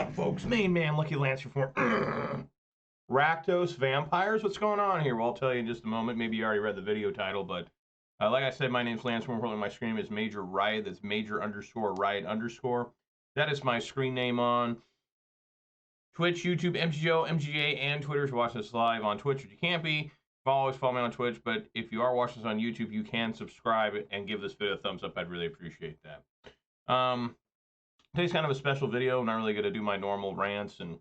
up, folks? Main man, Lucky Lancer for Rakdos Vampires. What's going on here? Well, I'll tell you in just a moment. Maybe you already read the video title, but like I said, my name's Lance. My screen is Major Riot. That's Major_Riot_. That is my screen name on Twitch, YouTube, MTGO, MGA, and Twitter. If you're watching this live on Twitch, which you can't be, always follow me on Twitch. But if you are watching this on YouTube, you can subscribe and give this video a thumbs up. I'd really appreciate that. Today's kind of a special video. I'm not really going to do my normal rants and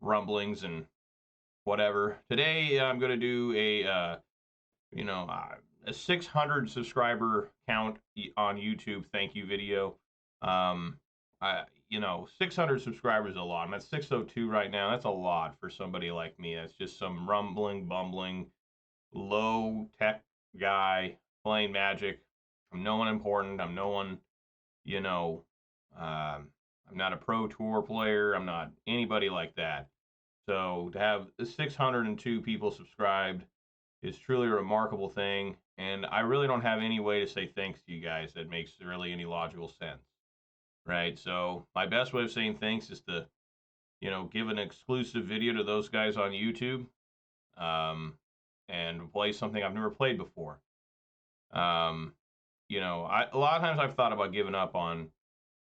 rumblings and whatever. Today I'm going to do a 600 subscriber count on YouTube thank you video. 600 subscribers is a lot. I'm at 602 right now. That's a lot for somebody like me. That's just some bumbling, low tech guy playing Magic. I'm no one important. I'm no one, I'm not a pro tour player. I'm not anybody like that. So to have 602 people subscribed is truly a remarkable thing. And I really don't have any way to say thanks to you guys that makes really any logical sense. Right? So my best way of saying thanks is to, give an exclusive video to those guys on YouTube and play something I've never played before. A lot of times I've thought about giving up on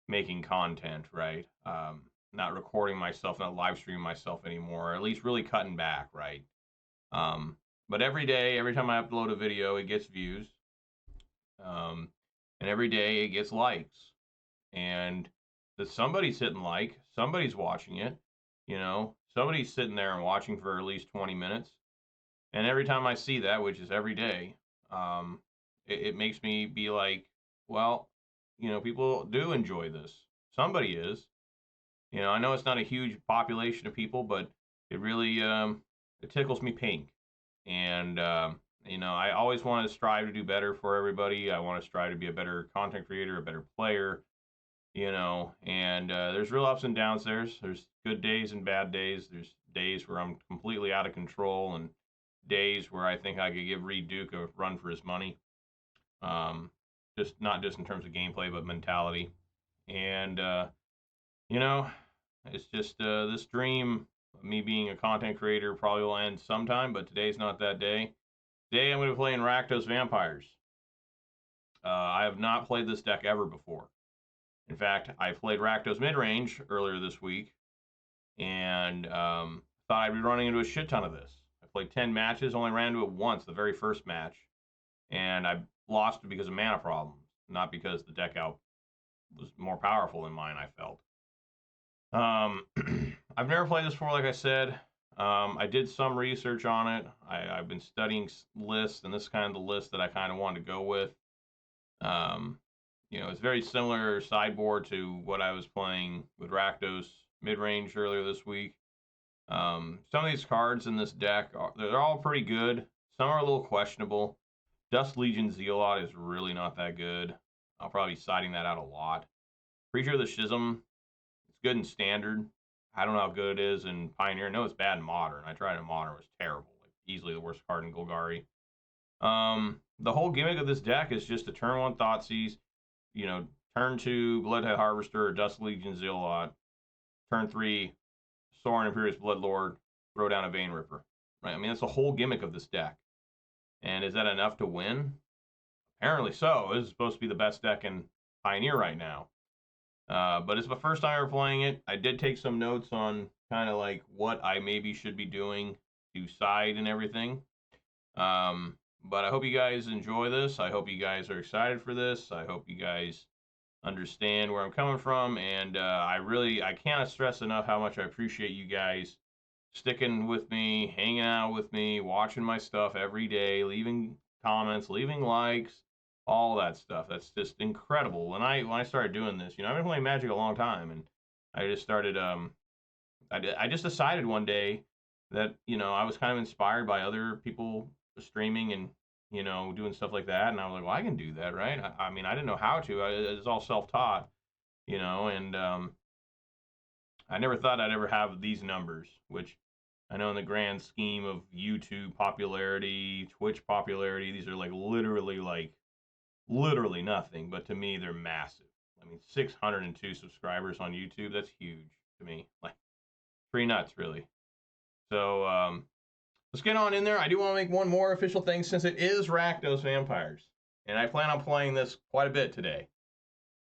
making content, right? Not recording myself, not live streaming myself anymore, or at least really cutting back, right? But every day, every time I upload a video, it gets views. And every day it gets likes. And that somebody's hitting like, somebody's watching it, somebody's sitting there and watching for at least 20 minutes. And every time I see that, which is every day, it makes me be like, well, people do enjoy this. Somebody is. I know it's not a huge population of people, but it really it tickles me pink. And I always want to strive to do better for everybody. I want to strive to be a better content creator, a better player. And there's real ups and downs. There's good days and bad days. There's days where I'm completely out of control, and days where I think I could give Reed Duke a run for his money. Just not just in terms of gameplay, but mentality. And it's just this dream of me being a content creator probably will end sometime, but today's not that day. Today I'm going to be playing Rakdos Vampires. I have not played this deck ever before. In fact, I played Rakdos midrange earlier this week, and thought I'd be running into a shit ton of this. I played 10 matches, only ran into it once, the very first match, and I lost it because of mana problems, not because the deck out was more powerful than mine, I felt. I've never played this before, like I said. I did some research on it. I've been studying lists, and this is kind of the list that I kind of wanted to go with. It's very similar sideboard to what I was playing with Rakdos midrange earlier this week. Some of these cards in this deck, they're all pretty good. Some are a little questionable. Dusk Legion Zealot is really not that good. I'll probably be citing that out a lot. Creature of the Schism, it's good in Standard. I don't know how good it is in Pioneer. No, it's bad in Modern. I tried it in Modern. It was terrible. Like, easily the worst card in Golgari. The whole gimmick of this deck is just a turn 1 Thoughtseize, turn 2 Bloodtithe Harvester or Dusk Legion Zealot, turn 3 Sorin Imperious Bloodlord, throw down a Vein Ripper. Right? I mean, that's the whole gimmick of this deck. And is that enough to win? Apparently so. This is supposed to be the best deck in Pioneer right now. But it's the first time ever playing it. I did take some notes on kind of like what I maybe should be doing to side and everything. But I hope you guys enjoy this. I hope you guys are excited for this. I hope you guys understand where I'm coming from. And I can't stress enough how much I appreciate you guys sticking with me, hanging out with me, watching my stuff every day, leaving comments, leaving likes, all that stuff. That's just incredible. When I started doing this, I've been playing Magic a long time, and I just started, I just decided one day that, I was kind of inspired by other people streaming and, doing stuff like that. And I was like, well, I can do that, right? I mean, I didn't know how to. It's all self-taught, and I never thought I'd ever have these numbers, which I know in the grand scheme of YouTube popularity, Twitch popularity, these are literally nothing, but to me, they're massive. I mean, 602 subscribers on YouTube, that's huge. to me. Like, pretty nuts, really. So, let's get on in there. I do want to make one more official thing since it is Rakdos Vampires. And I plan on playing this quite a bit today.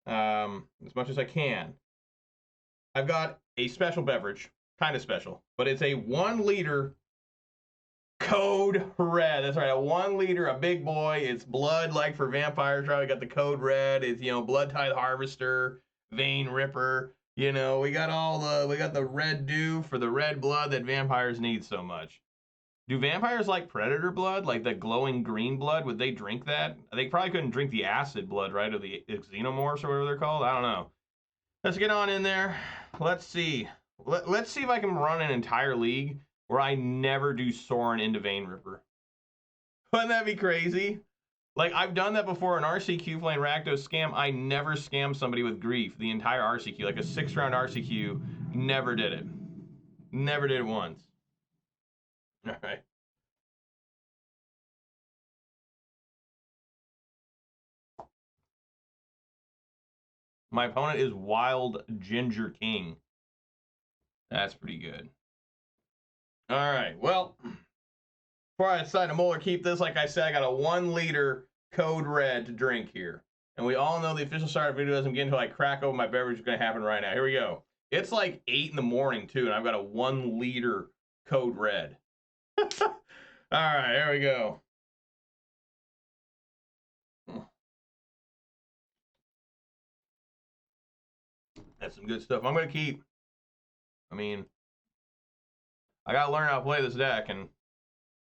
As much as I can. I've got a special beverage. Kind of special. But it's a 1 liter Code Red. That's right, a 1 liter, a big boy. It's blood like for vampires, right? We got the Code Red. It's, you know, Bloodtithe Harvester, Vein Ripper. You know, we got the red dew for the red blood that vampires need so much. Do vampires like predator blood, like the glowing green blood? Would they drink that? They probably couldn't drink the acid blood, right? Or the xenomorphs or whatever they're called. I don't know. Let's get on in there. Let's see. Let's see if I can run an entire league where I never do Sorin into Vein Ripper. Wouldn't that be crazy? Like, I've done that before in RCQ playing Rakdos Scam. I never scammed somebody with Grief the entire RCQ. Like a 6-round RCQ. Never did it. Never did it once. All right. My opponent is Wild Ginger King. That's pretty good. All right. Well, before I decide to mull or keep this, like I said, I got a 1 liter Code Red to drink here. And we all know the official start of the video doesn't begin until I crack open my beverage. It's going to happen right now. Here we go. It's like 8 in the morning, too, and I've got a 1 liter Code Red. All right, here we go. That's some good stuff. I'm going to keep. I mean, I got to learn how to play this deck, and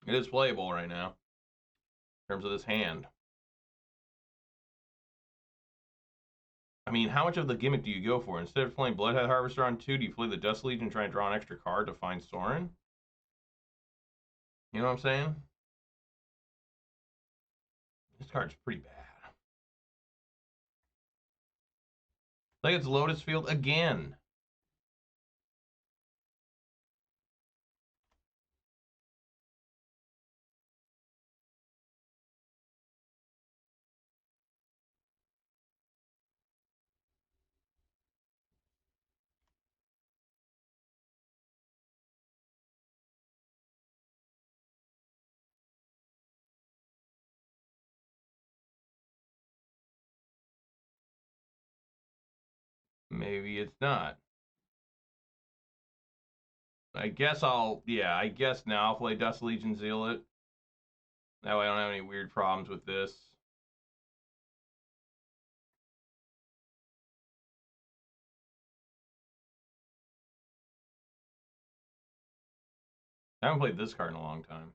it is playable right now in terms of this hand. I mean, how much of the gimmick do you go for? Instead of playing Bloodtithe Harvester on 2, do you play the Dust Legion and try and draw an extra card to find Sorin? You know what I'm saying? This card's pretty bad. Like it's Lotus Field again. Maybe it's not. I guess I guess now I'll play Dust Legion Zealot. That way I don't have any weird problems with this. I haven't played this card in a long time.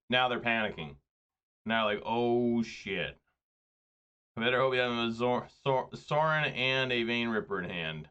Now they're panicking. Now like, oh shit. I better hope you have a Sorin and a Vein Ripper in hand.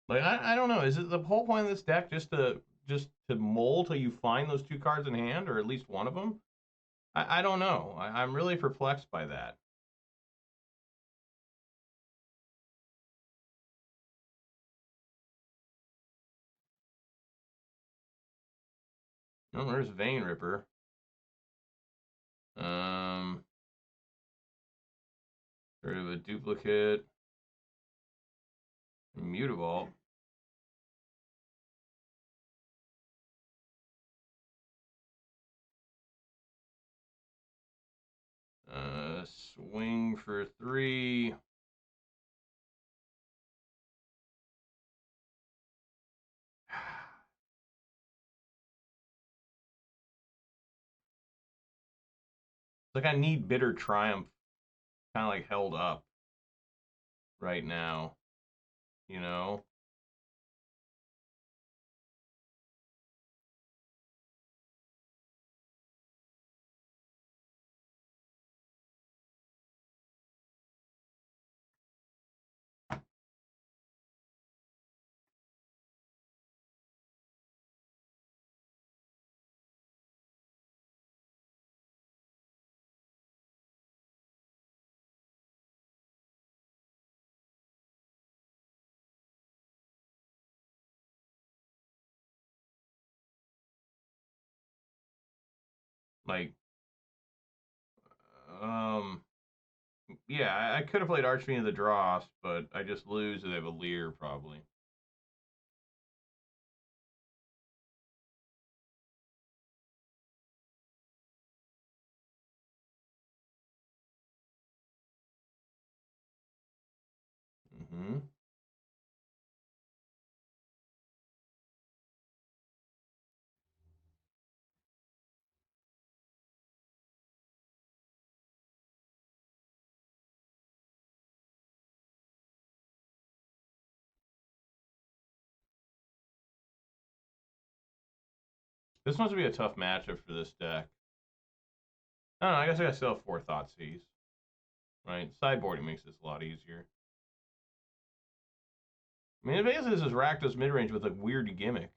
Like I don't know. Is it the whole point of this deck just to mull till you find those 2 cards in hand, or at least one of them? I don't know. I'm really perplexed by that. Oh, there's Vein Ripper. Sort of a duplicate. Mutavault. Swing for 3. It's like I need Bitter Triumph kind of like held up right now, you know? Like, um, yeah, I could have played Archfiend of the Dross, but I just lose and they have a Leer probably. Mm-hmm. This must be a tough matchup for this deck. I don't know, I guess I still have 4 Thoughtseize. Right? Sideboarding makes this a lot easier. I mean, basically this is Rakdos midrange with a weird gimmick.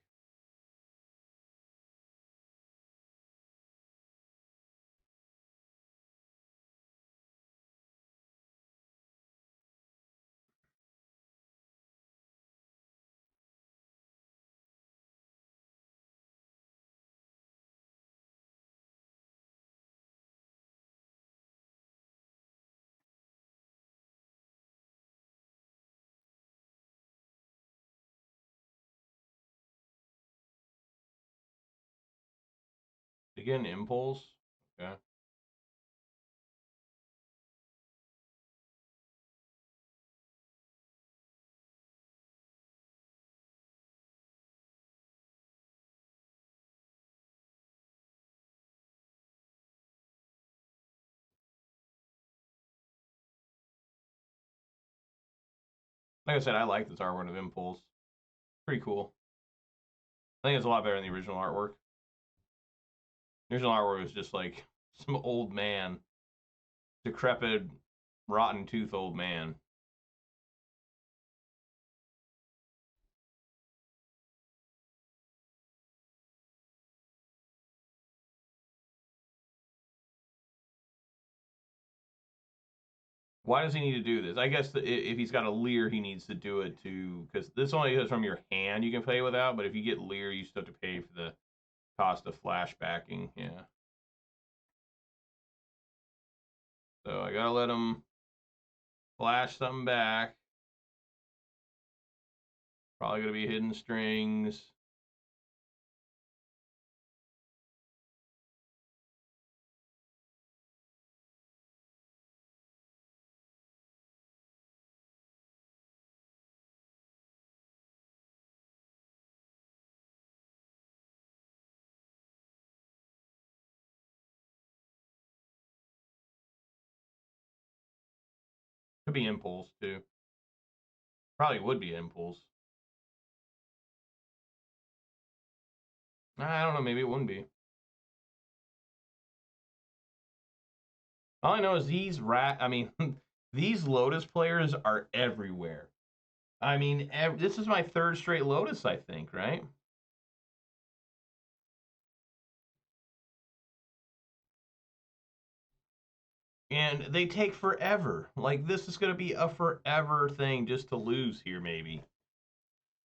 Again, Impulse. Okay. Like I said, I like this artwork of Impulse. Pretty cool. I think it's a lot better than the original artwork. The original artwork was just like some old man, decrepit, rotten tooth old man. Why does he need to do this? I guess if he's got a Leer, he needs to do it too, because this only is from your hand you can play without, but if you get Leer, you still have to pay for the cost of flashbacking. Yeah. So I gotta let him flash something back. Probably gonna be Hidden Strings. Could be Impulse too. Probably would be Impulse. I don't know. Maybe it wouldn't be. All I know is I mean, these Lotus players are everywhere. I mean, this is my 3rd straight Lotus, I think, right? And they take forever. Like, this is going to be a forever thing just to lose here, maybe.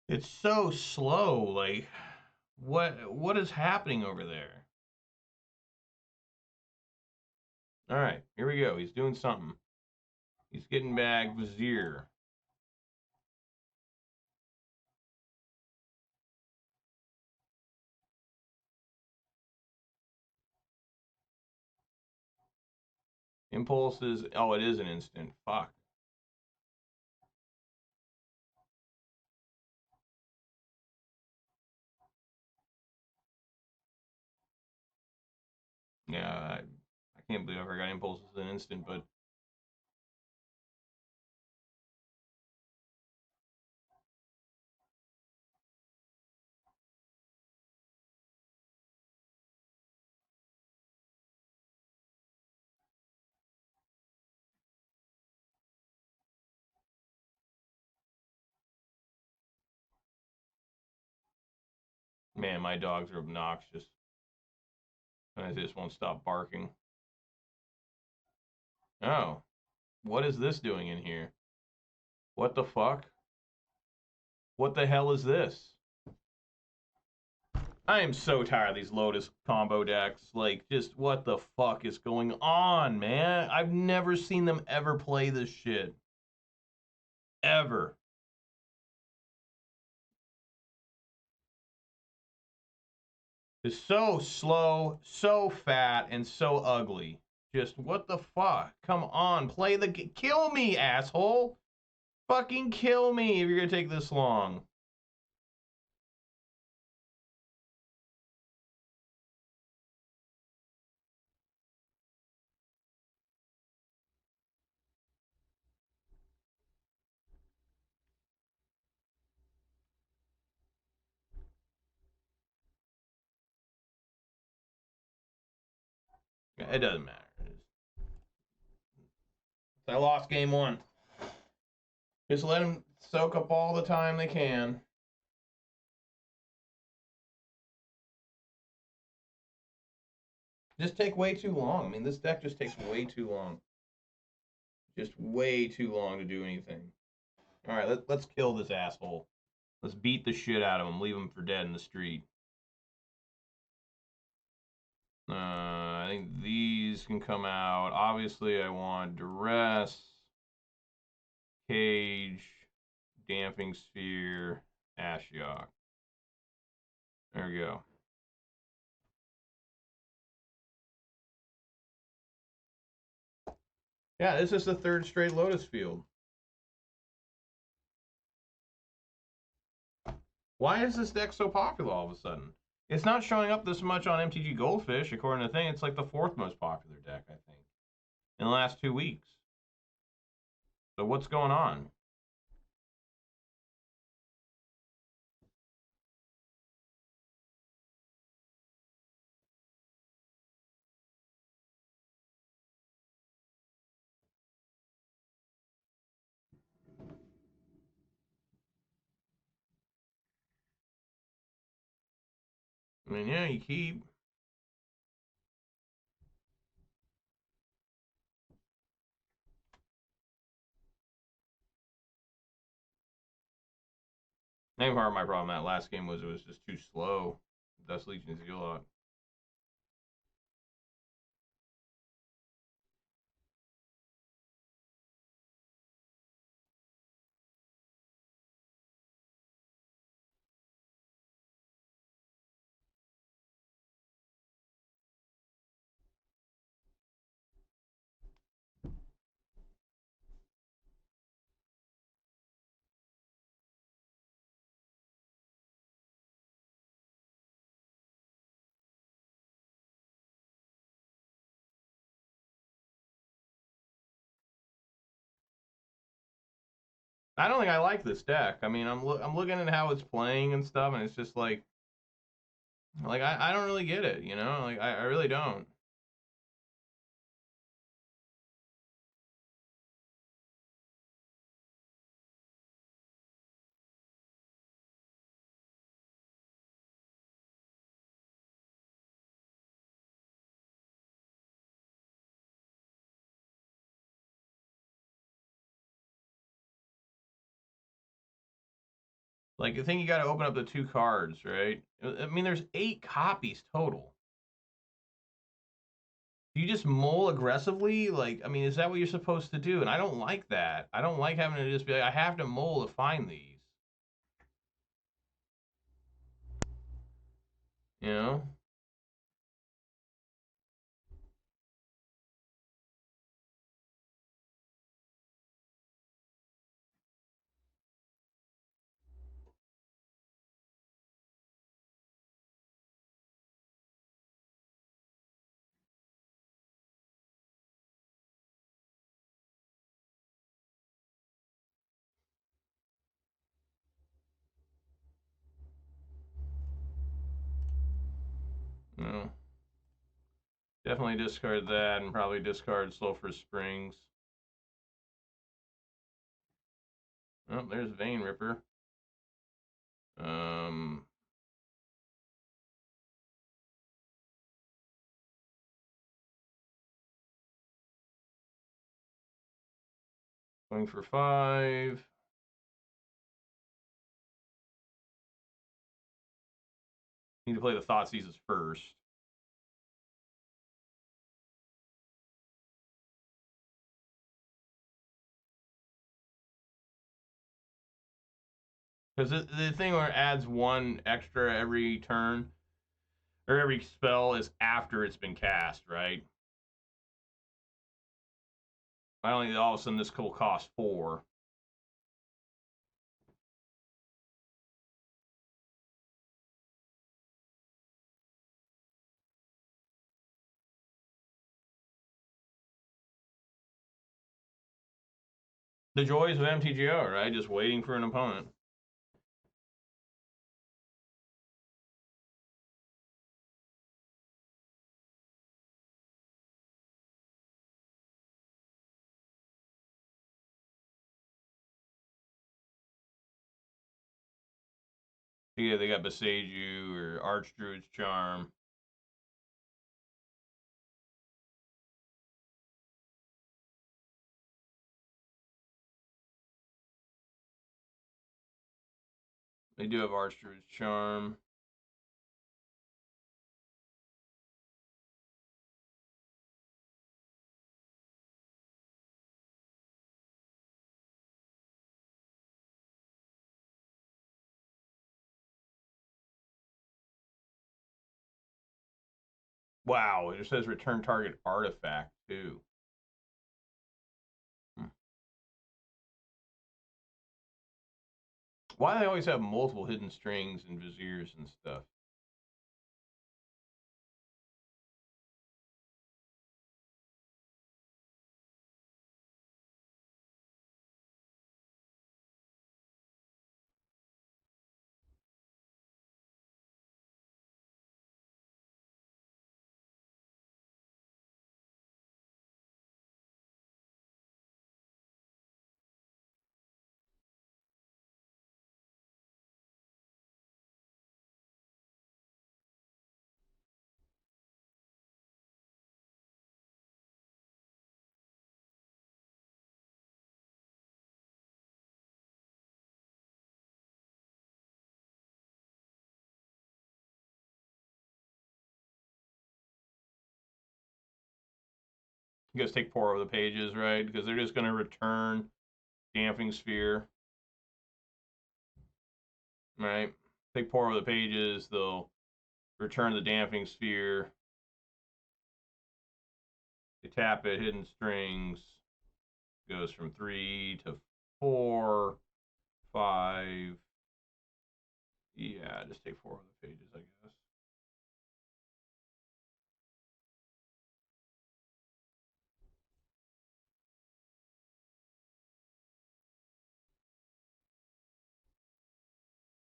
It's so slow. Like, what is happening over there? All right, here we go. He's doing something. He's getting back Vizier. Impulse is, oh, it is an instant. Fuck. Yeah, I can't believe I forgot Impulse is an instant, but man, my dogs are obnoxious. And they just won't stop barking. Oh, what is this doing in here? What the fuck? What the hell is this? I am so tired of these Lotus combo decks. Like, just what the fuck is going on, man? I've never seen them ever play this shit. Ever. It's so slow, so fat, and so ugly. Just what the fuck? Come on, play the... Kill me, asshole! Fucking kill me if you're gonna take this long. It doesn't matter. I lost game one. Just let them soak up all the time they can. Just take way too long. I mean, this deck just takes way too long. Just way too long to do anything. All right, let's kill this asshole. Let's beat the shit out of him. Leave him for dead in the street. I think these can come out. Obviously, I want Duress, Cage, Damping Sphere, Ashiok. There we go. Yeah, this is the third straight Lotus field. Why is this deck so popular all of a sudden? It's not showing up this much on MTG Goldfish, according to the thing. It's like the fourth most popular deck, I think, in the last 2 weeks. So what's going on? I mean, yeah, you keep. Maybe part of my problem that last game was it was just too slow. Dust Legion Zealot. I don't think I like this deck. I mean, I'm looking at how it's playing and stuff, and it's just like I don't really get it, you know? Like I really don't. Like, I think you got to open up the 2 cards, right? I mean, there's 8 copies total. Do you just mull aggressively? Like, I mean, is that what you're supposed to do? And I don't like that. I don't like having to just be like, I have to mull to find these. You know? No. Definitely discard that and probably discard Sulfurous Springs. Oh, there's Vein Ripper. Going for 5. Need to play the Thoughtseizes first. Because the thing where it adds 1 extra every turn, or every spell, is after it's been cast, right? I don't think all of a sudden this will cost 4. The joys of MTGO, right? Just waiting for an opponent. Yeah, they got Besage You or Archdruid's Charm. They do have Archdruid's Charm. Wow, it just says return target artifact too. Why do they always have multiple hidden strings and viziers and stuff? You guys take 4 over the pages, right? Because they're just going to return Damping Sphere. Right? Take 4 over the pages, they'll return the Damping Sphere. They tap it, Hidden Strings. Goes from 3 to 4, 5. Yeah, just take 4 over the pages, I guess.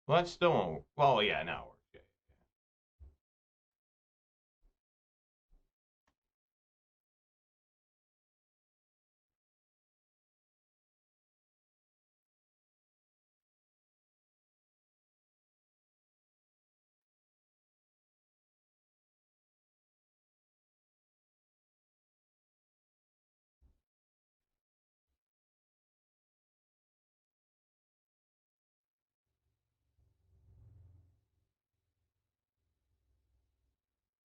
Well, that still won't. Well, yeah, now it works. Yeah.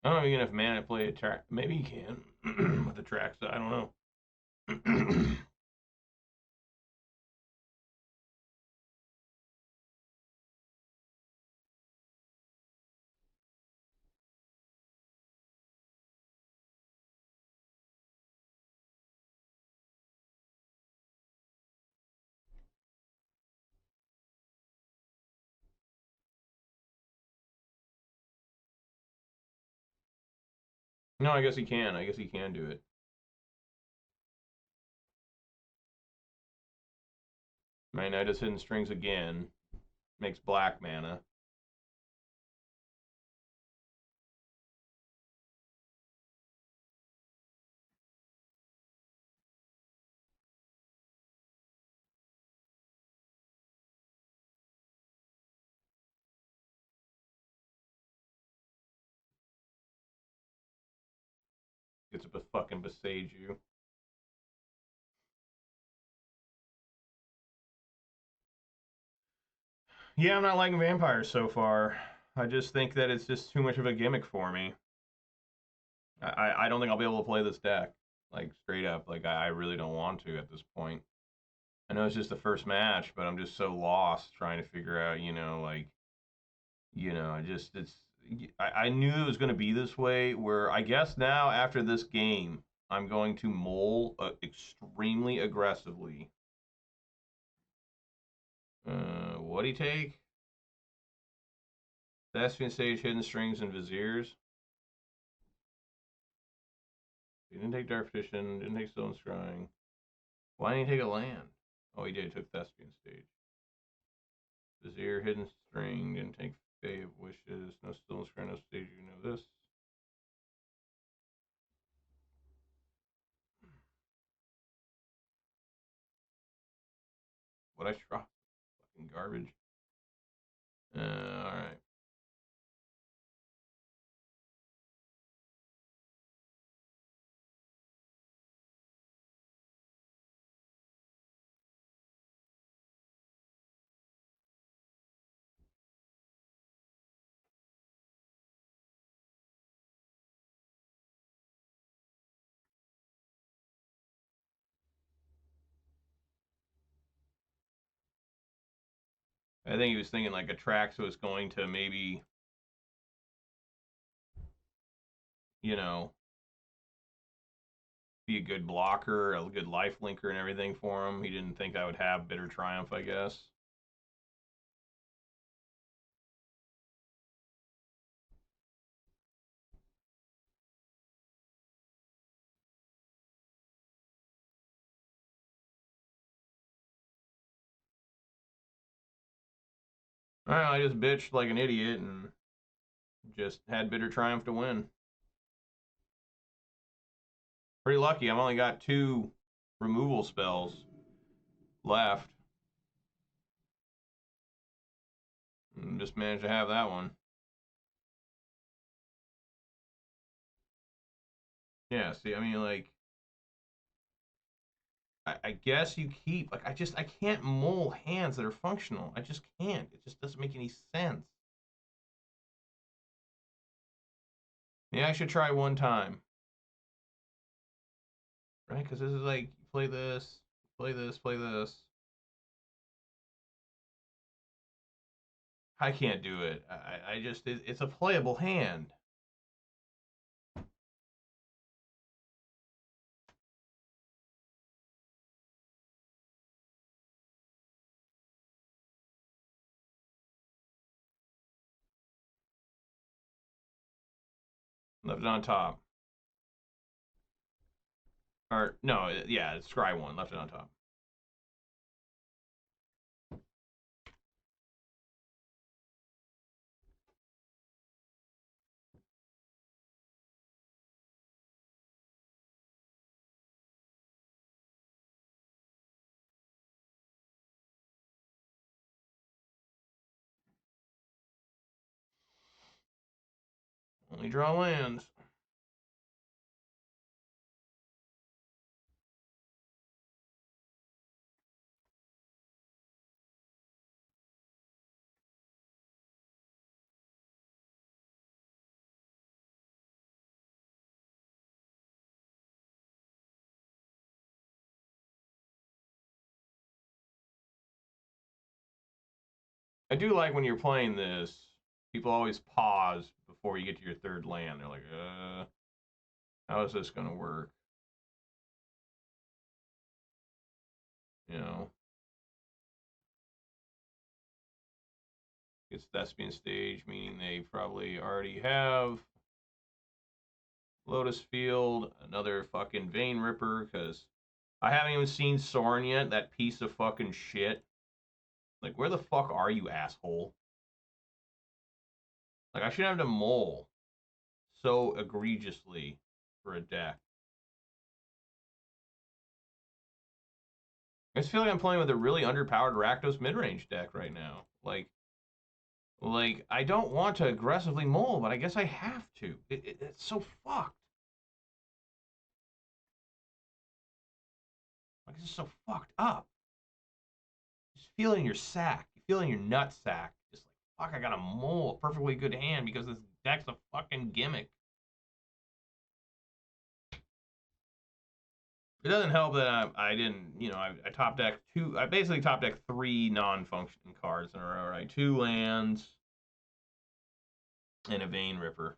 I don't know if you can have mana to play a track. Maybe you can with the tracks. I don't know. No, I guess he can. I guess he can do it. My Knight is Hidden Strings again. Makes black mana. Gets to fucking besage you. Yeah, I'm not liking vampires so far. I just think that it's just too much of a gimmick for me. I don't think I'll be able to play this deck. Like, straight up. Like, I really don't want to at this point. I know it's just the first match, but I'm just so lost trying to figure out, like, I knew it was going to be this way, where I guess now, after this game, I'm going to mole extremely aggressively. What'd he take? Thespian Stage, Hidden Strings, and Viziers. He didn't take Dark Petition, didn't take Stone Scrying. Why didn't he take a land? Oh, he did. He took Thespian Stage. Vizier, Hidden String, didn't take Fae of Wishes. No Stone Scrying, no Stage. You know this. What I drop? Fucking garbage. Alright. I think he was thinking like Atraxa was going to maybe, be a good blocker, a good life linker and everything for him. He didn't think I would have Bitter Triumph, I guess. Well, I just bitched like an idiot and just had Bitter Triumph to win. Pretty lucky. I've only got 2 removal spells left. And just managed to have that one. Yeah, see, I mean, like, I guess you keep, like, I can't mull hands that are functional. I just can't. It just doesn't make any sense. Yeah, I should try one time. Right? Because this is like, play this, play this, play this. I can't do it. I just, it's a playable hand. Left it on top. Or, no, yeah, it's scry 1, left it on top. Only draw lands. I do like when you're playing this, people always pause before you get to your 3rd land. They're like, how is this going to work? You know? It's Thespian Stage, meaning they probably already have Lotus Field, another fucking Vein Ripper, because I haven't even seen Sorin yet, that piece of fucking shit. Like, where the fuck are you, asshole? Like, I shouldn't have to mull so egregiously for a deck. I just feel like I'm playing with a really underpowered Rakdos midrange deck right now. Like, I don't want to aggressively mull, but I guess I have to. It's so fucked. Like, this is so fucked up. Just feel it in your sack. You feel it in your nut sack. Just like, fuck, I got a mole, a perfectly good hand because this deck's a fucking gimmick. It doesn't help that I didn't, you know, I top deck two. I basically top deck 3 non-functioning cards in a row, right? 2 lands and a Vein Ripper.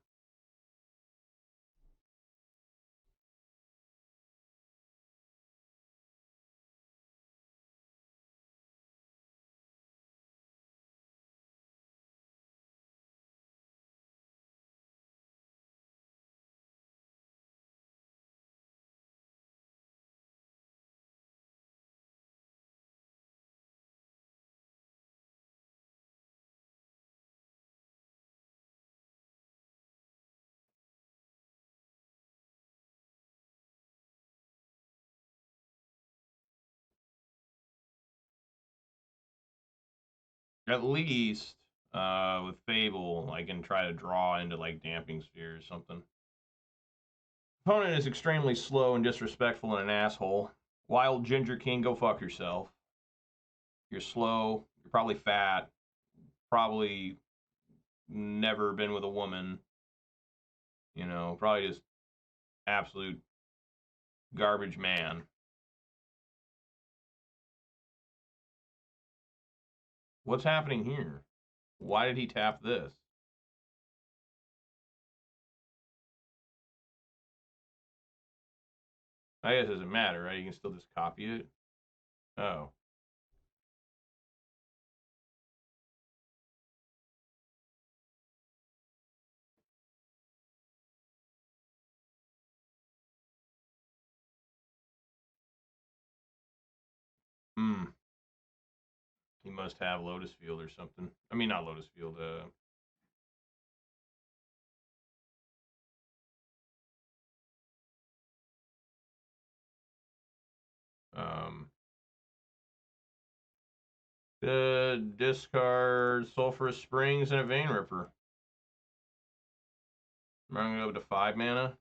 At least with Fable, I can try to draw into like Damping Sphere or something. Opponent is extremely slow and disrespectful and an asshole. Wild Ginger King, go fuck yourself. You're slow. You're probably fat. Probably never been with a woman. You know, probably just absolute garbage man. What's happening here? Why did he tap this? I guess it doesn't matter, right? You can still just copy it. Oh. Hmm. He must have Lotus Field or something. I mean, not Lotus Field. Um. Discard Sulfurous Springs and a Vein Ripper. I'm going to go up to 5 mana.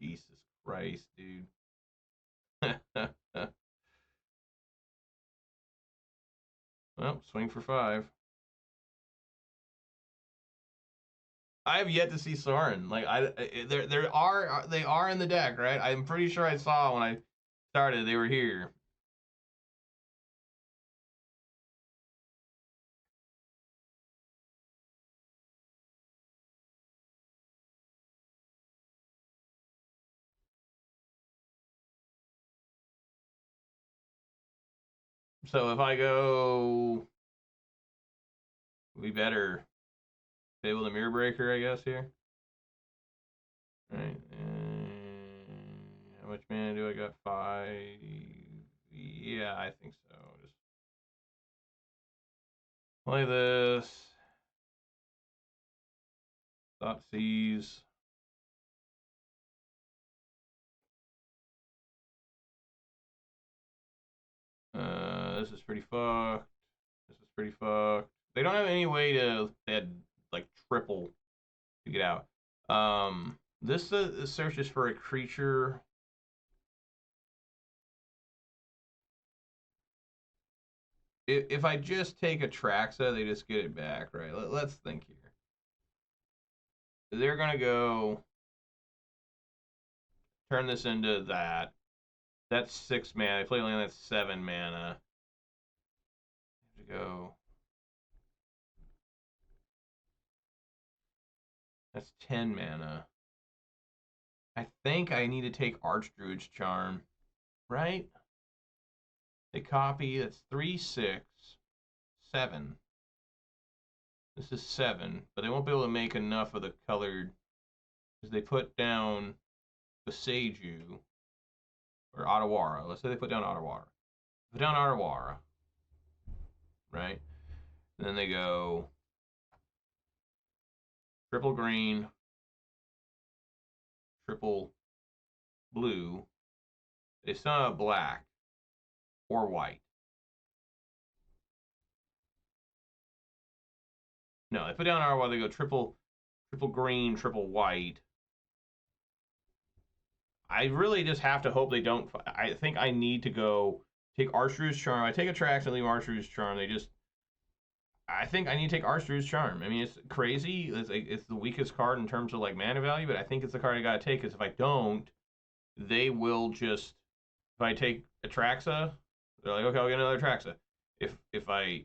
Jesus Christ, dude. Well, swing for 5. I have yet to see Sorin. Like they are in the deck, right? I'm pretty sure I saw when I started they were here. So if I go, we better Fable the Mirror Breaker, I guess here. All right. How much mana do I got? 5. Yeah, I think so. Just play this. Thoughtseize. This is pretty fucked. This is pretty fucked. They don't have any way to add like triple to get out. This searches for a creature. If I just take a Traxa, they just get it back, right? Let's think here. They're gonna go turn this into that. That's 6 mana. I play land that's 7 mana. To go. That's 10 mana. I think I need to take Archdruid's Charm, right? They copy. That's 3, 6, 7. This is 7, but they won't be able to make enough of the colored because they put down Boseiju or Otawara. Let's say they put down Otawara. Put down Otawara, right? And then they go triple green, triple blue. They still have black or white. No, they put down Otawara. They go triple green, triple white. I really just have to hope they don't. I think I need to go take Archfiend's Charm. I take a Trax and leave Archfiend's Charm. They just. I think I need to take Archfiend's Charm. I mean, it's crazy. It's the weakest card in terms of like mana value, but I think it's the card I gotta take. Because if I don't, they will just. If I take a Traxa, they're like, okay, I'll get another Traxa. If I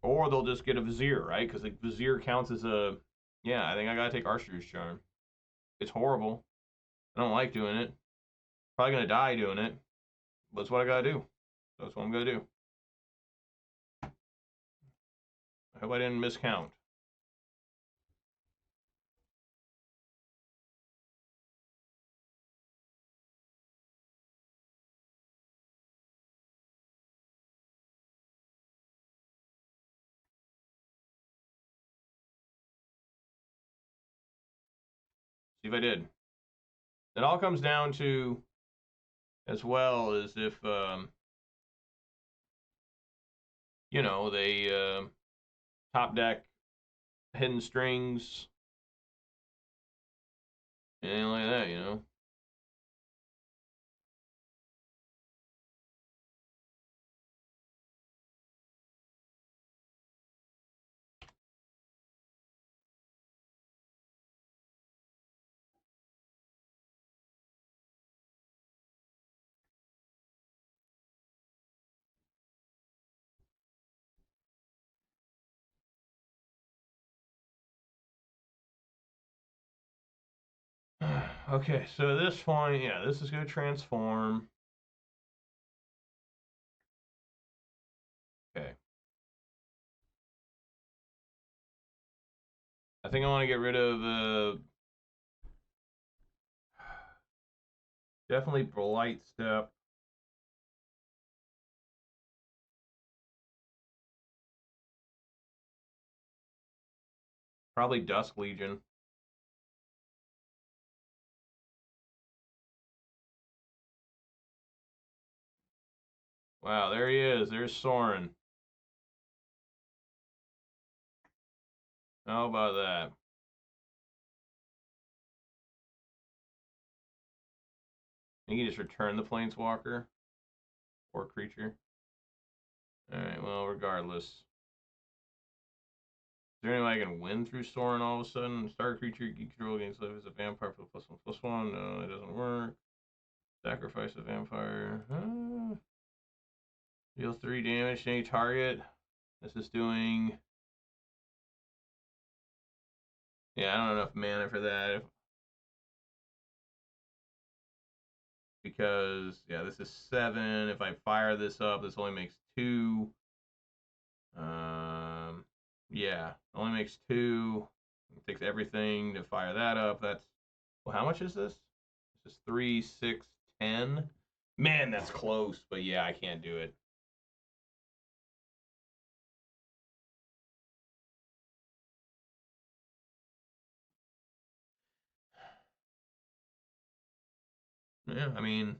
or they'll just get a Vizier, right? Because like Vizier counts as a. Yeah, I think I gotta take Archfiend's Charm. It's horrible. I don't like doing it. Probably gonna die doing it. But that's what I gotta do. That's what I'm gonna do. I hope I didn't miscount. See if I did. It all comes down to, as well as if, they top deck hidden strings, anything like that. Okay, so at this point, yeah, this is going to transform. Okay. I think I want to get rid of, definitely Blightstep. Probably Dusk Legion. Wow, there he is. There's Sorin. How about that? You can just return the Planeswalker or creature. Alright, well, regardless. Is there any way I can win through Sorin all of a sudden? Start a creature you control against life as a vampire for the +1/+1. No, it doesn't work. Sacrifice a vampire. Deal 3 damage to any target. This is doing. Yeah, I don't have enough mana for that. Because, yeah, this is 7. If I fire this up, this only makes 2. Yeah, only makes 2. It takes everything to fire that up. That's. Well, how much is this? This is 3, 6, 10. Man, that's close, but yeah, I can't do it. Yeah, I mean,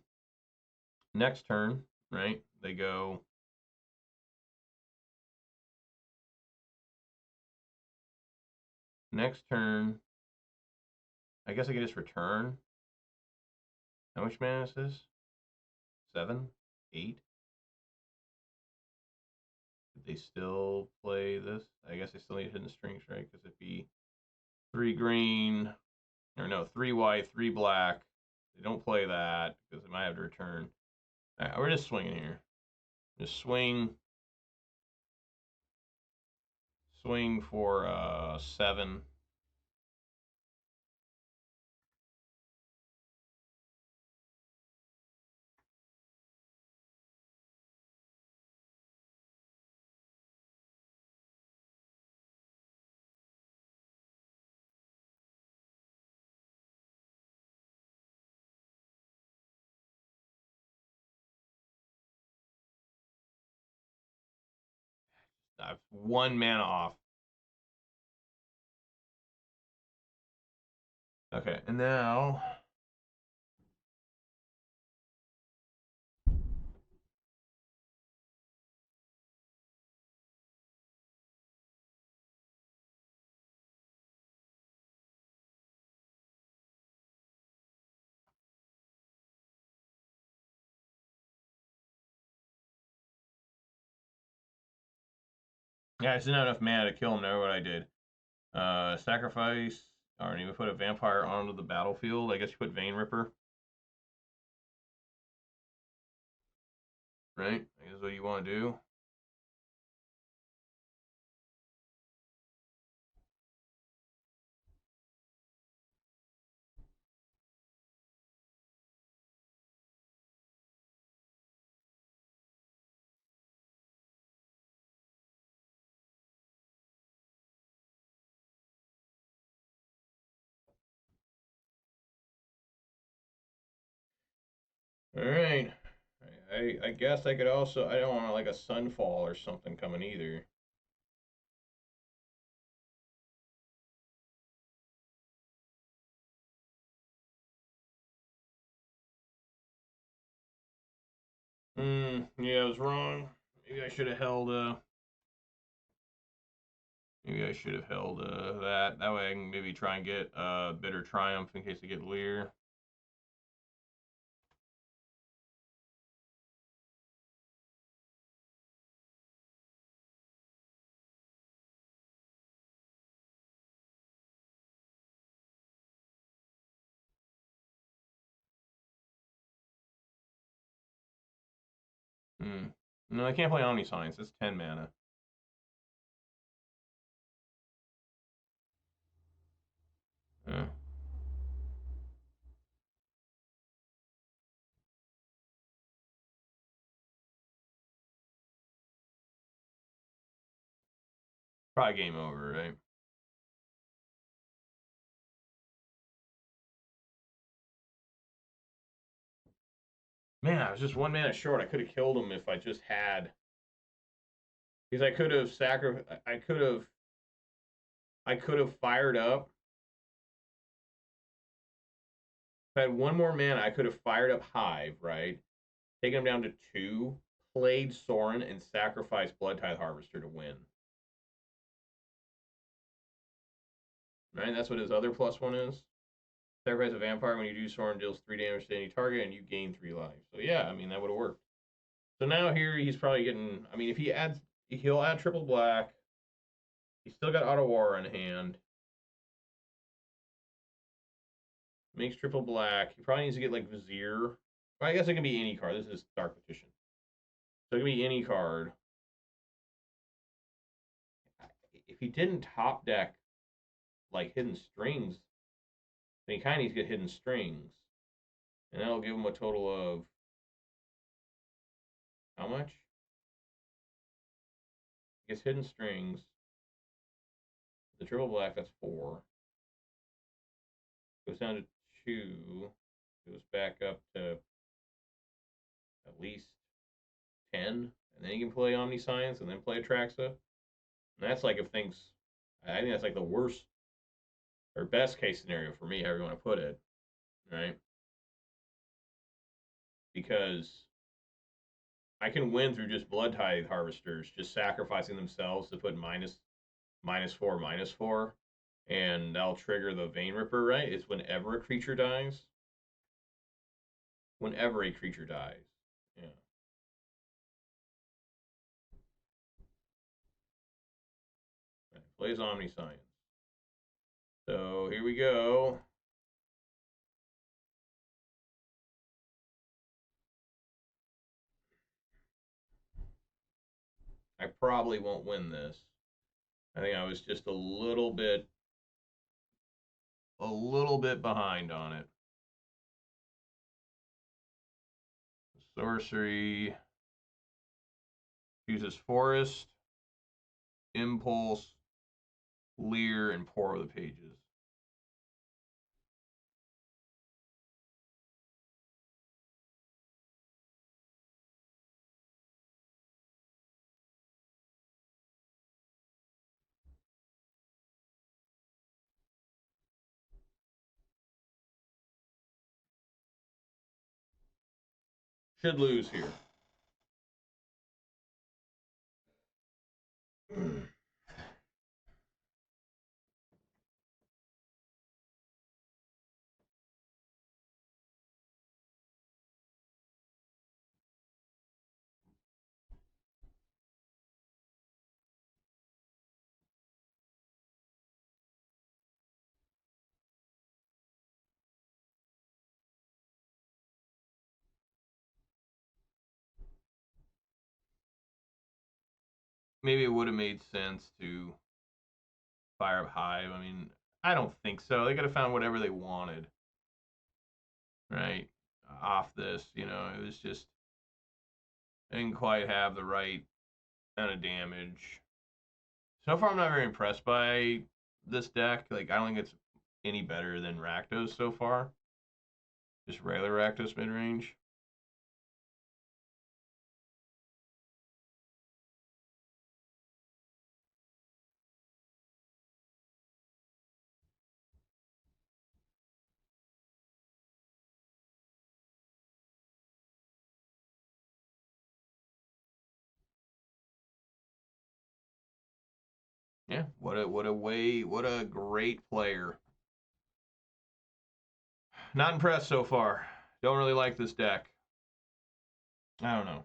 next turn, right? They go. Next turn, I guess I can just return. How much mana is this? 7? 8? Did they still play this? I guess they still need hidden strings, right? Because it'd be 3 green, or no, 3 white, 3 black. They don't play that because they might have to return. All right, we're just swinging here. Just swing for 7. I have 1 mana off. Okay, and now Yeah, I just didn't have enough mana to kill him. Know what I did? Sacrifice. I don't even put a vampire onto the battlefield. I guess you put Vein Ripper. Right? I guess what you want to do. All right. I guess I could also. I don't want like a Sunfall or something coming either. Yeah, I was wrong. Maybe I should have held. Maybe I should have held that. That way I can maybe try and get Bitter Triumph in case I get Lear. No, I can't play Omniscience. It's 10 mana. Yeah. Probably game over, right? Man, I was just 1 mana short. I could have killed him if I just had. Because I could have sacrificed. I could have fired up. If I had 1 more mana, I could have fired up Hive, right? Taken him down to 2, played Sorin, and sacrificed Bloodtithe Harvester to win. Right? That's what his other +1 is. Sacrifice a vampire when you do Sorin deals 3 damage to any target and you gain 3 lives. So yeah, I mean that would have worked. So now here he's probably getting. I mean, if he adds, he'll add triple black. He's still got Auto War in hand. Makes triple black. He probably needs to get like Vizier. Well, I guess it can be any card. This is Dark Petition. So it can be any card. If he didn't top deck like Hidden Strings, then he kind of needs to get Hidden Strings. And that'll give him a total of how much? He gets Hidden Strings. The triple black, that's 4. Goes down to 2. Goes back up to at least 10. And then you can play Omniscience and then play Atraxa. And that's like if things. I think that's like the worst or best case scenario for me, however you want to put it. Right? Because I can win through just Bloodtithe Harvesters, just sacrificing themselves to put -4/-4, and that'll trigger the Vein Ripper, right? It's whenever a creature dies. Whenever a creature dies. Yeah. Right. Plays Omniscience. So here we go. I probably won't win this. I think I was just a little bit behind on it. Sorcery uses Forest, Impulse, Leer, and Pour the Pages. Should lose here. maybe it would have made sense to fire up Hive. I mean, I don't think so. They could have found whatever they wanted, right? Off this, you know, it was just I didn't quite have the right kind of damage. So far, I'm not very impressed by this deck. Like, I don't think it's any better than Rakdos so far. Just regular Rakdos mid range. Yeah, what a great player. Not impressed so far. Don't really like this deck. I don't know.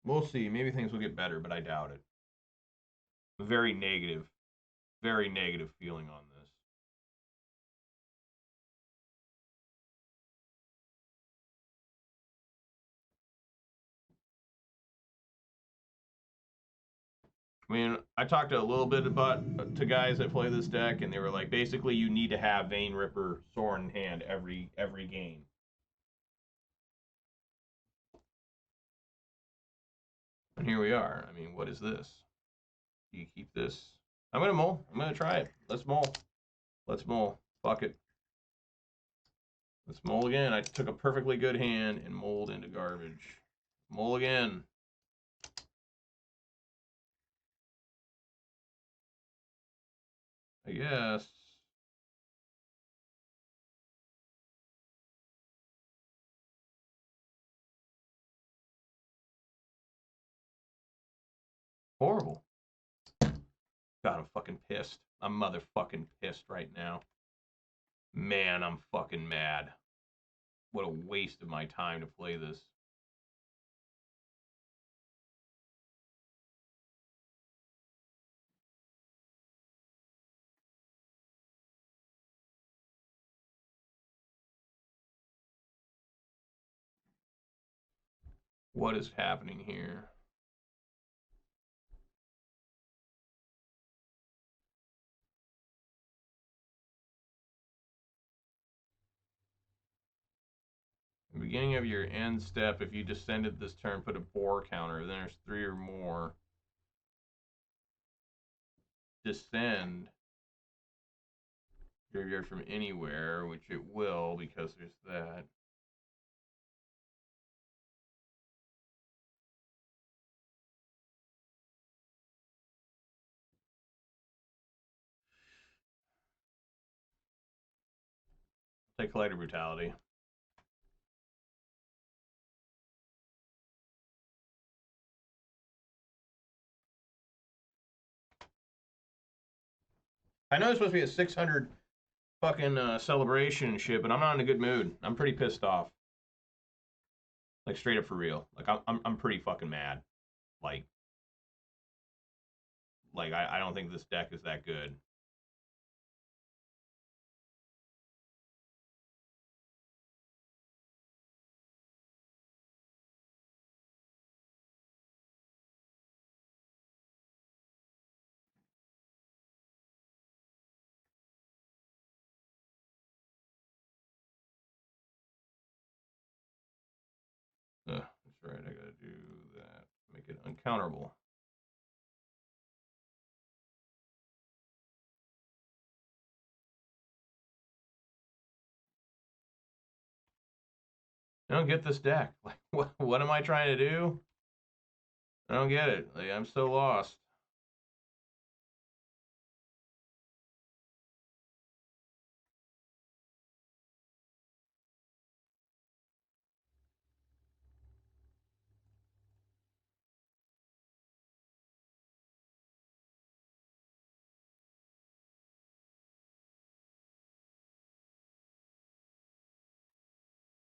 We'll see. Maybe things will get better, but I doubt it. Very negative feeling on this. I mean, I talked a little bit about to guys that play this deck, and they were like, basically, you need to have Vein Ripper Sorin in hand every game. And here we are. I mean, what is this? Do you keep this? I'm gonna mull. I'm gonna try it. Let's mull. Let's mull. Fuck it. Let's mull again. I took a perfectly good hand and mulled into garbage. Mull again. I guess. Horrible. God, I'm fucking pissed. I'm motherfucking pissed right now. Man, I'm fucking mad. What a waste of my time to play this. What is happening here? The beginning of your end step, if you descended this turn, put a boar counter. Then there's 3 or more. Descend graveyard from anywhere, which it will because there's that. Take Collider Brutality. I know it's supposed to be a 600 fucking celebration and shit, but I'm not in a good mood. I'm pretty pissed off. Like, straight up for real. Like, I'm pretty fucking mad. Like I don't think this deck is that good. That's right, I gotta do that. Make it uncounterable. I don't get this deck. Like, what am I trying to do? I don't get it. Like, I'm so lost.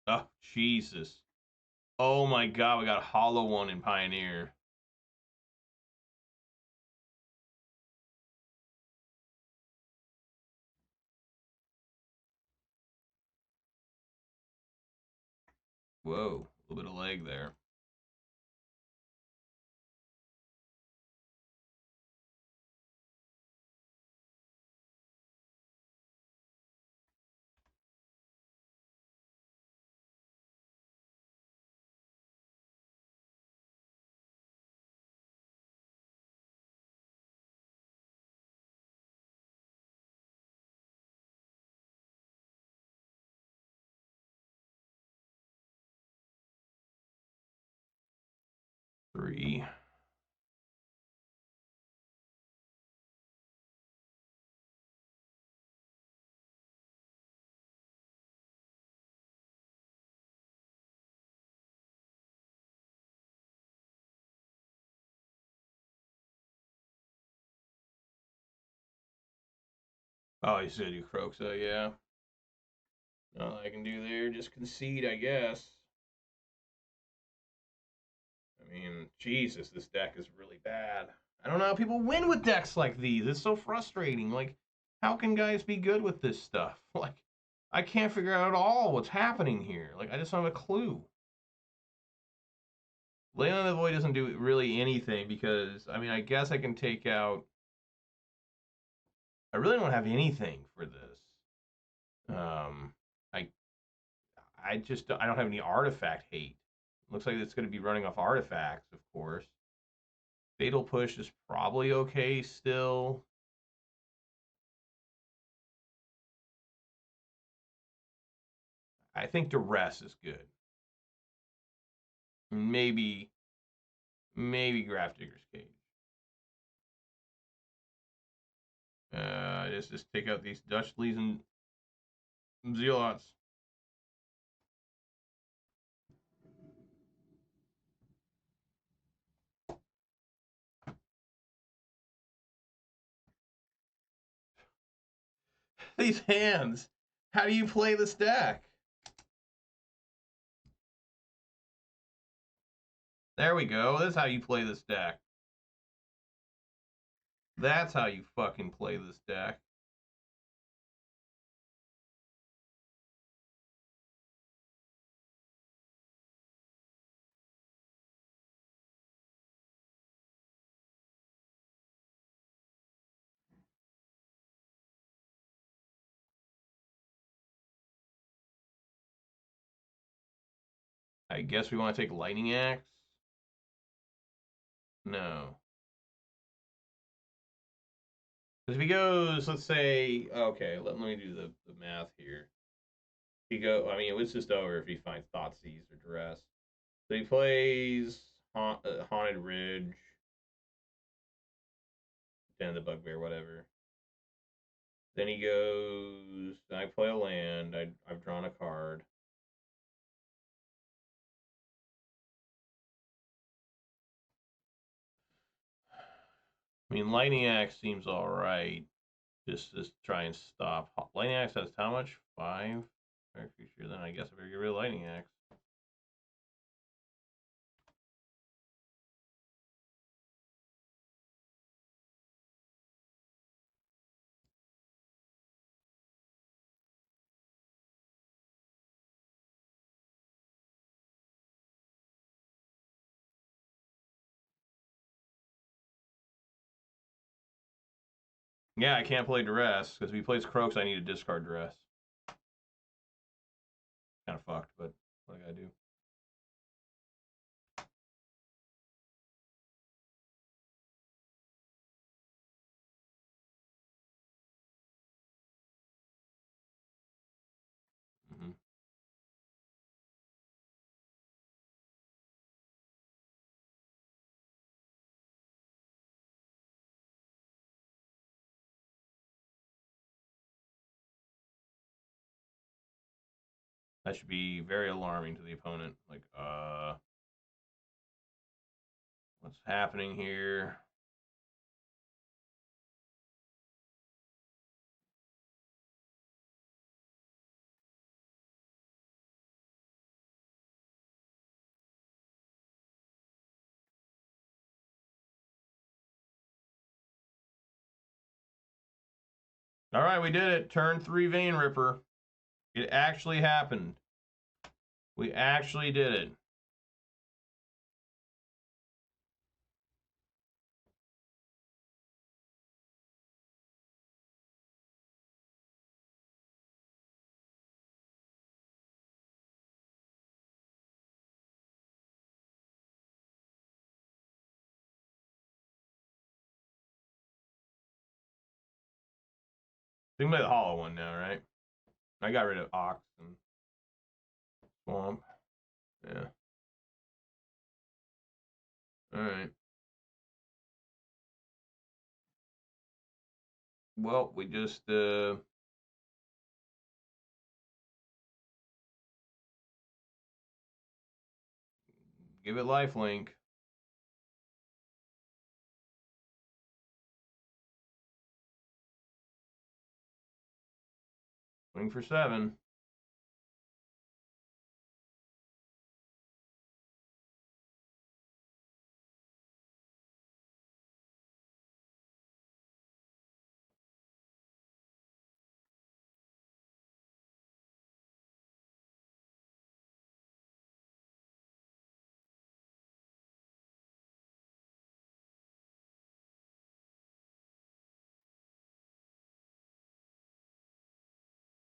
Oh, Jesus. Oh my god, we got a hollow one in Pioneer. Whoa, a little bit of leg there. 3. Oh, you said you croak, so yeah. All I can do there, just concede, I guess. I mean, Jesus, this deck is really bad. I don't know how people win with decks like these. It's so frustrating. Like, how can guys be good with this stuff? Like, I can't figure out at all what's happening here. Like, I just don't have a clue. Leyline of the Void doesn't do really anything because, I mean, I guess I can take out... I really don't have anything for this. I don't have any artifact hate. Looks like it's going to be running off artifacts, of course. Fatal Push is probably okay still. I think Duress is good. Maybe Grafdigger's Cage. Just take out these Dutch Lees and Zealots. These hands. How do you play this deck? There we go. That's how you play this deck. That's how you fucking play this deck. I guess we want to take Lightning Axe. No. Because if he goes, let's say, okay, let me do the math here. If he go, I mean, it was just over if he finds Thoughtseize or Duress. So he plays Haunted Ridge, Den of the Bugbear, whatever. Then he goes, I play a land, I've drawn a card. I mean, Lightning Axe seems alright. Just try and stop. Lightning Axe has how much? 5? Very future, then I guess I better get rid of Lightning Axe. Yeah, I can't play Duress, because if he plays Croaks, I need to discard Duress. Kind of fucked, but what I gotta do? That should be very alarming to the opponent. Like, what's happening here? All right, we did it. Turn 3 Vein Ripper. It actually happened. We actually did it. We can play the hollow one now, right? I got rid of Ox and Swamp. Yeah. Alright. Well, we just, give it lifelink. Swing for 7.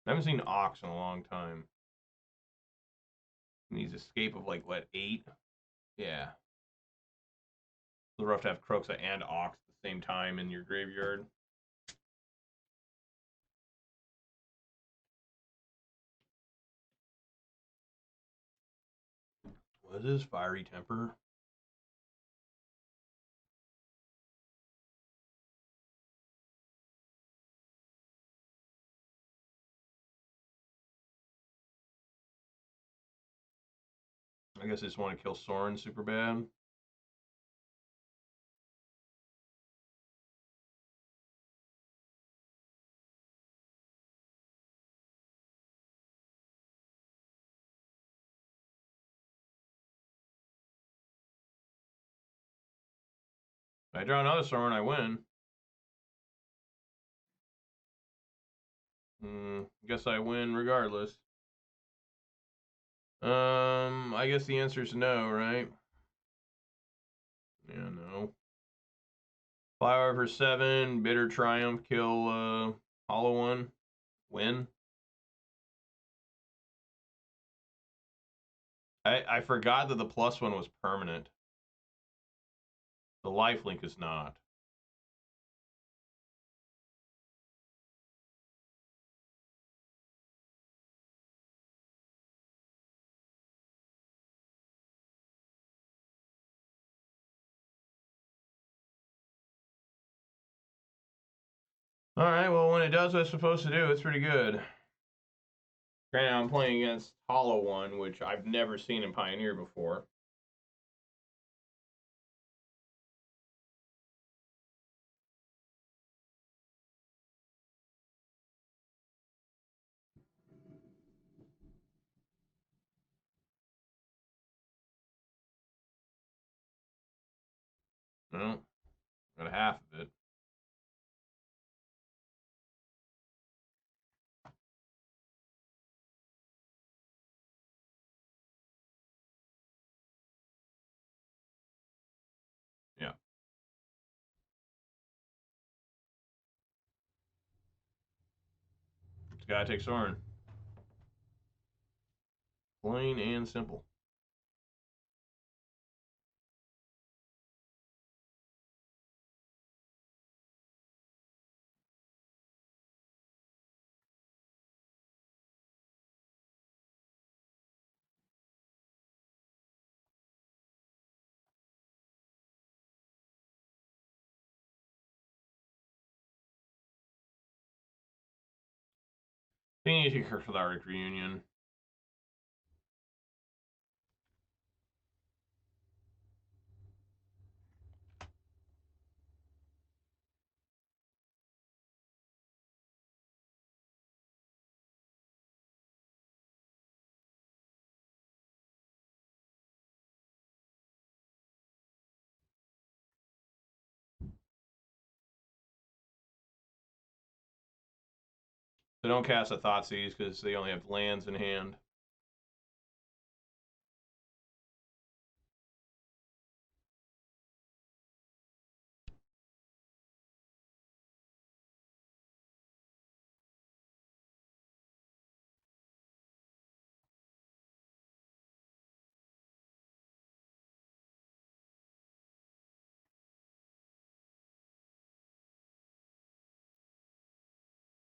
I haven't seen Ox in a long time. Needs escape of like, what, 8? Yeah. It's rough to have Kroxa and Ox at the same time in your graveyard. What is Fiery Temper? I guess I just want to kill Sorin super bad. If I draw another Sorin, I win. Guess I win regardless. I guess the answer is no, right? Yeah, no. Fly over 7, Bitter Triumph, kill Hollow One, win. I forgot that the +1 was permanent. The lifelink is not. Alright, well, when it does what it's supposed to do, it's pretty good. Granted, I'm playing against Hollow One, which I've never seen in Pioneer before. Well, got half of it. Yeah. It's gotta take Sorin. Plain and simple. They need to care for the Arctic Reunion. They don't cast a Thoughtseize because they only have lands in hand.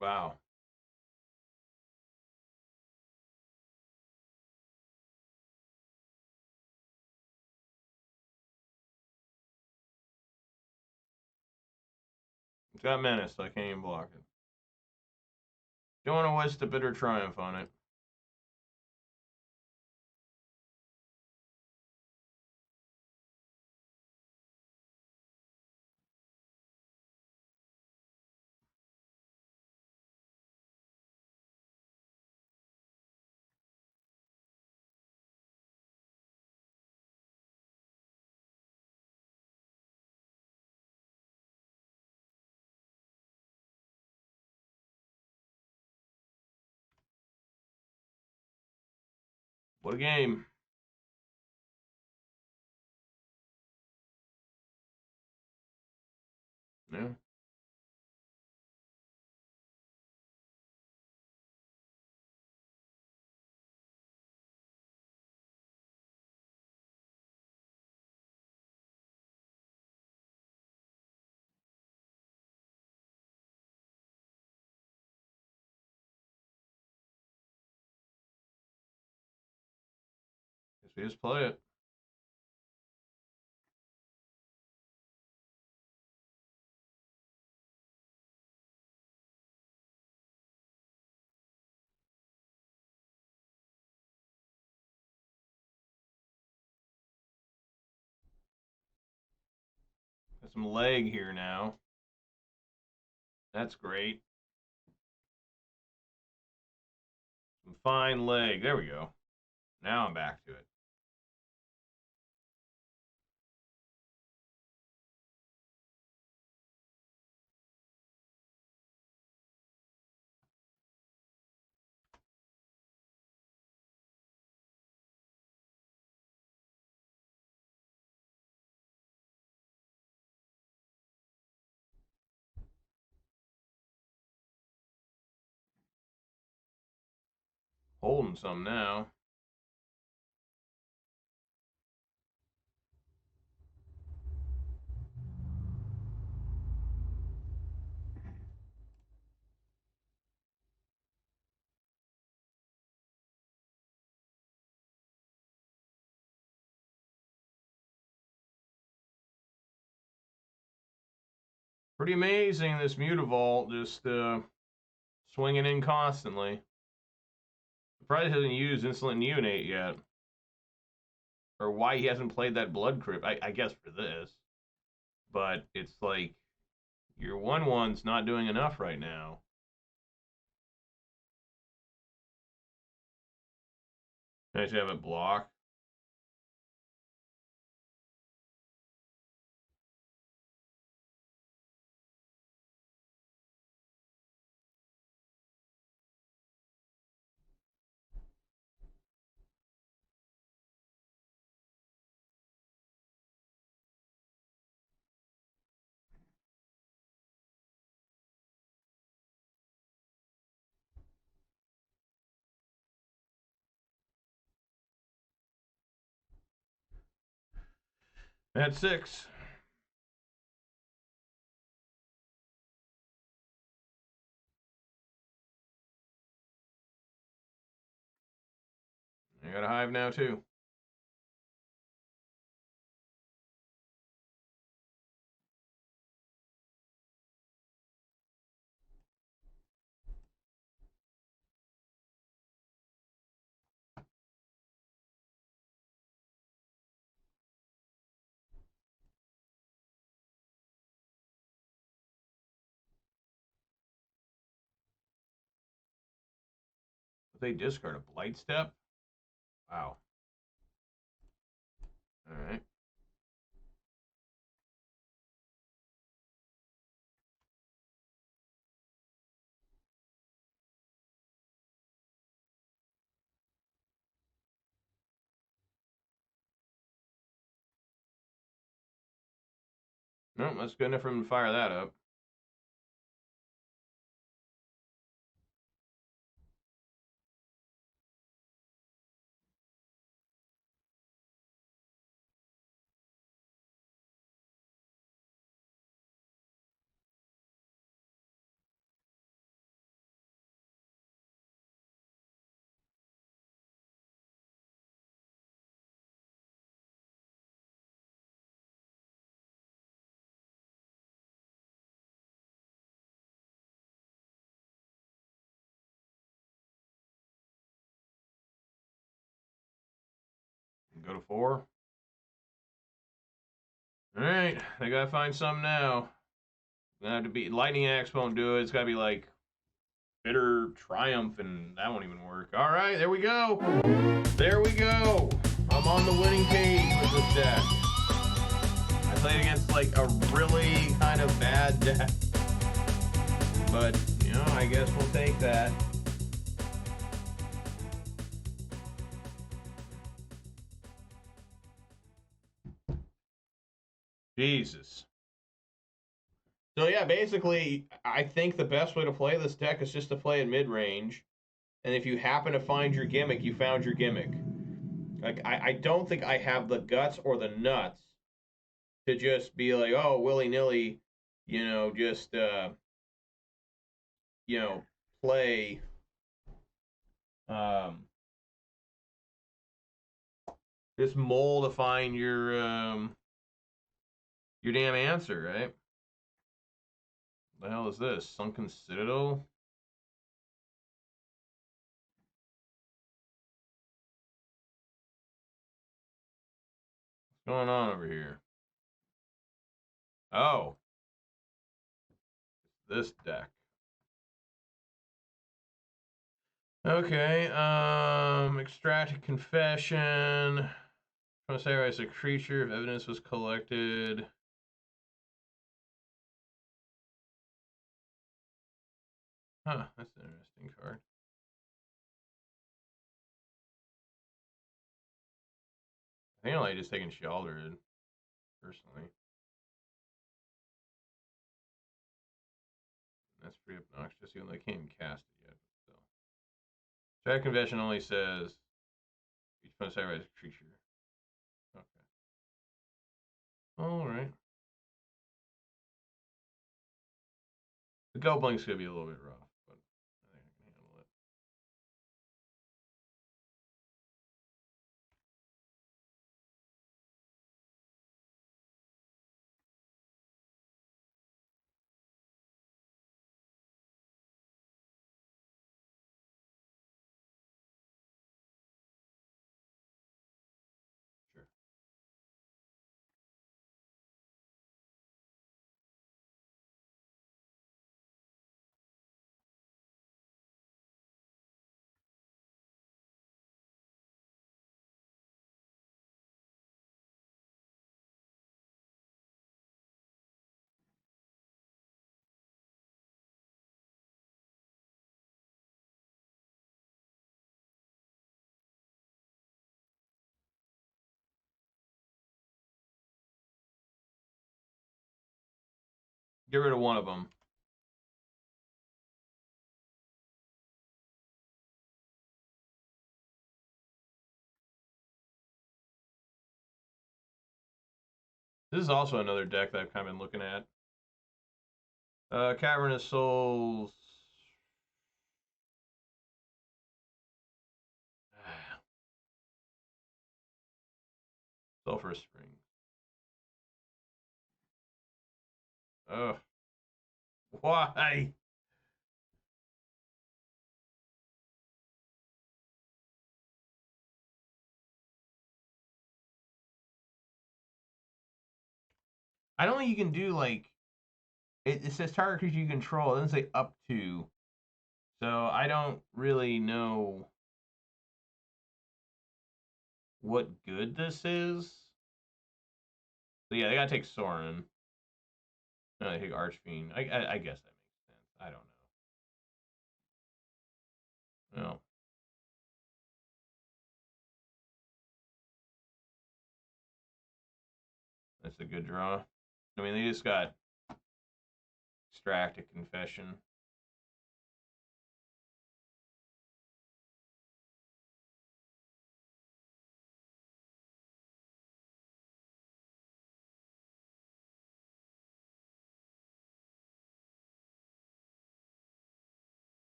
Wow. It's got menace, so I can't even block it. Don't want to waste a bitter triumph on it. What a game. Yeah. Guess we just play it. Got some leg here now. That's great. Some fine leg. There we go. Now I'm back to it. Holding some now. Pretty amazing, this Mutavault just swinging in constantly. Surprised he hasn't used Insolent Neonate yet. Or why he hasn't played that Blood Crypt. I guess for this. But it's like, your 1/1's not doing enough right now. Nice to have it block. At 6. I got a Hive now too. They discard a Blightstep? Wow. Alright. No, that's good enough for him to fire that up. Go to 4. Alright, they gotta find some now. Gonna have to be Lightning Axe won't do it. It's gotta be like Bitter Triumph, and that won't even work. Alright, there we go. There we go. I'm on the winning page with this deck. I played against like a really kind of bad deck. But, you know, I guess we'll take that. Jesus. So yeah, basically, I think the best way to play this deck is just to play it mid-range. And if you happen to find your gimmick, you found your gimmick. Like, I don't think I have the guts or the nuts to just be like, oh, willy-nilly, you know, just, you know, play, just mull to find your damn answer, right? What the hell is this? Sunken Citadel? What's going on over here? Oh. This deck. Okay, extract a confession. Trying to sacrifice a creature if evidence was collected. Huh, that's an interesting card. I think I like just taking Sheoldred, personally. That's pretty obnoxious, even though I can't even cast it yet. But still. Extract confession only says each opponent sacrifice a creature. Okay. Alright. The Go Blink's gonna be a little bit rough, but I think I can handle it. Sure. Get rid of one of them. This is also another deck that I've kind of been looking at. Cavern of Souls. Sulfurous Springs. Ugh. Why? I don't think you can do like it says target creature you control. It doesn't say up to. So I don't really know what good this is. So yeah, they gotta take Sorin. No, they take Archfiend. I guess that makes sense. I don't know. No. That's a good draw. I mean, they just got Extract a Confession.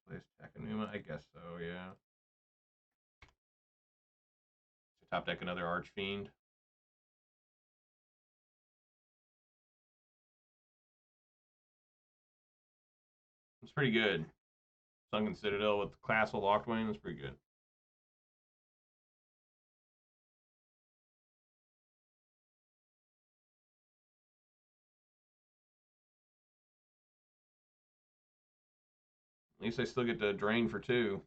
Plays Takenuma? I guess so, yeah. So top deck another Archfiend. It's pretty good. Sunken Citadel with Castle Lockwing, that's pretty good. At least I still get to drain for 2.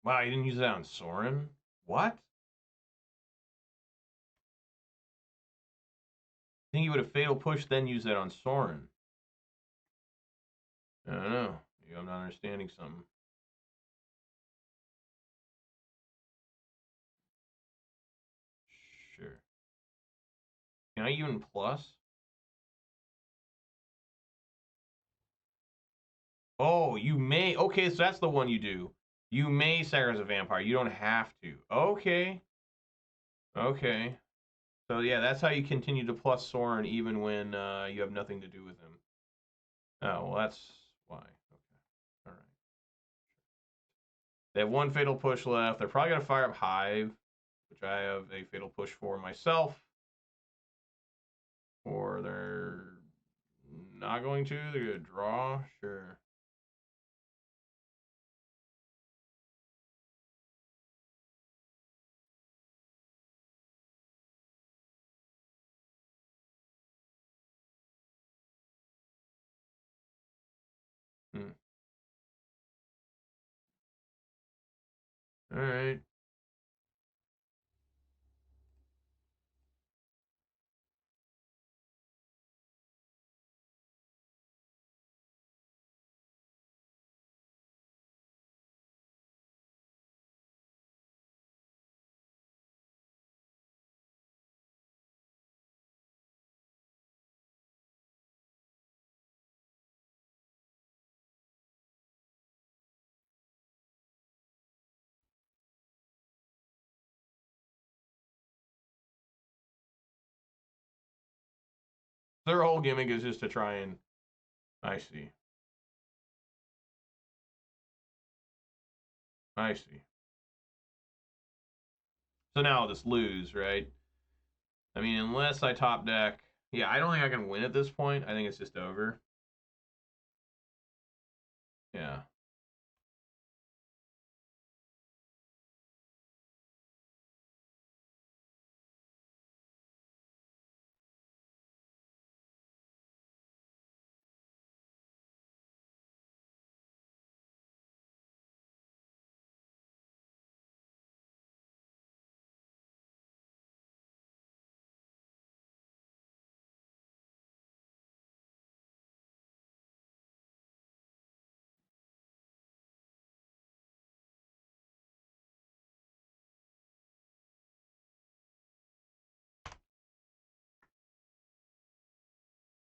Wow, you didn't use that on Sorin? What? I think you would have Fatal Push, then use that on Sorin. I don't know. Maybe I'm not understanding something. Sure. Can I even plus? Oh, you may. Okay, so that's the one you do. You may sacrifice a vampire. You don't have to. Okay. Okay. So yeah, that's how you continue to plus Sorin even when you have nothing to do with him. Oh, well, that's why. Okay. All right. They have 1 Fatal Push left. They're probably going to fire up Hive, which I have a Fatal Push for myself. Or they're not going to. They're going to draw. Sure. Hmm. All right. Their whole gimmick is just to try and. I see. I see. So now I'll just lose, right? I mean, unless I top deck. Yeah, I don't think I can win at this point. I think it's just over. Yeah.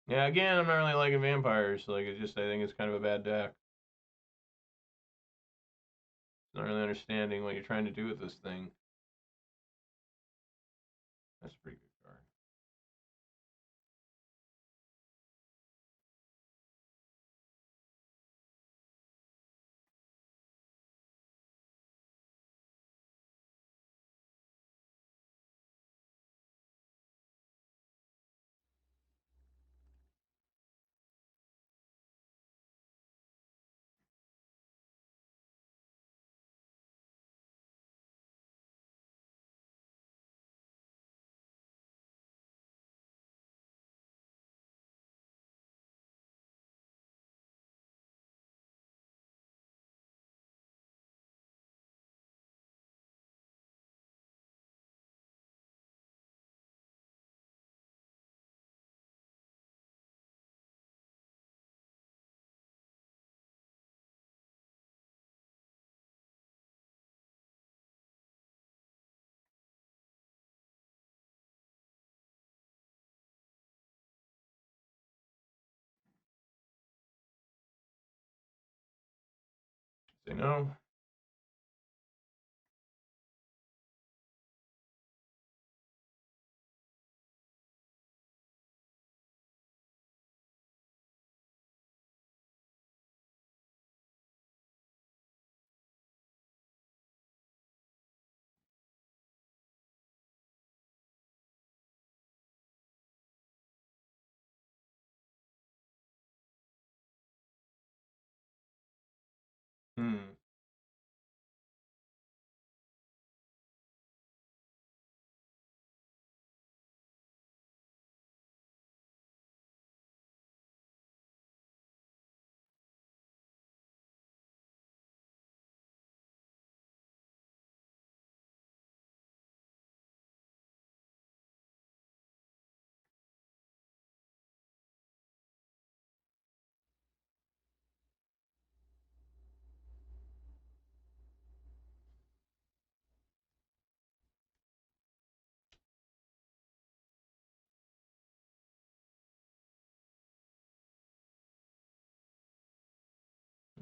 Yeah, again, I'm not really liking vampires. Like, it's just, I think it's kind of a bad deck. Not really understanding what you're trying to do with this thing. That's a pretty good card. Say no.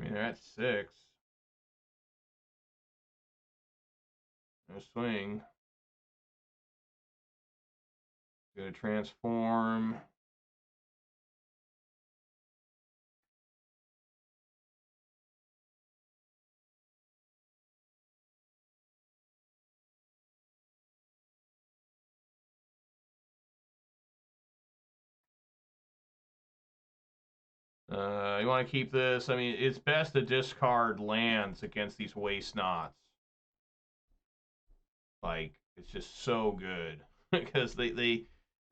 mean, they're at 6. No swing. Gonna transform. You want to keep this. I mean, it's best to discard lands against these waste knots. Like, it's just so good. Because they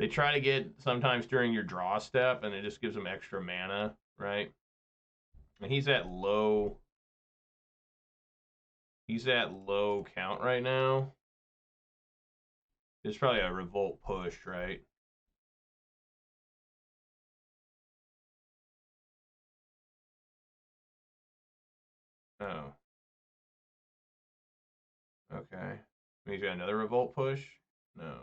try to get sometimes during your draw step, and it just gives them extra mana, right? And he's at low count right now. It's probably a revolt push, right? Oh. Okay. He's got another revolt push? No.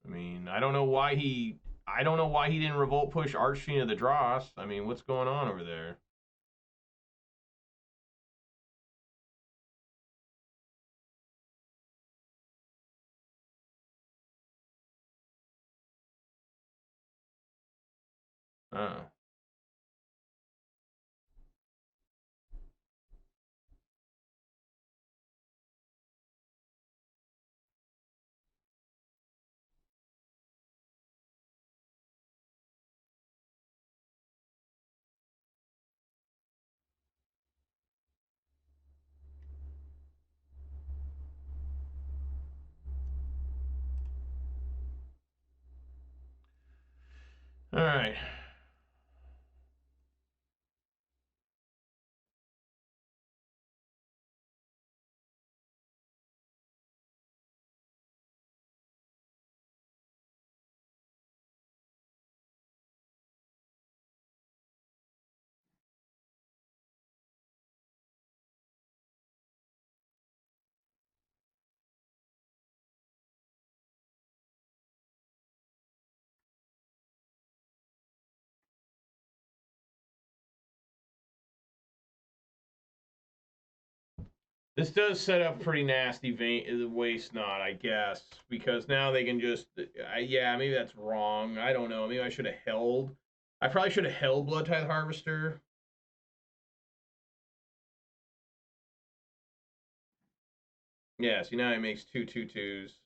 I mean, I don't know why he didn't revolt push Archfiend of the Dross. I mean, what's going on over there? Oh. All right. This does set up pretty nasty waste knot, I guess, because now they can just, yeah, maybe that's wrong. I don't know. Maybe I should have held. I probably should have held Bloodtithe Harvester. Yeah, see now he makes 2/2/2s.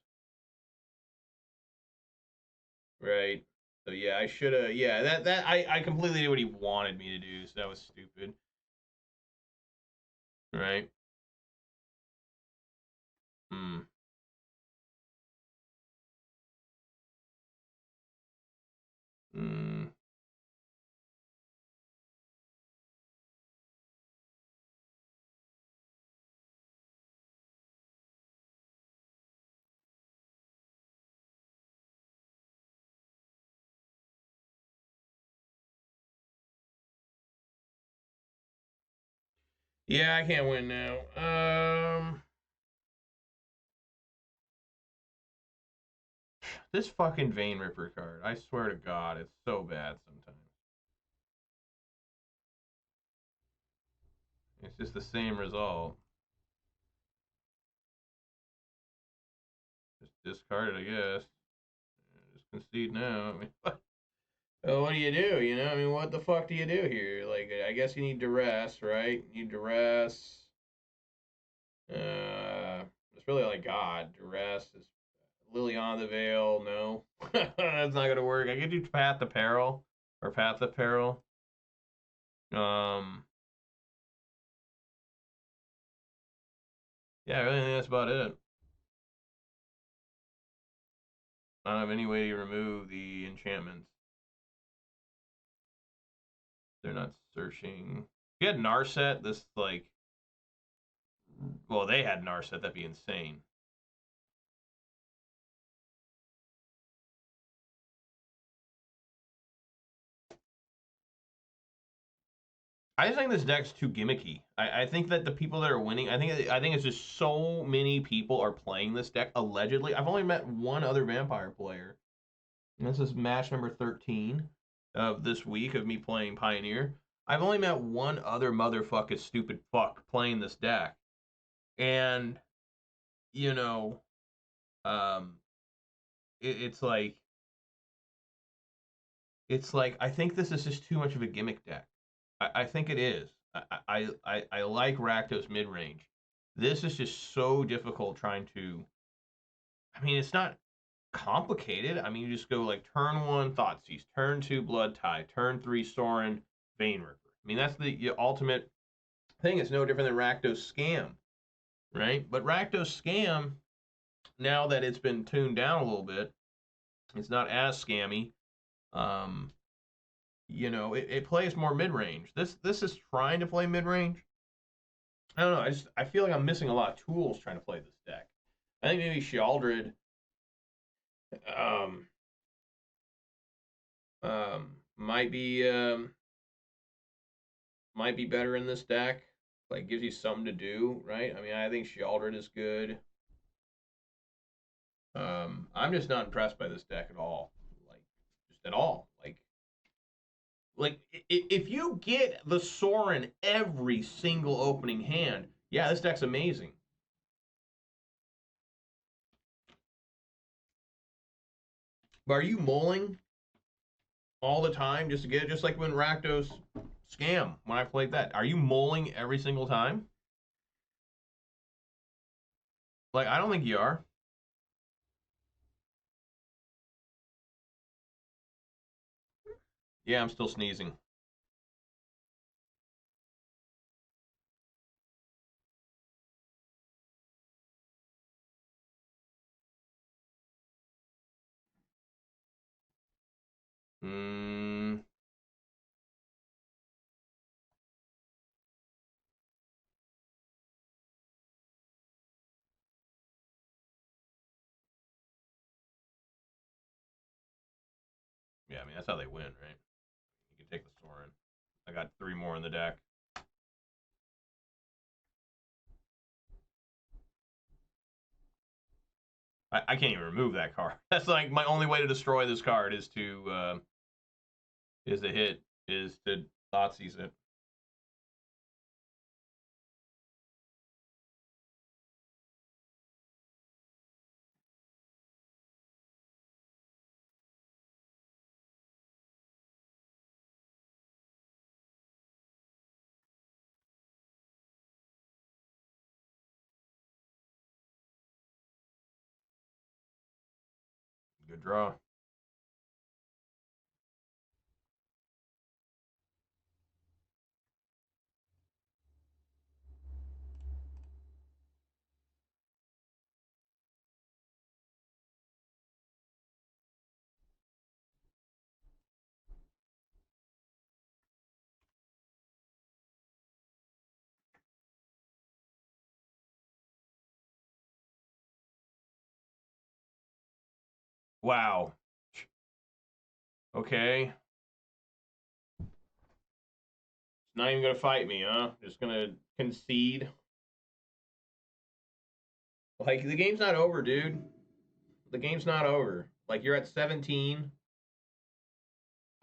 Right. So yeah, I should have. Yeah, that I completely did what he wanted me to do. So that was stupid. Right. Hmm. Hmm. Yeah, I can't win now. This fucking Vein Ripper card. I swear to God, it's so bad sometimes. It's just the same result. Just discard it, I guess. Just concede now. I mean, well, what do you do? You know, I mean, what the fuck do you do here? Like, I guess you need Duress, right? You need Duress. It's really like God. Duress is Liliana the Veil. No, that's not gonna work. I could do Path of Peril or Path of Peril. Yeah, I really think that's about it. I don't have any way to remove the enchantments. They're not searching. If you had Narset, this like, well, they had Narset. That'd be insane. I just think this deck's too gimmicky. I think that the people that are winning, I think it's just so many people are playing this deck. Allegedly, I've only met one other vampire player And this is match number 13 of this week of me playing Pioneer. I've only met one other motherfucking stupid fuck playing this deck. And, you know, um, it's like, I think this is just too much of a gimmick deck. I think it is. I like Rakdos mid range. This is just so difficult trying to. I mean, it's not complicated. I mean, you just go like turn 1 Thoughtseize, turn 2 Bloodtithe, turn 3 Sorin, Vein Ripper. I mean, that's the ultimate thing. It's no different than Rakdos Scam, right? But Rakdos Scam, now that it's been tuned down a little bit, it's not as scammy. Um, it plays more mid range. This is trying to play mid range. I don't know. I feel like I'm missing a lot of tools trying to play this deck. I think maybe Shealdred um, might be better in this deck. Like gives you something to do, right? I mean, I think Shealdred is good. I'm just not impressed by this deck at all. Like, just at all. Like if you get the Sorin every single opening hand, yeah, this deck's amazing. But are you mulling all the time just to get it? Just like when Rakdos Scam, when I played that. Are you mulling every single time? Like, I don't think you are. Yeah, I'm still sneezing. Mm, yeah, I mean, that's how they win, right? You can take the Sorin. I got 3 more in the deck. I can't even remove that card. That's like my only way to destroy this card is to Thoughtseize it. Good draw. Wow. Okay. It's not even gonna fight me, huh? Just gonna concede. Like the game's not over, dude. The game's not over. Like you're at 17.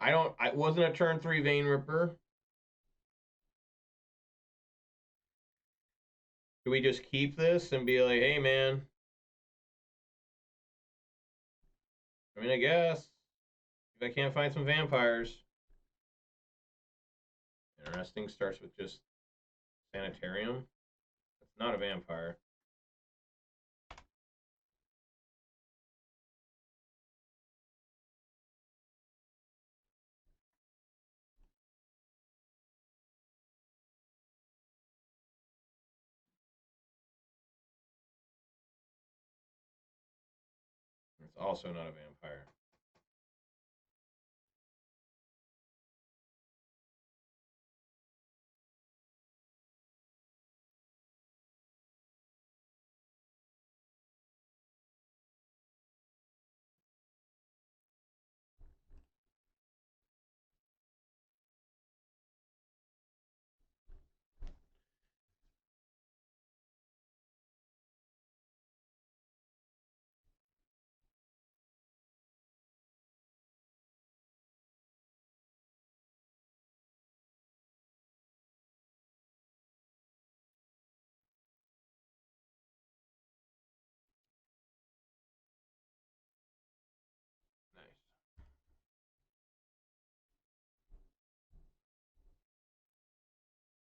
I wasn't a turn 3 Vein Ripper. Do we just keep this and be like, hey man? I mean, I guess if I can't find some vampires. Interesting. Starts with just Sanitarium. It's not a vampire. It's also not a vampire.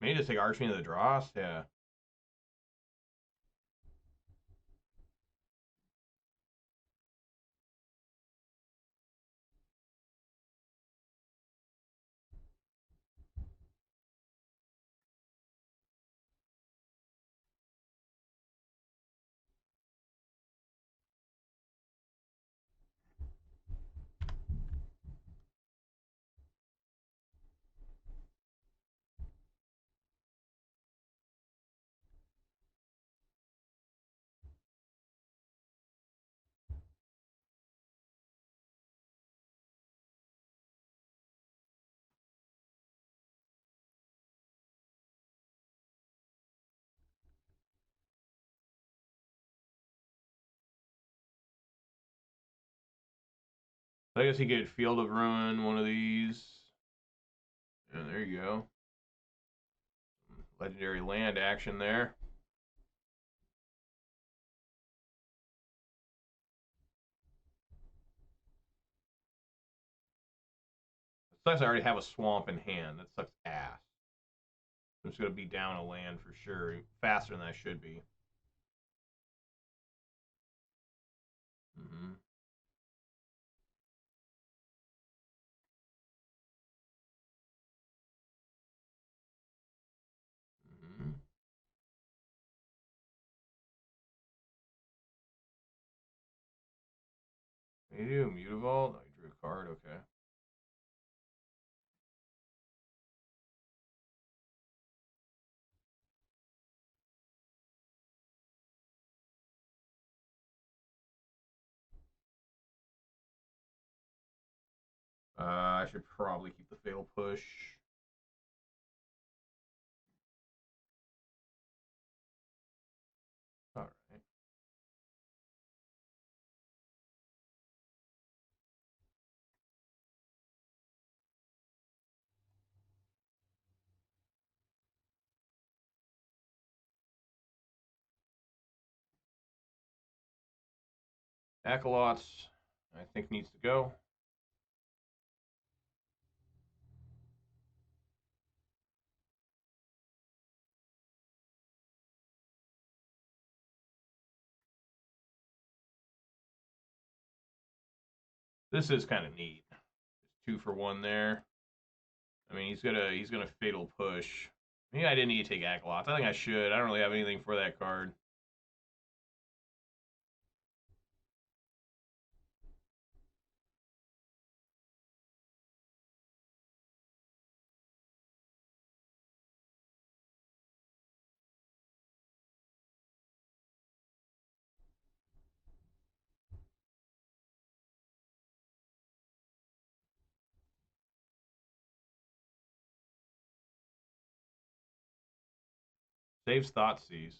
Maybe just take Archfiend of the Dross? Yeah. So I guess you get Field of Ruin, one of these. And there you go. Legendary land action there. It sucks I already have a swamp in hand. That sucks ass. I'm just going to be down a land for sure. Faster than I should be. Mm-hmm. Mm-hmm. What do you do? Mutavault? Oh, you drew a card. Okay. I should probably keep the Fatal Push. Alright. Acolytes, I think, needs to go. This is kind of neat. Just 2 for 1 there. I mean, he's gonna Fatal Push. Maybe I didn't need to take Acolytes. I think I should. I don't really have anything for that card. Saves Thoughtseize.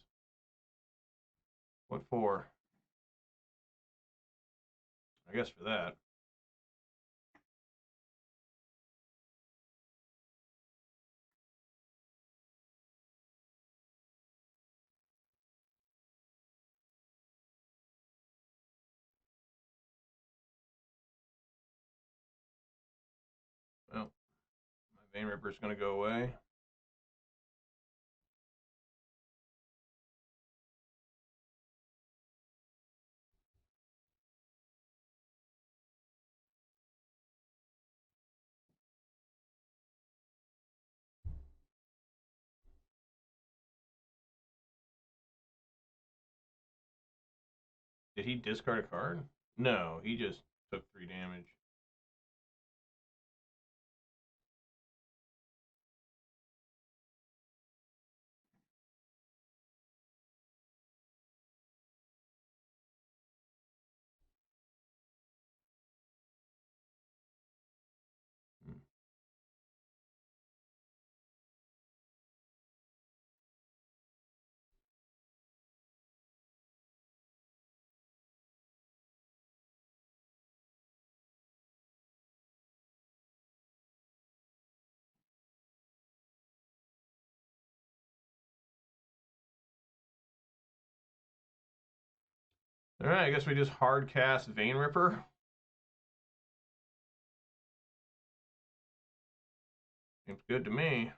What for? I guess for that. Well, my Vein Ripper's gonna go away. Did he discard a card? No, he just took 3 damage. Alright, I guess we just hard cast Vein Ripper. Seems good to me.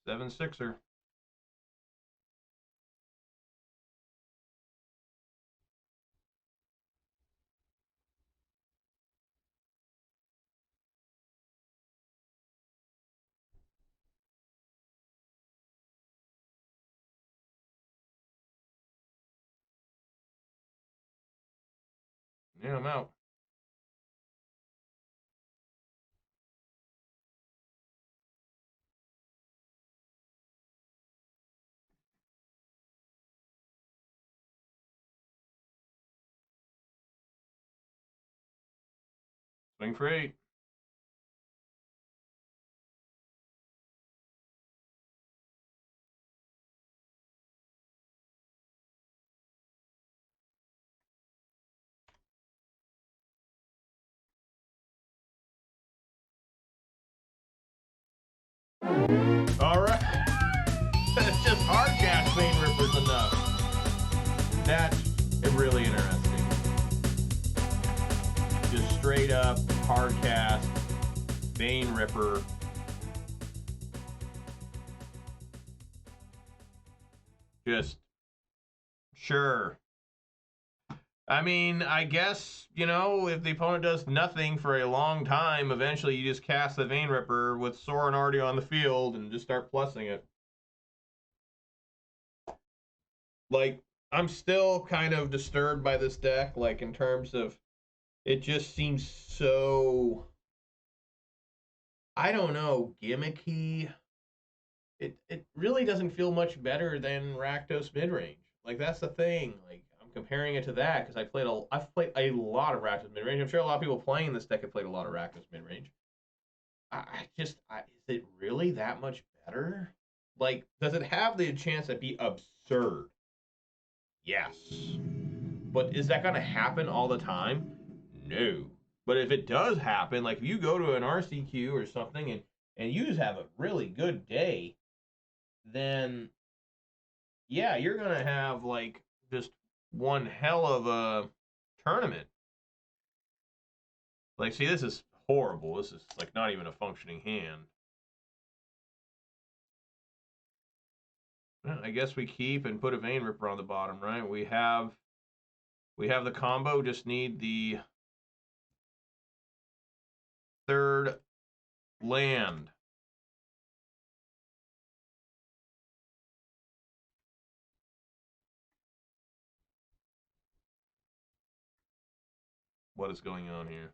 7/6er. Yeah, I'm out. Swing for 8. All right. That's just hard cast Vein Ripper's enough. That's really interesting. Just straight up hard cast Vein Ripper. Just sure. I mean, I guess, you know, if the opponent does nothing for a long time, eventually you just cast the Vein Ripper with Sorin already on the field and just start plussing it. Like, I'm still kind of disturbed by this deck, like, in terms of it just seems so, I don't know, gimmicky. It really doesn't feel much better than Rakdos midrange. Like, that's the thing. Like, I'm comparing it to that because I've played a lot of Rakdos midrange. I'm sure a lot of people playing this deck have played a lot of Rakdos midrange. Is it really that much better? Like, does it have the chance to be absurd? Yes. But is that going to happen all the time? No. But if it does happen, like if you go to an RCQ or something and you just have a really good day, then yeah, you're going to have like just one hell of a tournament. Like, see, this is horrible. This is like not even a functioning hand. Well, I guess we keep and put a Vein Ripper on the bottom, right? We have the combo, just need the third land. What is going on here?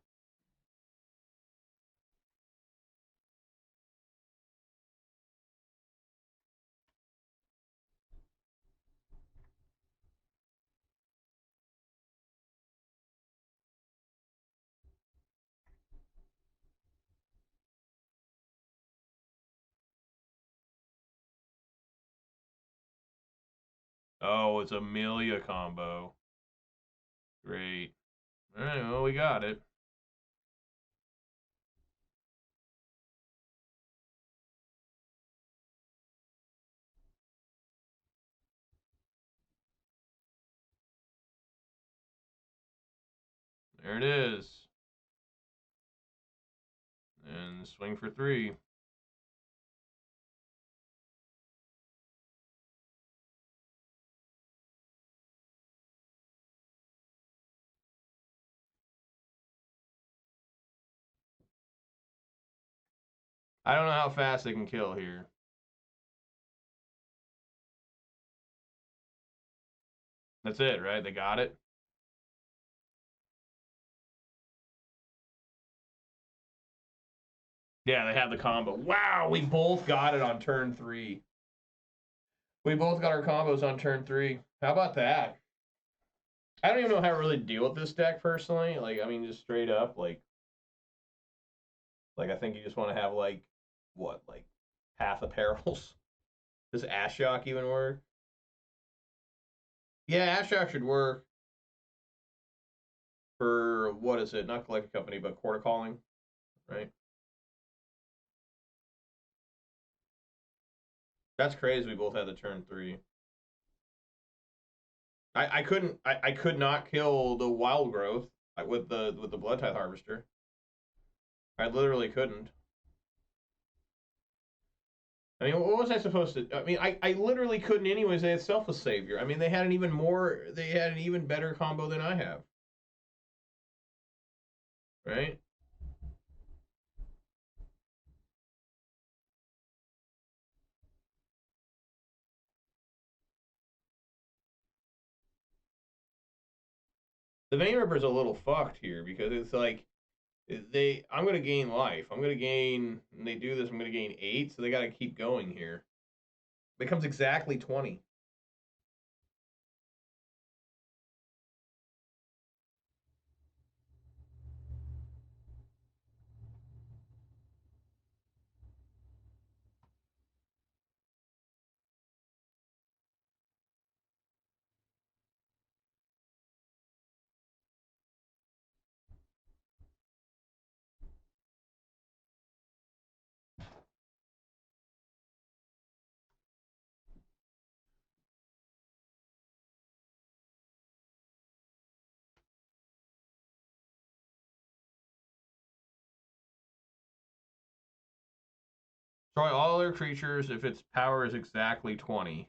Oh, it's Amalia combo. Great. All right, well, we got it. There it is. And swing for 3. I don't know how fast they can kill here. That's it, right? They got it? Yeah, they have the combo. Wow, we both got it on turn 3. We both got our combos on turn 3. How about that? I don't even know how to really deal with this deck personally. Like, I mean, just straight up, like I think you just want to have like what, like Path of Perils. Does Ashiok even work? Yeah, Ashiok should work for what is it? Not Collected Company, but Quarter Calling, right? That's crazy. We both had the turn 3. I could not kill the Wild Growth with the Bloodtithe Harvester. I literally couldn't. I mean, what was I supposed to? I mean, I literally couldn't anyways. They had Selfless Savior. I mean, they had they had an even better combo than I have. Right? The Vein Ripper's a little fucked here because it's like I'm gonna gain life. I'm gonna gain. And they do this. I'm gonna gain 8, so they got to keep going here. Becomes exactly 20. Destroy all their creatures if its power is exactly 20.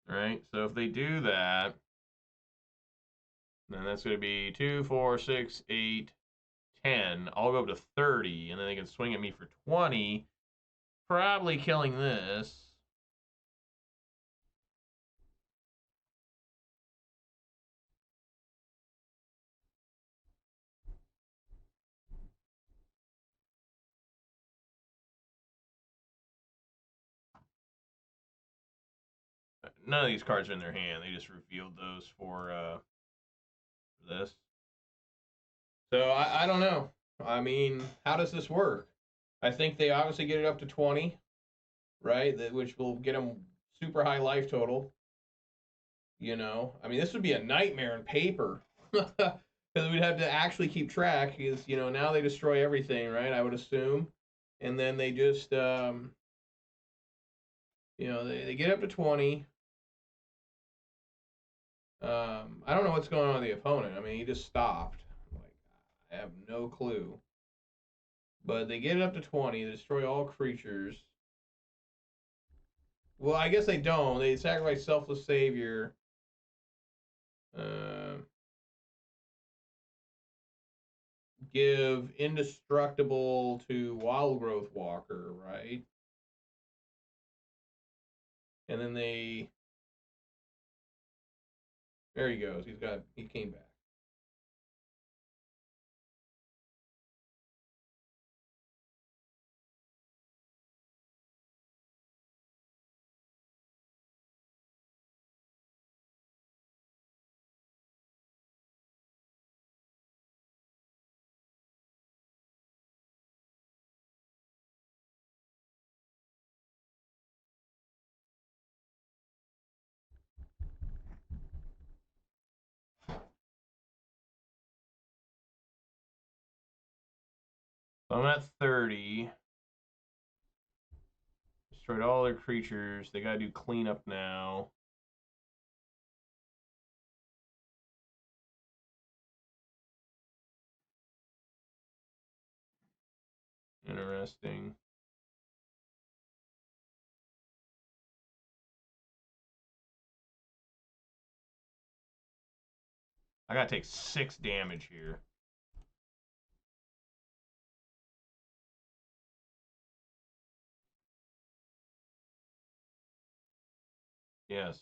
Right? So if they do that, then that's going to be 2, 4, 6, 8, 10. I'll go up to 30, and then they can swing at me for 20. Probably killing this. None of these cards are in their hand. They just revealed those for this. So I don't know. I mean, how does this work? I think they obviously get it up to 20, right? Which will get them super high life total. You know, I mean, this would be a nightmare in paper because we'd have to actually keep track. Because now they destroy everything, right? I would assume, and then they just they get up to 20. I don't know what's going on with the opponent. I mean, he just stopped. Like, I have no clue. But they get it up to 20. They destroy all creatures. Well, I guess they don't. They sacrifice Selfless Savior. Give Indestructible to Wildgrowth Walker, right? And then they... There he goes. He came back. So I'm at 30. Destroyed all their creatures. They gotta do cleanup now. Interesting. I gotta take 6 damage here. Yes.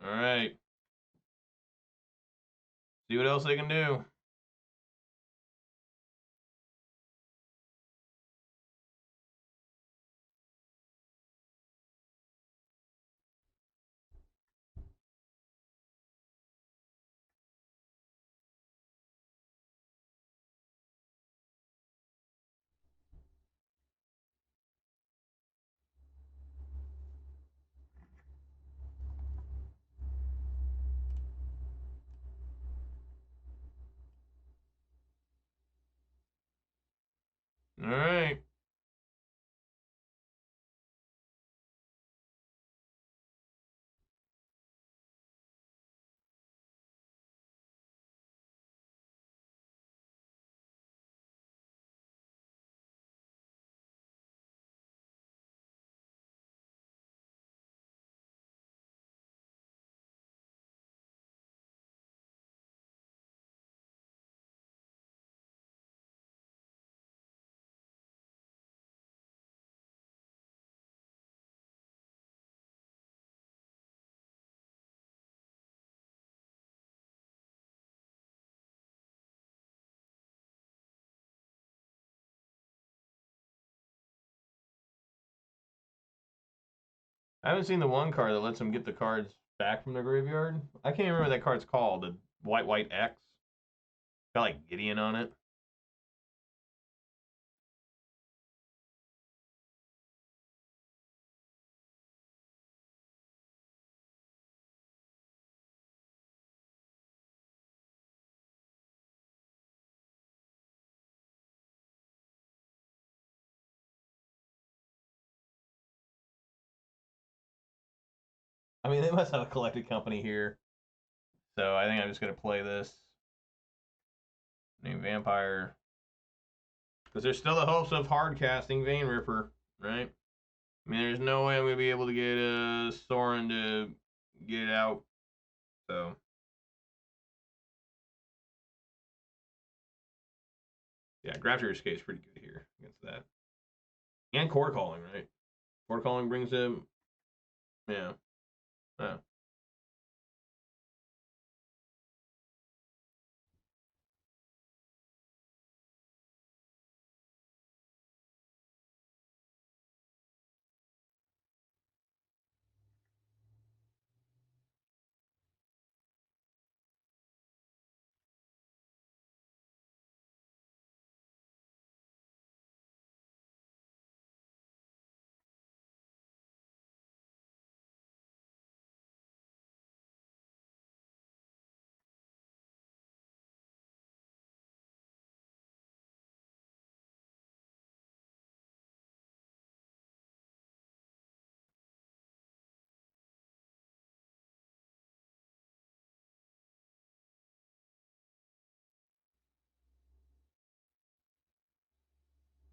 All right. See what else they can do. All right. I haven't seen the one card that lets them get the cards back from the graveyard. I can't remember what that card's called. The white X. Got like Gideon on it. I mean, they must have a collected company here. So I think I'm just going to play this. Name Vampire. Because there's still the hopes of hard casting Vein Ripper, right? I mean, there's no way I'm going to be able to get Sorin to get it out. So. Yeah, Grafter Escape is pretty good here against that. And Core Calling, right? Core Calling brings him. Yeah. Yeah.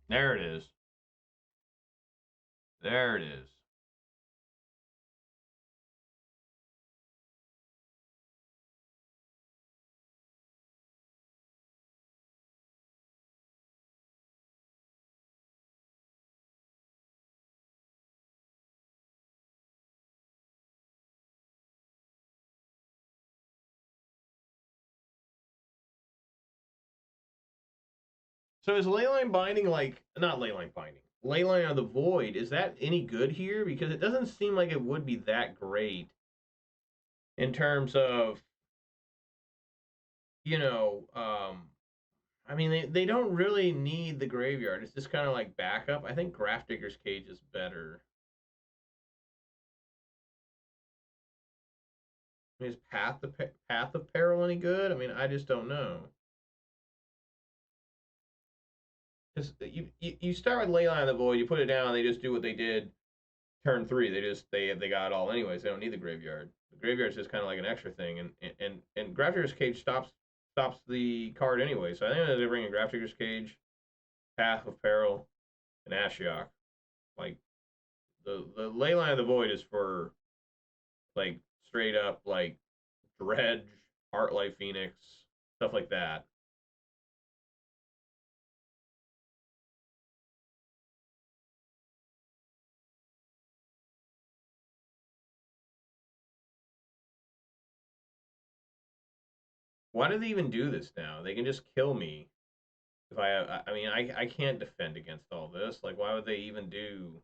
There it is. There it is. So is Leyline Binding like not Leyline Binding? Leyline of the Void, is that any good here? Because it doesn't seem like it would be that great in terms of, you know, I mean they don't really need the graveyard. It's just kind of like backup. I think Grafdigger's Cage is better. I mean, is Path of Peril any good? I mean, I just don't know. Because you start with Leyline of the Void, you put it down, they just do what they did turn 3. They got it all anyways. They don't need the graveyard. The graveyard's just kind of like an extra thing, and Grafdigger's Cage stops the card anyway. So I think they bring in Grafdigger's Cage, Path of Peril, and Ashiok. Like the Leyline of the Void is for like straight up like Dredge, Heartlight Phoenix, stuff like that. Why do they even do this now? They can just kill me if I mean, I can't defend against all this. Like, why would they even do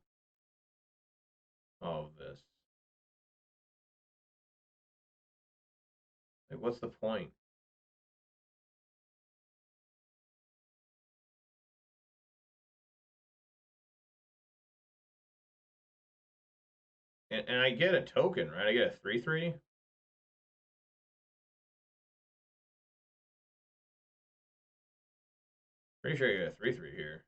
all of this? Like, what's the point? And I get a token, right? I get a 3/3. Pretty sure I get a 3/3 here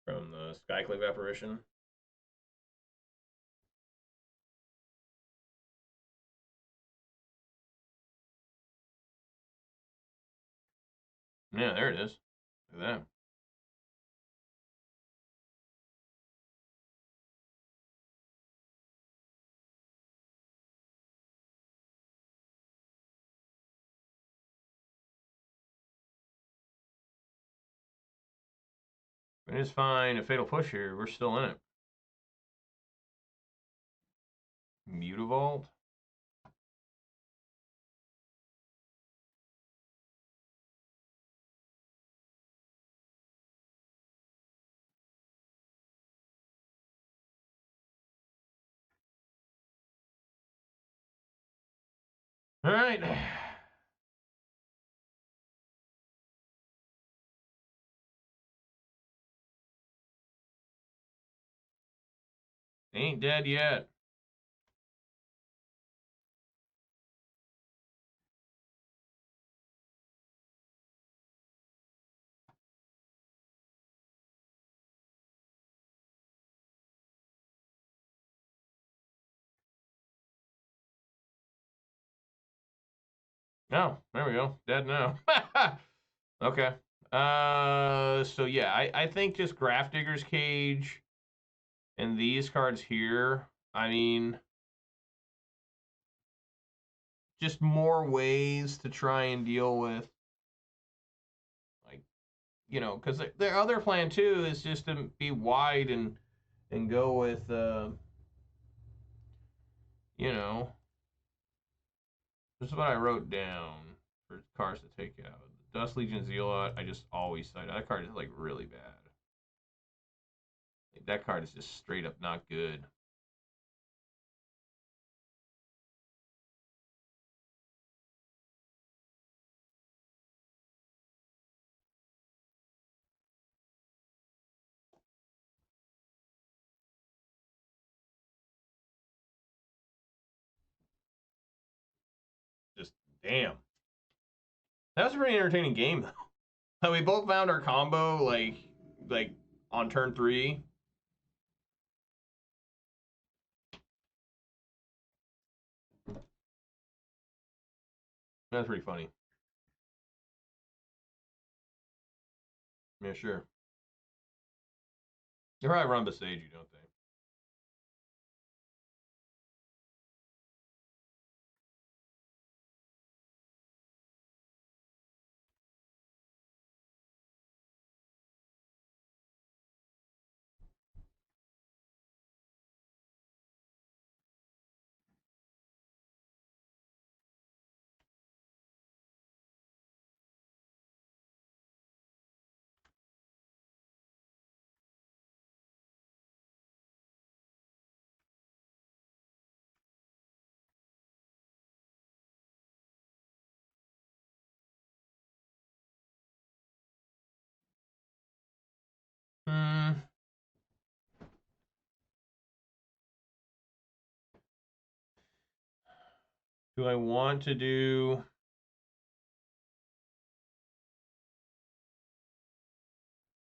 from the Skyclave apparition. Yeah, there it is. Look at that. It is fine. A fatal push here. We're still in it. Mutavault. All right. Ain't dead yet. No, there we go. Dead now. Okay. So yeah, I think just Grafdigger's Cage and these cards here, I mean, just more ways to try and deal with, like, you know, because their other plan too is just to be wide and go with, you know, this is what I wrote down for cards to take out. Dust Legion Zealot, I just always cite that card is like really bad. Like, that card is just straight up not good. Just damn. That was a pretty entertaining game though. We both found our combo like on turn 3. That's pretty funny. Yeah, sure. They probably run beside you, don't they? Hmm. Do I want to do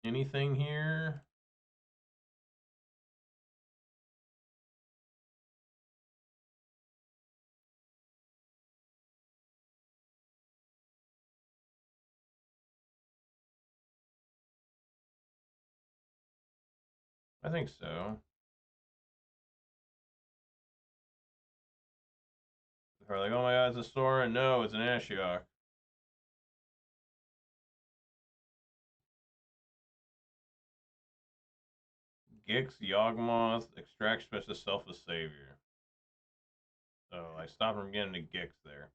anything here? I think so. They're like, oh my god, it's a Sorin. No, it's an Ashiok. Gix, Yawgmoth, Extract Specialist, Selfless Savior. So I stopped from getting to Gix there.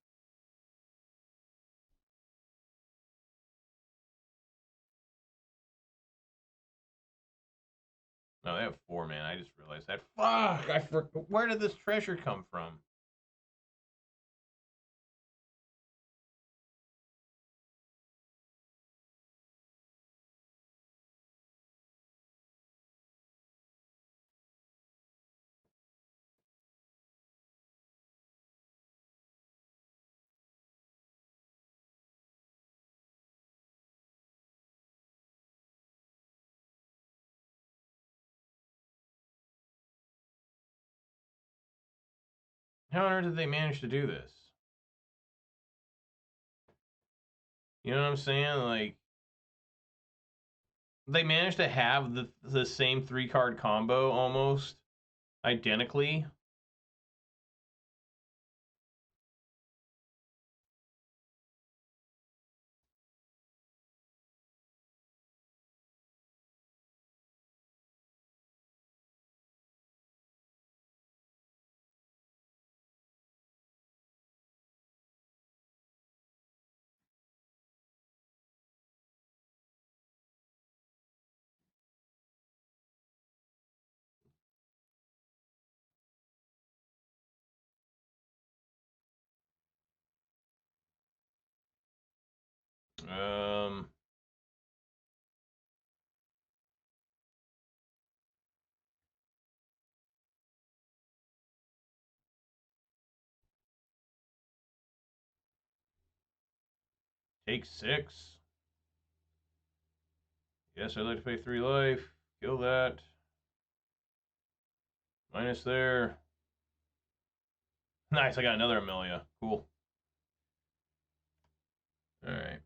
No, they have 4, man. I just realized that. Fuck! Where did this treasure come from? How on earth did they manage to do this? You know what I'm saying? Like, they managed to have the same 3-card combo almost identically. Um, take 6. Yes, I'd like to pay 3 life. Kill that. Minus there. Nice, I got another Amalia. Cool. Alright.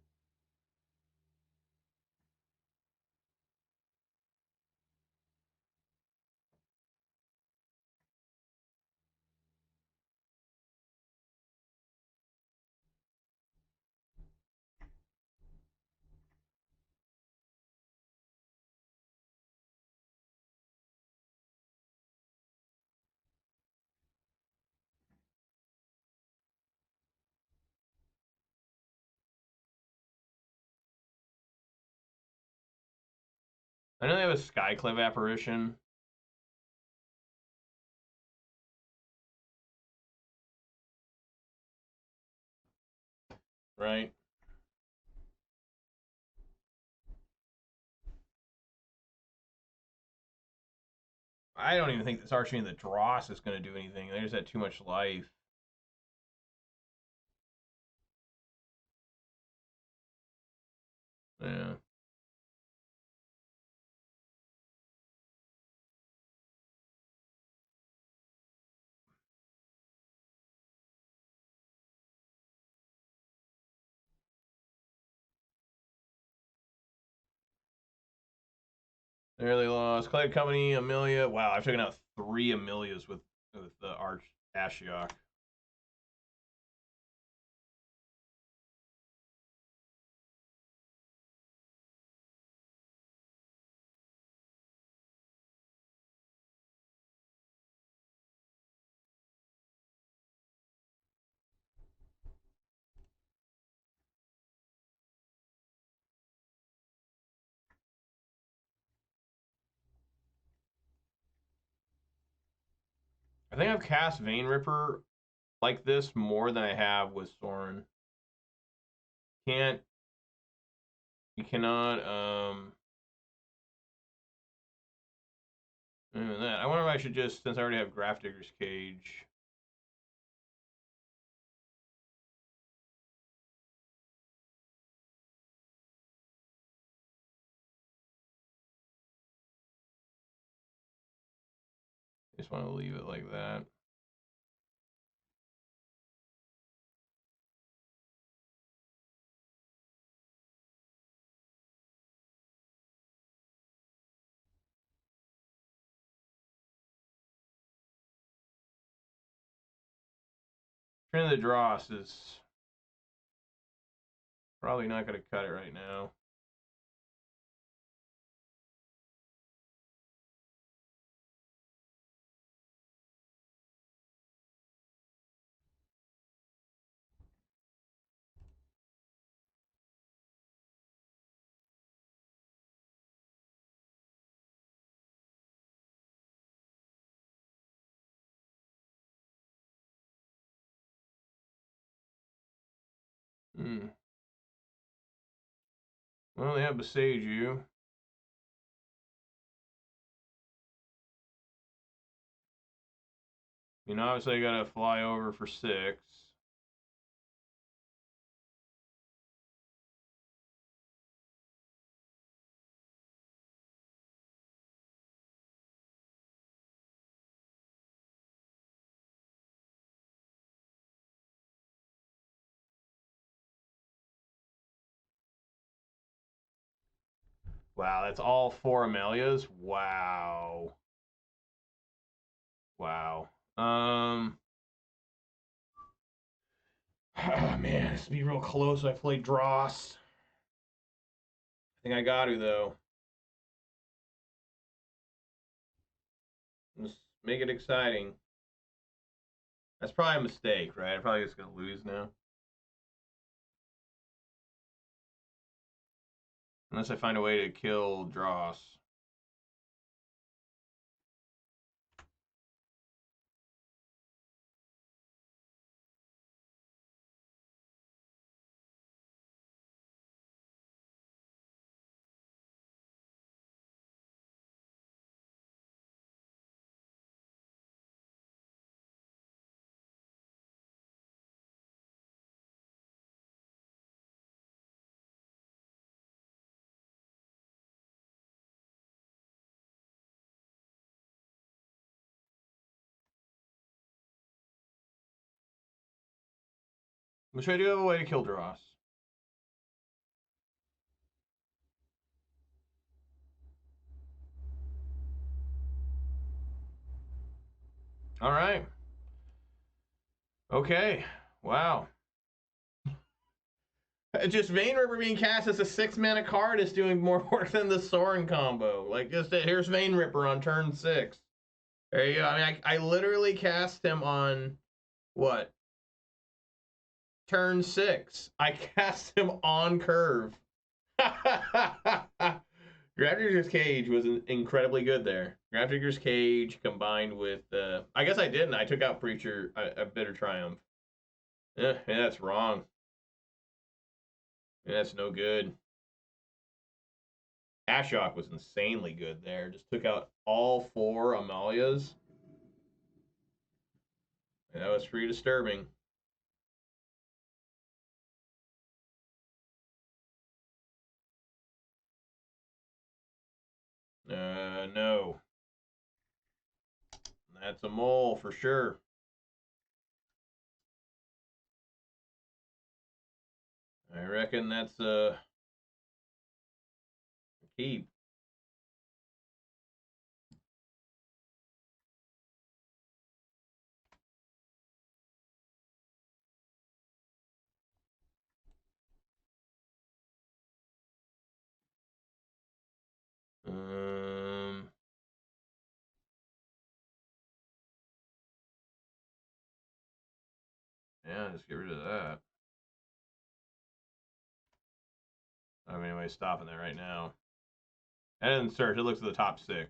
I know they have a Skyclave apparition. Right? I don't even think this Archfiend the Dross is going to do anything. They just had too much life. Yeah. There they lost. Clay Company, Amalia. Wow, I've taken out 3 Amalias with the Arch Ashiok. I think I've cast Vein Ripper like this more than I have with Sorin. You cannot, I wonder if I should just, since I already have Grafdigger's Cage. I just want to leave it like that. Trinity the Dross is probably not going to cut it right now. Hmm. Well, they have Besage you. You know, obviously I gotta fly over for 6. Wow, that's all 4 Amelias? Wow. Wow. Oh man, this be real close. I played Dross. I think I got to though. Let's make it exciting. That's probably a mistake, right? I'm probably just gonna lose now. Unless I find a way to kill Dross. Which I do have a way to kill Dross. All right. Okay. Wow. Just Vein Ripper being cast as a 6-mana card is doing more work than the Sorin combo. Like, just here's Vein Ripper on turn 6. There you go. I mean, I literally cast him on what? Turn 6. I cast him on curve. Grafdigger's Cage was incredibly good there. Grafdigger's Cage combined with, I guess I didn't. I took out Preacher, a Bitter Triumph. Yeah, that's wrong. Yeah, that's no good. Ashok was insanely good there. Just took out all 4 Amalias. And that was pretty disturbing. No. That's a mole for sure. I reckon that's a keep. Yeah, just get rid of that. I mean, anyway, stopping that right now. And then search, it looks at the top 6.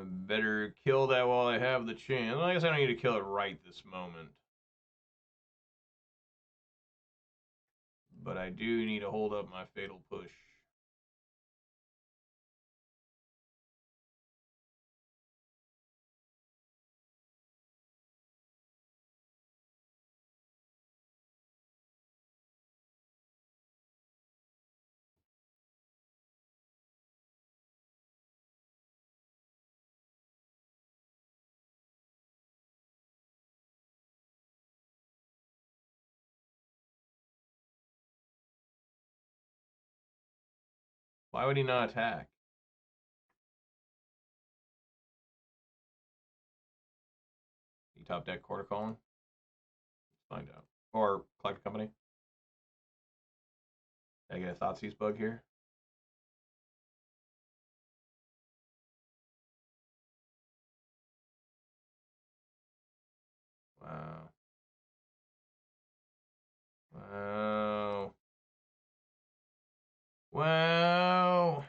Better kill that while I have the chance. Well, I guess I don't need to kill it right this moment. But I do need to hold up my Fatal Push. Why would he not attack? He top deck Quarter Calling? Let's find out. Or Collect Company. Did I get a Thoughtseize bug here? Wow. Wow. Wow.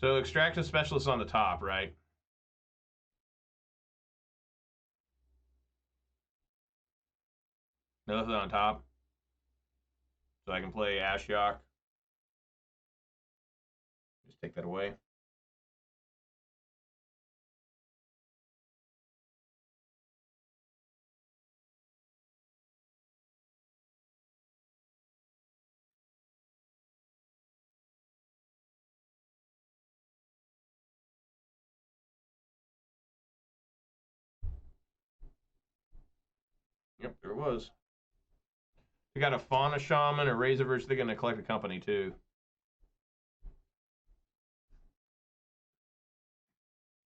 So Extractive Specialist on the top, right? Nothing on top. So I can play Ashiok. Just take that away. Yep, there it was. We got a Fauna Shaman, a Razorverse. They're going to Collect a Company, too.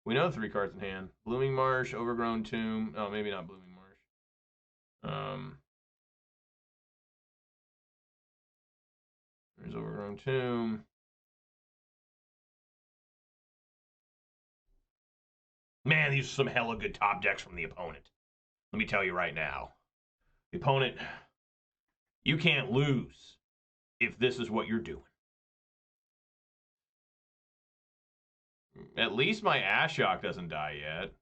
We know 3 cards in hand. Blooming Marsh, Overgrown Tomb. Oh, maybe not Blooming Marsh. There's Overgrown Tomb. Man, these are some hella good top decks from the opponent. Let me tell you right now. The opponent, you can't lose if this is what you're doing. At least my Ashiok doesn't die yet.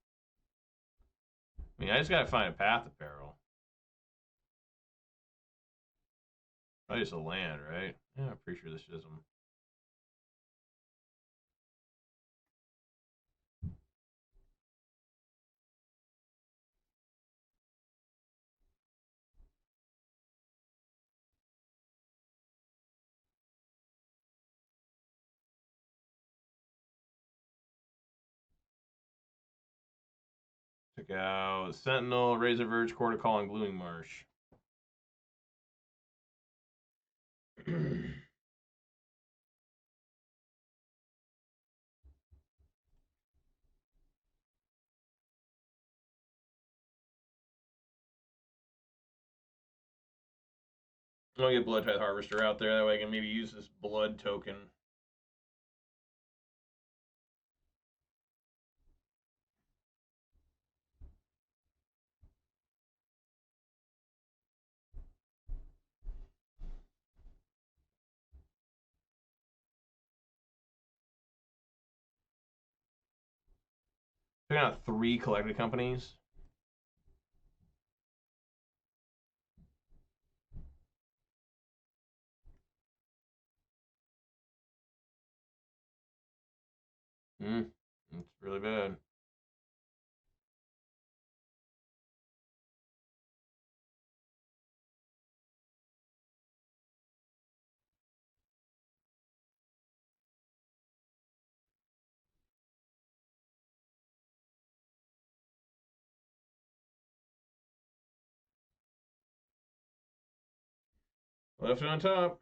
I mean, I just gotta find a Path of Peril. Probably just a land, right? Yeah, I'm pretty sure this Schism. Check out Sentinel, Razor Verge, Quarter Call, and Glooming Marsh. I'll get Bloodtithe Harvester out there. That way I can maybe use this blood token. Checking out 3 collected companies. It's really bad. Left it on top.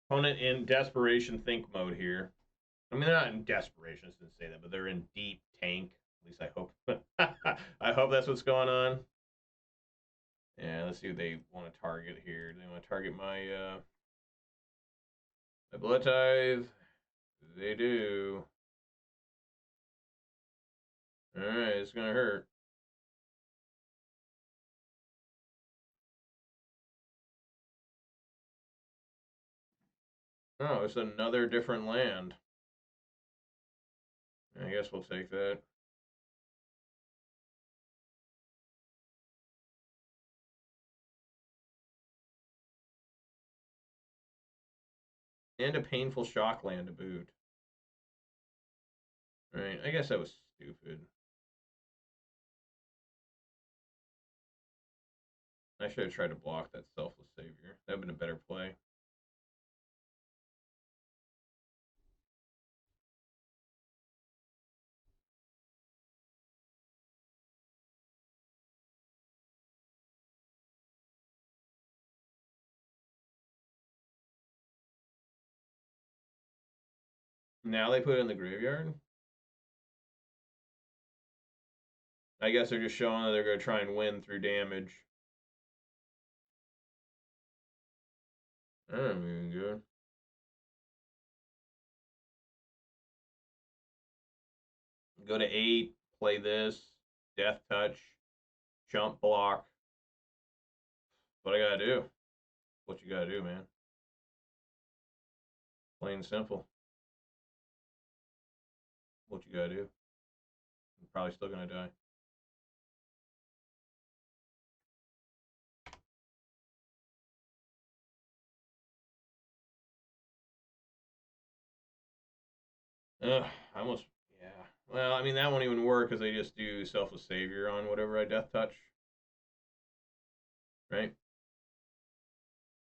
Opponent in desperation think mode here. I mean, they're not in desperation, I shouldn't say that, but they're in deep tank. At least I hope. I hope that's what's going on. Yeah, let's see what they want to target here. They want to target my Bloodtithe. They do. Alright, it's gonna hurt. Oh, it's another different land. I guess we'll take that. And a painful shock land to boot. Right, I guess that was stupid. I should have tried to block that Selfless Savior. That would have been a better play. Now they put it in the graveyard? I guess they're just showing that they're going to try and win through damage. That ain't even good. Go to 8, play this, Death Touch, jump block. What I gotta do. What you gotta do, man. Plain and simple. What you gotta do. I'm probably still gonna die. I almost, yeah. Well, I mean, that won't even work because they just do Selfless Savior on whatever I Death Touch. Right?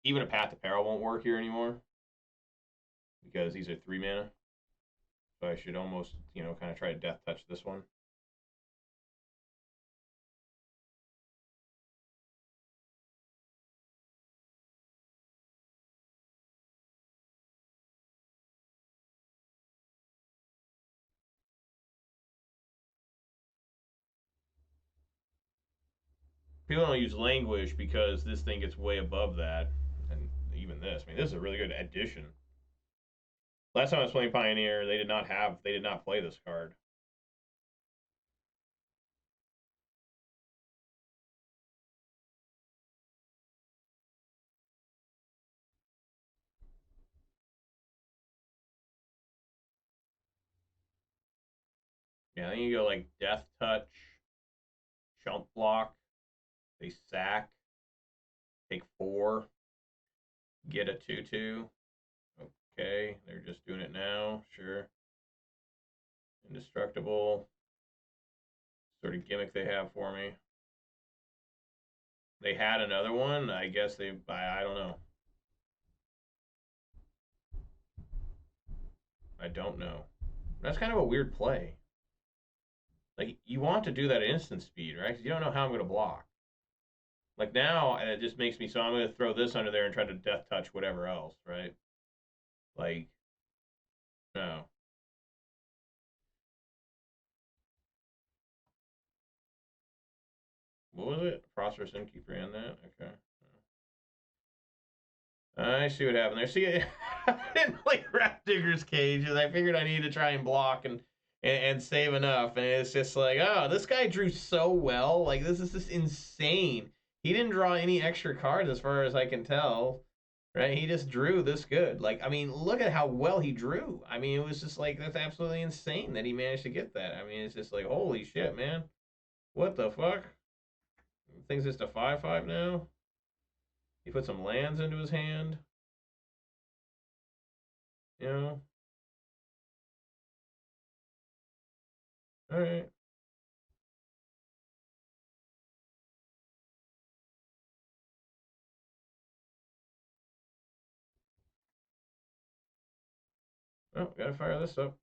Even a Path of Peril won't work here anymore. Because these are 3 mana. So I should almost, kind of try to Death Touch this one. People don't use Languish because this thing gets way above that. And even this. I mean, this is a really good addition. Last time I was playing Pioneer, they did not play this card. Yeah, then you go like Death Touch, Jump Block, they sack, take 4, get a 2/2. Okay, they're just doing it now, sure. Indestructible. sort of gimmick they have for me. They had another one. I guess I don't know. I don't know. That's kind of a weird play. Like, you want to do that at instant speed, right? Because you don't know how I'm going to block. Like, now, it just makes me, so I'm going to throw this under there and try to death touch whatever else, right? Like, no. What was it? Prosperous Innkeeper and that? Okay. I see what happened there. See, I didn't play Grafdigger's Cage, and I figured I needed to try and block and save enough. And it's just like, oh, this guy drew so well. Like, this is just insane. He didn't draw any extra cards as far as I can tell, right? He just drew this good. Like, I mean, look at how well he drew. I mean, it was just like, that's absolutely insane that he managed to get that. I mean, it's just like, holy shit, man. What the fuck? Thing's just a 5/5 now? He put some lands into his hand. You know? Alright. Oh, gotta fire this up.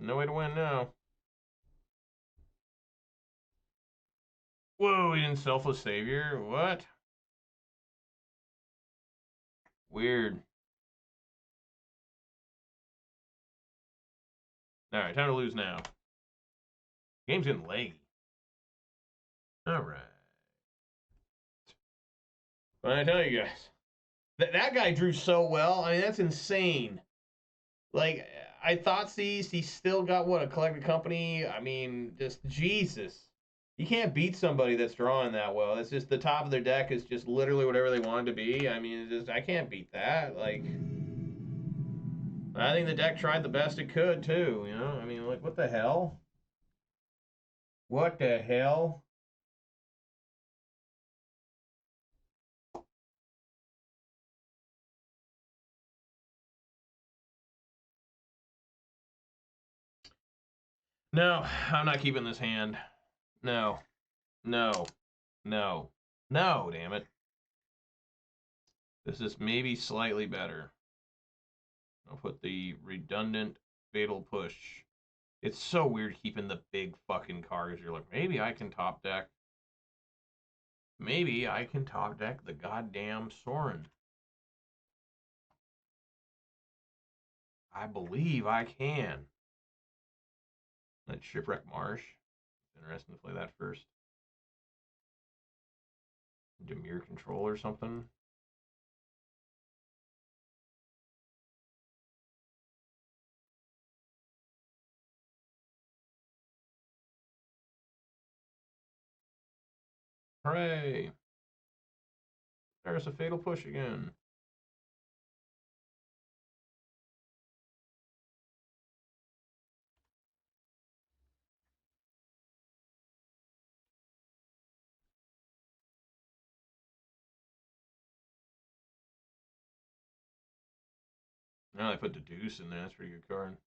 No way to win now. Whoa, he didn't Selfless Savior? What? Weird. Alright, time to lose now. Game's getting laggy. Alright. What did I tell you guys? That guy drew so well. I mean, that's insane. Like, I Thoughtseize, he's still got, what, a collected company? I mean, just Jesus. You can't beat somebody that's drawing that well. It's just the top of their deck is just literally whatever they want it to be. I mean, it's just, I can't beat that. Like, I think the deck tried the best it could, too, you know? I mean, like, what the hell? What the hell? No, I'm not keeping this hand. No. No. No. No, damn it. This is maybe slightly better. I'll put the redundant Fatal Push. It's so weird keeping the big fucking cards. You're like, maybe I can top deck. Maybe I can top deck the goddamn Sorin. I believe I can. That Shipwreck Marsh. Interesting to play that first. Dimir Control or something. Hooray! There's a Fatal Push again. Now they put the Deuce in there. That's a pretty good card.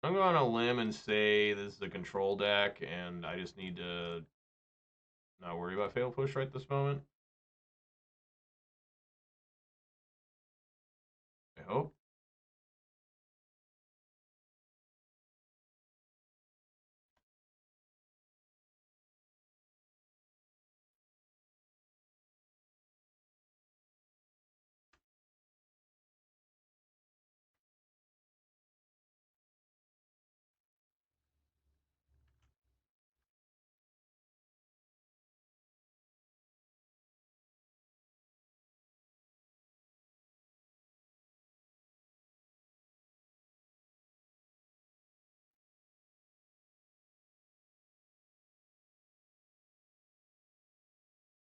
I'm going on a limb and say this is a control deck, and I just need to not worry about Fatal Push right this moment. I hope.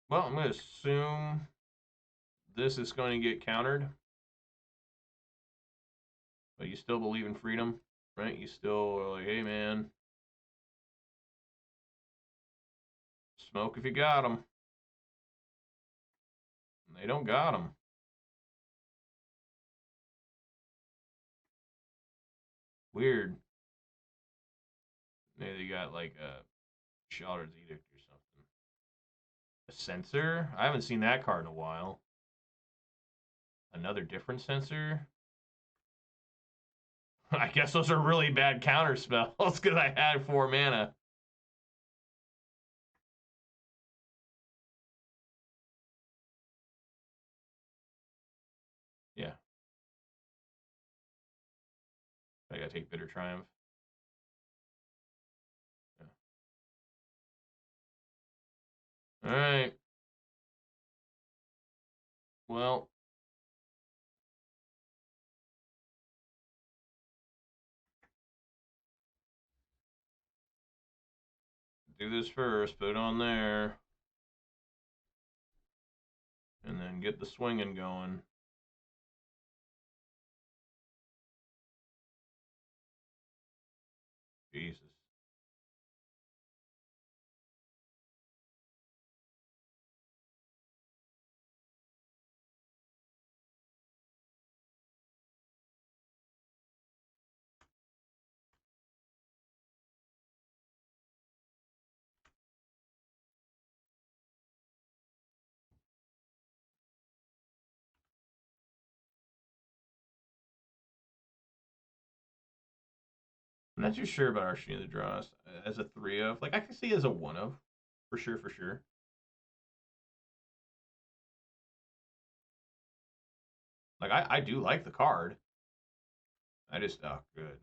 Well, I'm going to assume this is going to get countered. But you still believe in freedom, right? You still are like, hey, man. Smoke if you got them. They don't got them. Weird. Maybe they got like a Shelter's Edict or something. A Censor? I haven't seen that card in a while. Another different Censor? I guess those are really bad counter spells because I had 4 mana. Yeah. I gotta take Bitter Triumph. Yeah. Alright. Well. Do this first, put it on there. And then get the swinging going. Jesus. I'm not too sure about Archfiend the Dross as a 3 of. Like, I can see as a 1 of. For sure, for sure. Like, I do like the card. I just, oh, good.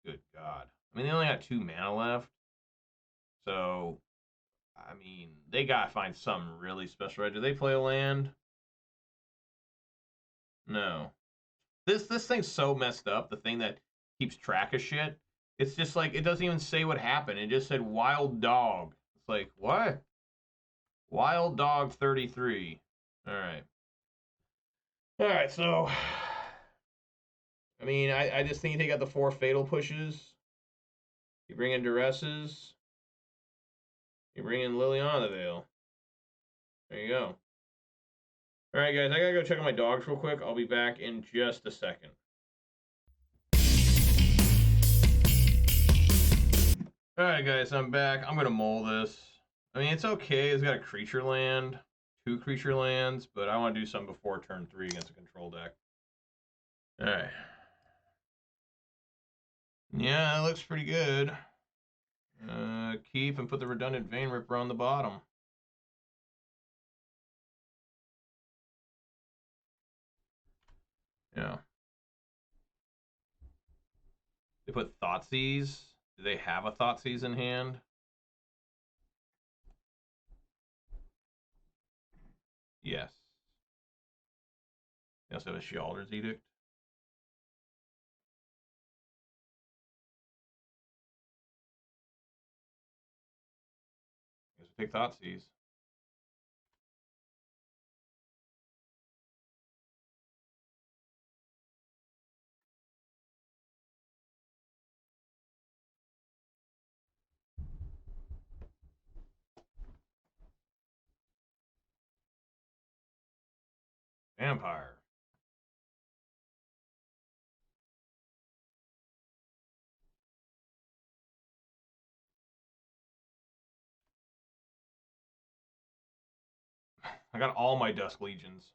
Good God. I mean, they only got 2 mana left. So, I mean, they gotta find something really special, right? Do they play a land? No. This thing's so messed up, the thing that keeps track of shit. It's just like, it doesn't even say what happened. It just said Wild Dog. It's like, what? Wild Dog 33. Alright. Alright, so I mean, I just think you take out the 4 fatal pushes. You bring in Duresses. You bring in Liliana the Veil. There you go. Alright, guys, I gotta go check on my dogs real quick. I'll be back in just a second. Alright, guys, I'm back. I'm gonna mull this. I mean, it's okay. It's got a creature land, 2 creature lands, but I want to do something before turn 3 against a control deck. Alright. Yeah, that looks pretty good. Keep and put the redundant Vein Ripper on the bottom. Yeah. They put Thoughtseize. Do they have a Thoughtseize in hand? Yes. They also have a Shelter's Edict. I guess we'll take Thoughtseize. Vampire. I got all my Dusk Legions.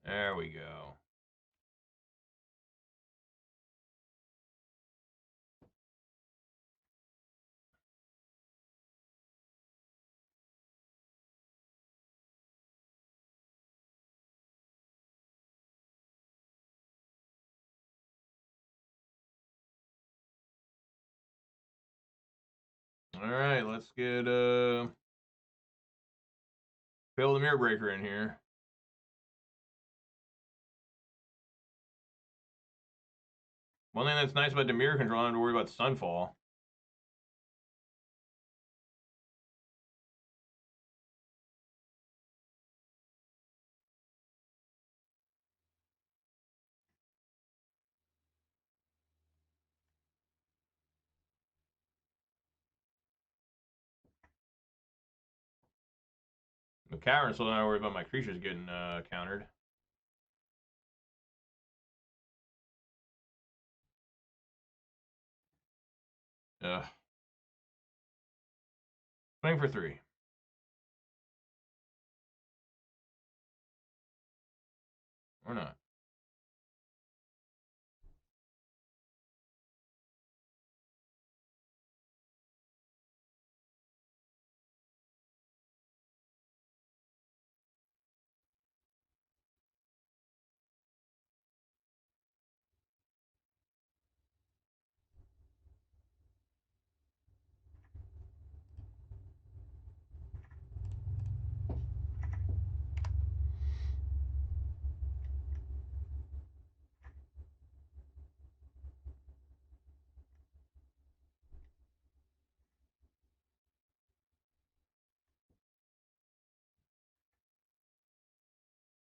There we go. All right, let's get Fable the Mirror Breaker in here. One thing that's nice about Dimir control, I don't have to worry about Sunfall. The Cavern, so I don't have to worry about my creatures getting countered. Ugh. Swing for 3. Or not.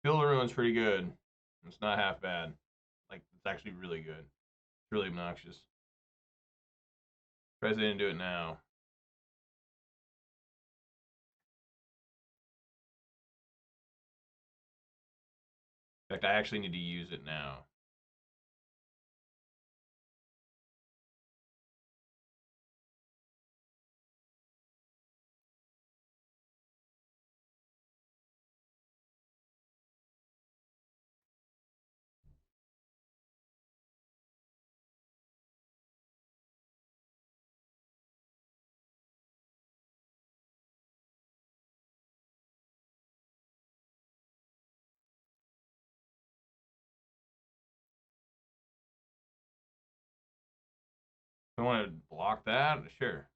Field of Ruin's pretty good. It's not half bad. Like, it's actually really good. It's really obnoxious. Surprised they didn't do it now. In fact, I actually need to use it now. I want to block that? Sure.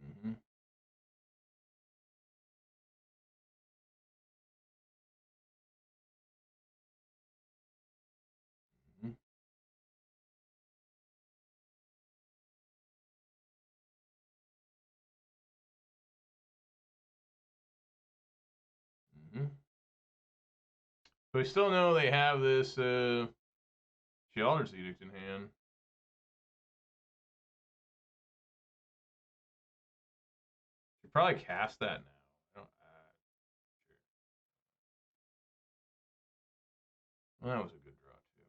Mm-hmm. Mm-hmm. Mm-hmm. So we still know they have this Shealder's Edict in hand. Should probably cast that now. I don't, sure. Well, that was a good draw too.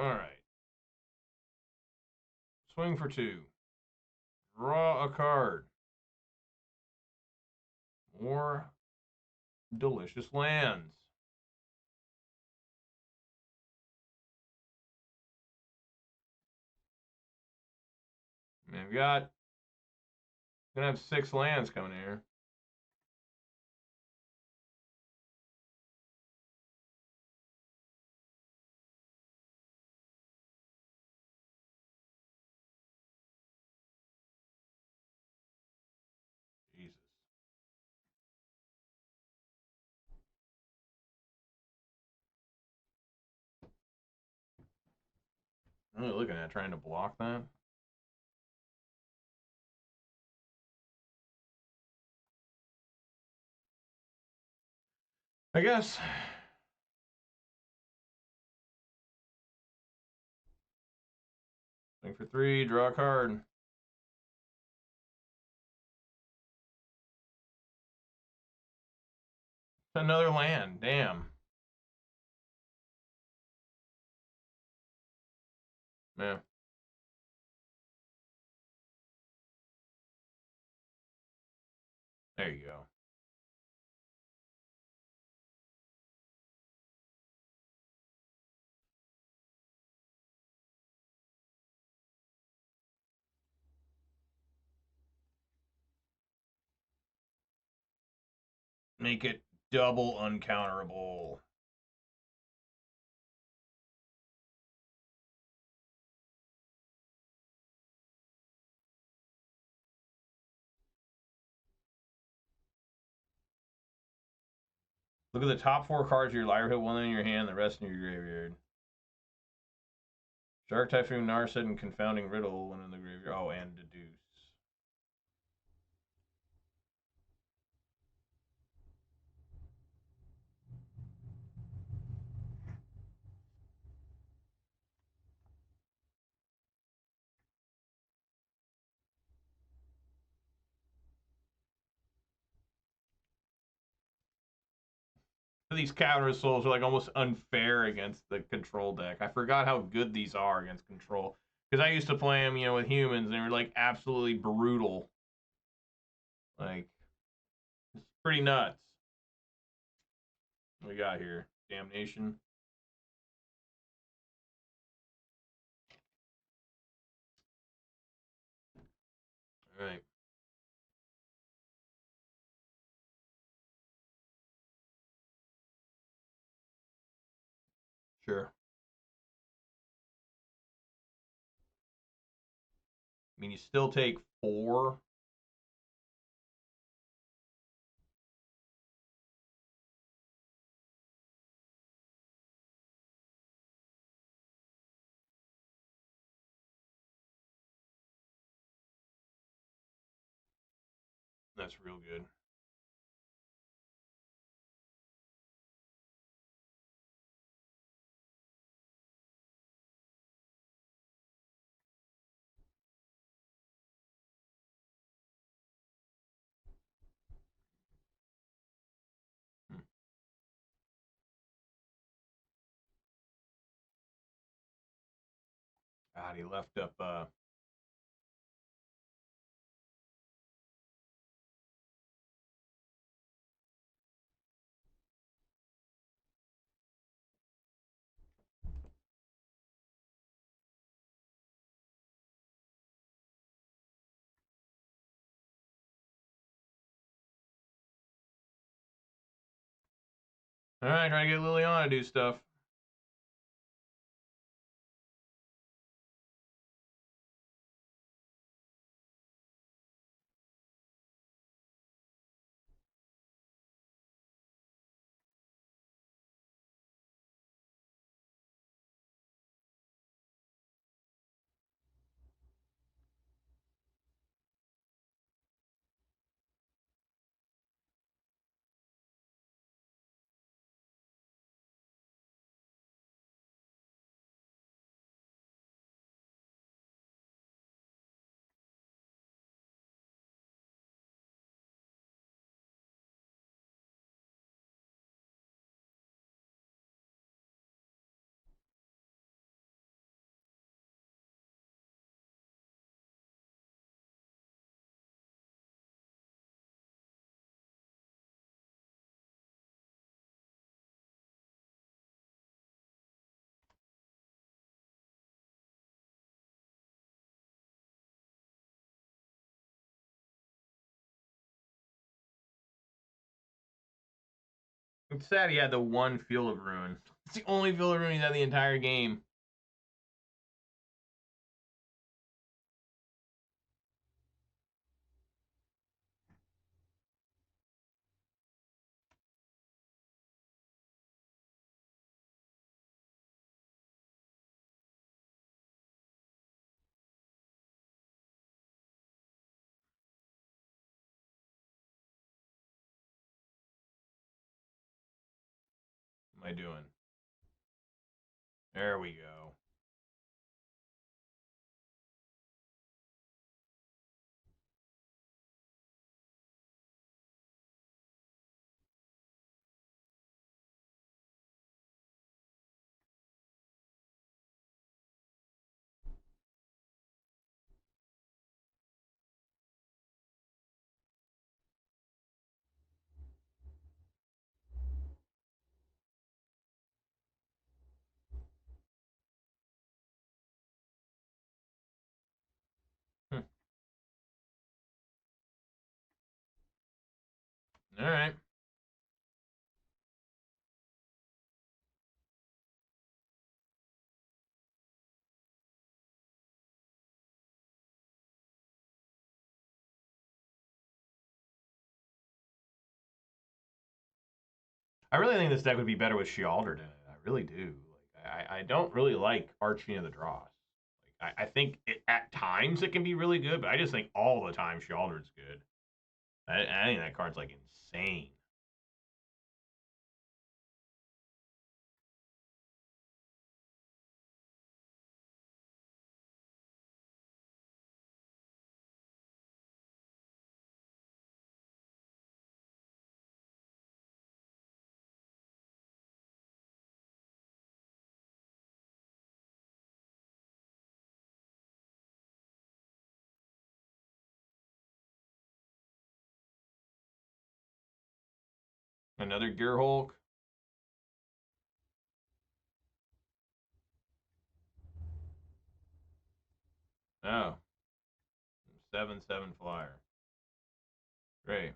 All right. Swing for 2. Draw a card. More delicious lands. And I've got gonna have 6 lands coming here. Jesus. I'm really looking at trying to block that. I guess. Swing for 3, draw a card. Another land, damn. Yeah. There you go. Make it double uncounterable. Look at the top 4 cards of your library. Hit 1 in your hand, the rest in your graveyard. Shark Typhoon, Narset, and Confounding Riddle, 1 in the graveyard. Oh, and Deduce. These Cavern of Souls are like almost unfair against the control deck. I forgot how good these are against control. Because I used to play them, with humans, and they were like absolutely brutal. Like, it's pretty nuts. What we got here? Damnation. All right. Sure. I mean, you still take 4. That's real good. God, he left up all right, trying to get Liliana to do stuff. It's sad he had the 1 Field of Ruin. It's the only Field of Ruin he's had the entire game. am I doing? There we go. All right. I really think this deck would be better with Shealdered in it. I really do. Like, I don't really like Archfiend of the Dross. Like, I think at times it can be really good, but I just think all the time Shealdered's good. I think that card's like insane. Another Gear Hulk. Oh, 7/7 flyer. Great.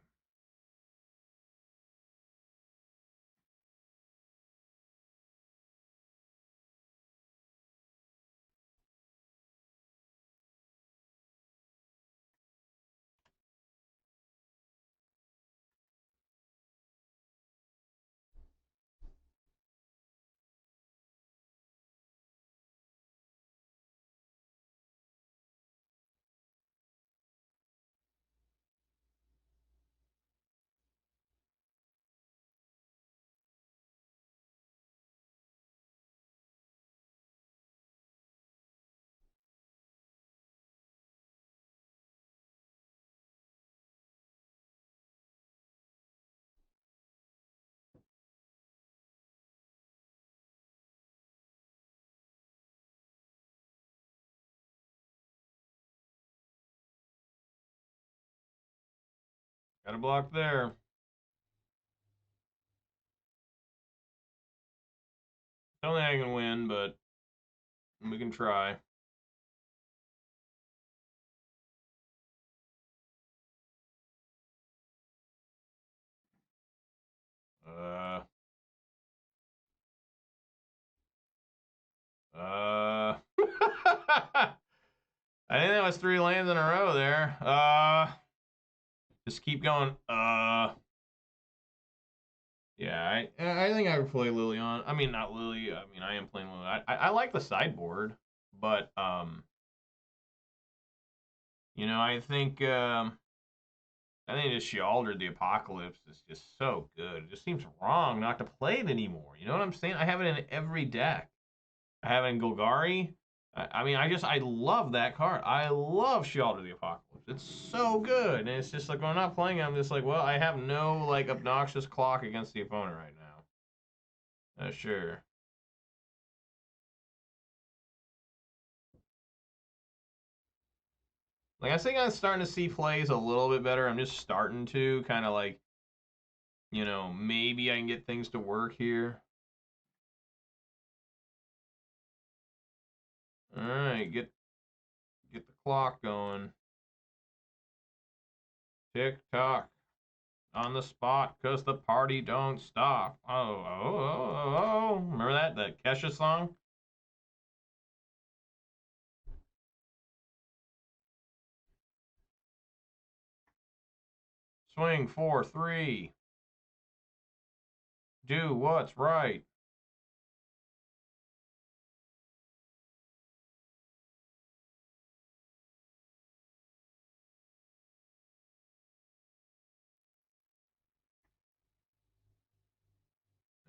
Got a block there. Don't think I can win, but we can try. Uh. I think that was 3 lands in a row there. Just keep going. Yeah, I think I would play Lilion. I mean, not Lily. I mean, I am playing Lily. I like the sideboard, but you know, I think just Shealdered the Apocalypse is just so good. It just seems wrong not to play it anymore. You know what I'm saying? I have it in every deck. I have it in Golgari. I mean, I love that card. I love Shealder the Apocalypse. It's so good. And it's just like, when I'm not playing it, I'm just like, well, I have no, like, obnoxious clock against the opponent right now. Sure. Like, I think I'm starting to see plays a little bit better. I'm just starting to kind of like, you know, maybe I can get things to work here. All right, get the clock going. Tick tock. On the spot, cause the party don't stop. Oh. Remember that Kesha song? Swing 4-3. Do what's right.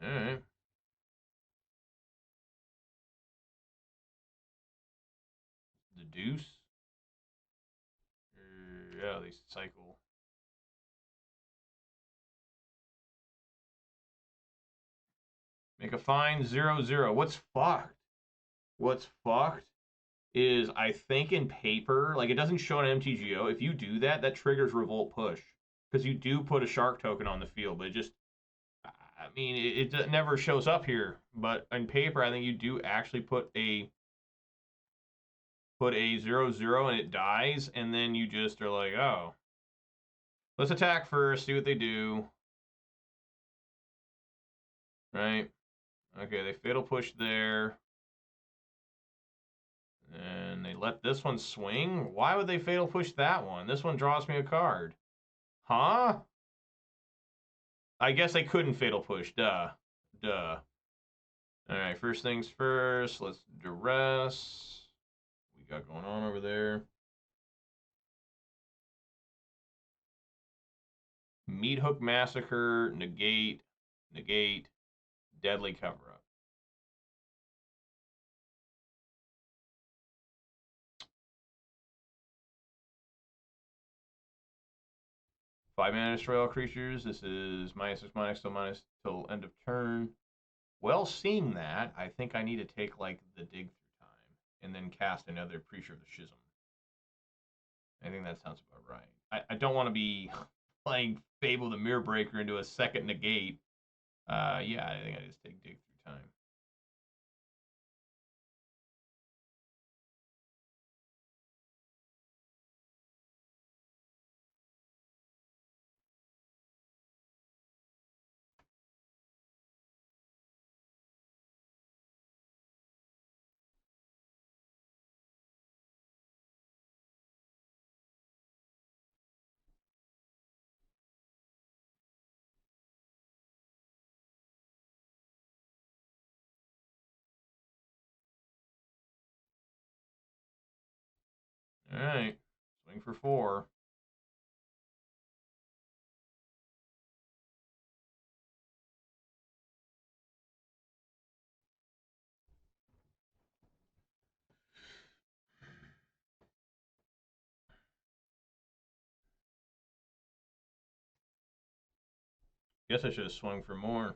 All right. the deuce. Yeah, they cycle. Make a fine 0/0. What's fucked? What's fucked is I think in paper, like it doesn't show on MTGO. If you do that, that triggers Revolt Push because you do put a shark token on the field, but it just, I mean, it never shows up here. But in paper, I think you do actually put a 0/0 and it dies, and then you just are like, oh, let's attack first, see what they do. Right? Okay, they fatal push there. And they let this one swing? Why would they fatal push that one? This one draws me a card. Huh? I guess I couldn't fatal push. Duh. Alright, first things first. Let's Duress. What we got going on over there? Meat Hook Massacre. Negate. Deadly Cover-Up. 5 mana destroy all creatures. This is -6/-, till end of turn. Well, seeing that, I think I need to take like the dig through time and then cast another Preacher of the Schism. I think that sounds about right. I don't want to be playing Fable the Mirror Breaker into a second negate. Yeah, I think I just take dig through time. All right, swing for 4. Guess I should have swung for more.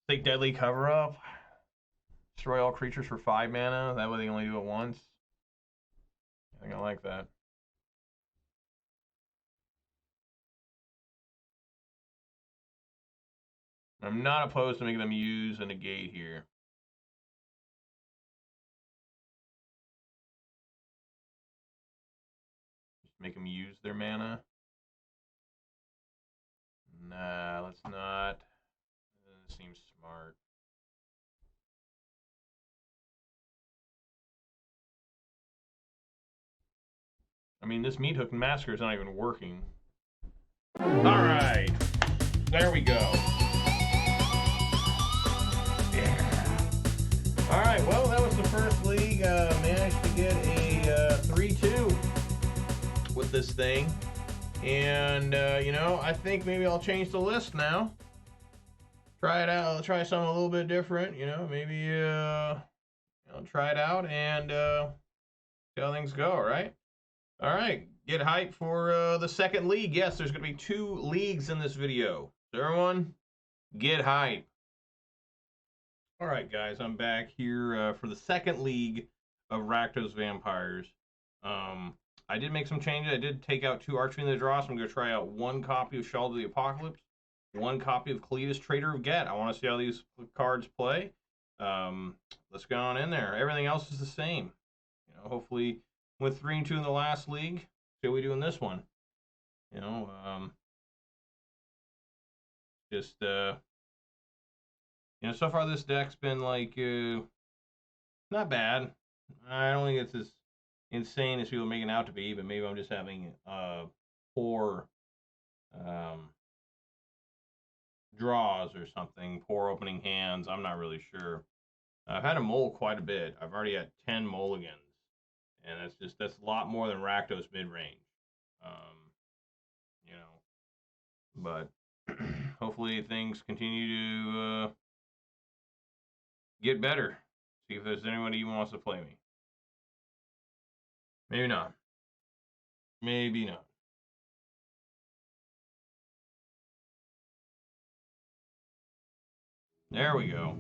Take Deadly Cover-Up. Destroy all creatures for 5 mana. That way they only do it once. I think I like that. I'm not opposed to making them use a negate here. Just make them use their mana. Nah, let's not. That seems smart. I mean, this Meat Hook Massacre is not even working. Alright. There we go. Yeah. Alright, well, that was the first league. Managed to get a 3-2 with this thing. And, you know, I think maybe I'll change the list now. Try it out. I'll try something a little bit different, you know. Maybe, I'll try it out and see how things go, right? All right, get hyped for the second league. Yes, there's going to be 2 leagues in this video. So everyone, get hyped. All right, guys, I'm back here for the second league of Rakdos Vampires. I did make some changes. I did take out 2 Archfiend of the Dross. I'm going to try out 1 copy of Shald of the Apocalypse, 1 copy of Cletus, Trader of Get. I want to see how these cards play. Let's go on in there. Everything else is the same. You know, hopefully, with 3-2 in the last league, see what we do in this one. You know, just you know, so far this deck's been like not bad. I don't think it's as insane as people are making it out to be, but maybe I'm just having poor draws or something, poor opening hands. I'm not really sure. I've had a mole quite a bit. I've already had 10 mulligans, and that's a lot more than Rakdos mid range. You know, but hopefully things continue to get better. See if there's anyone who even wants to play me. Maybe not. Maybe not. There we go.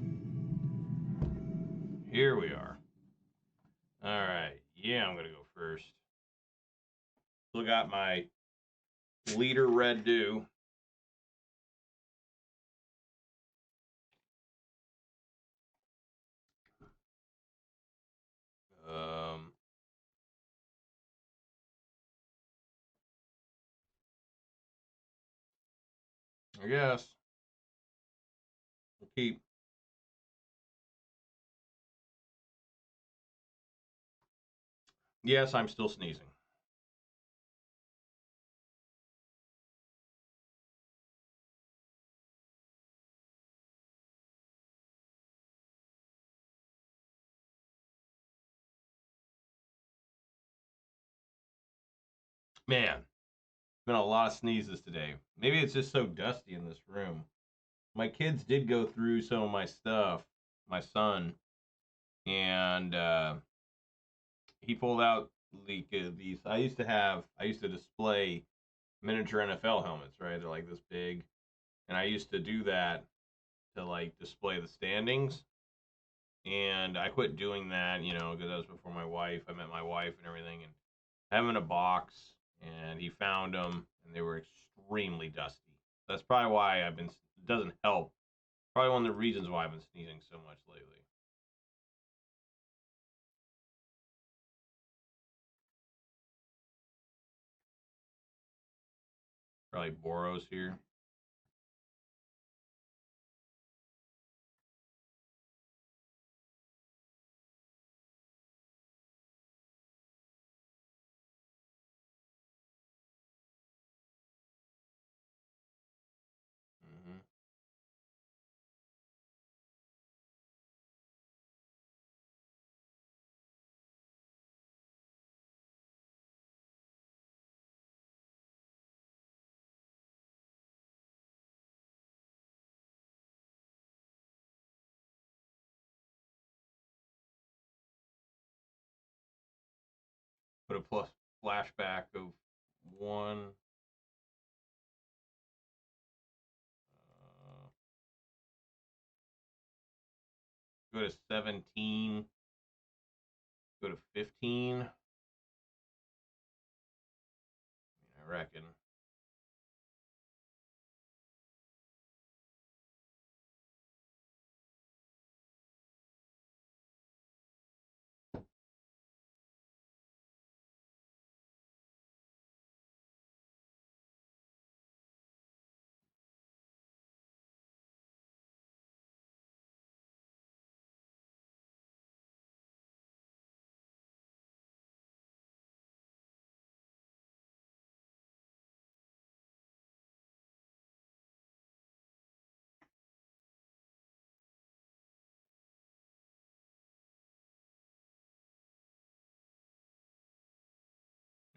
Here we are. All right. Yeah, I'm going to go first. Still got my leader red dew. I guess. We'll keep. Yes, I'm still sneezing. Man, been a lot of sneezes today. Maybe it's just so dusty in this room. My kids did go through some of my stuff, my son, and he pulled out these. I used to display miniature NFL helmets, right? They're like this big, and I used to do that to like display the standings. And I quit doing that, because that was before my wife. I met my wife and everything, and I have them in a box. And he found them, and they were extremely dusty. That's probably why I've been. It doesn't help. Probably one of the reasons why I've been sneezing so much lately. Probably Boros here. Mm-hmm. Put a plus flashback of one. Go to 17. Go to 15. I reckon.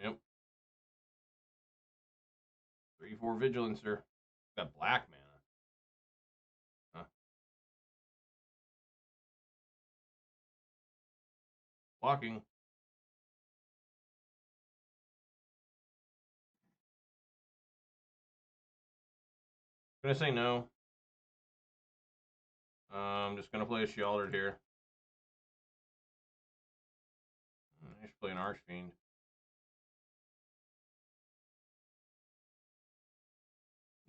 Yep. 3/4 Vigilancer. Got black mana. Huh. Blocking. Gonna say no. I'm just gonna play a Sheldred here. I should play an Archfiend.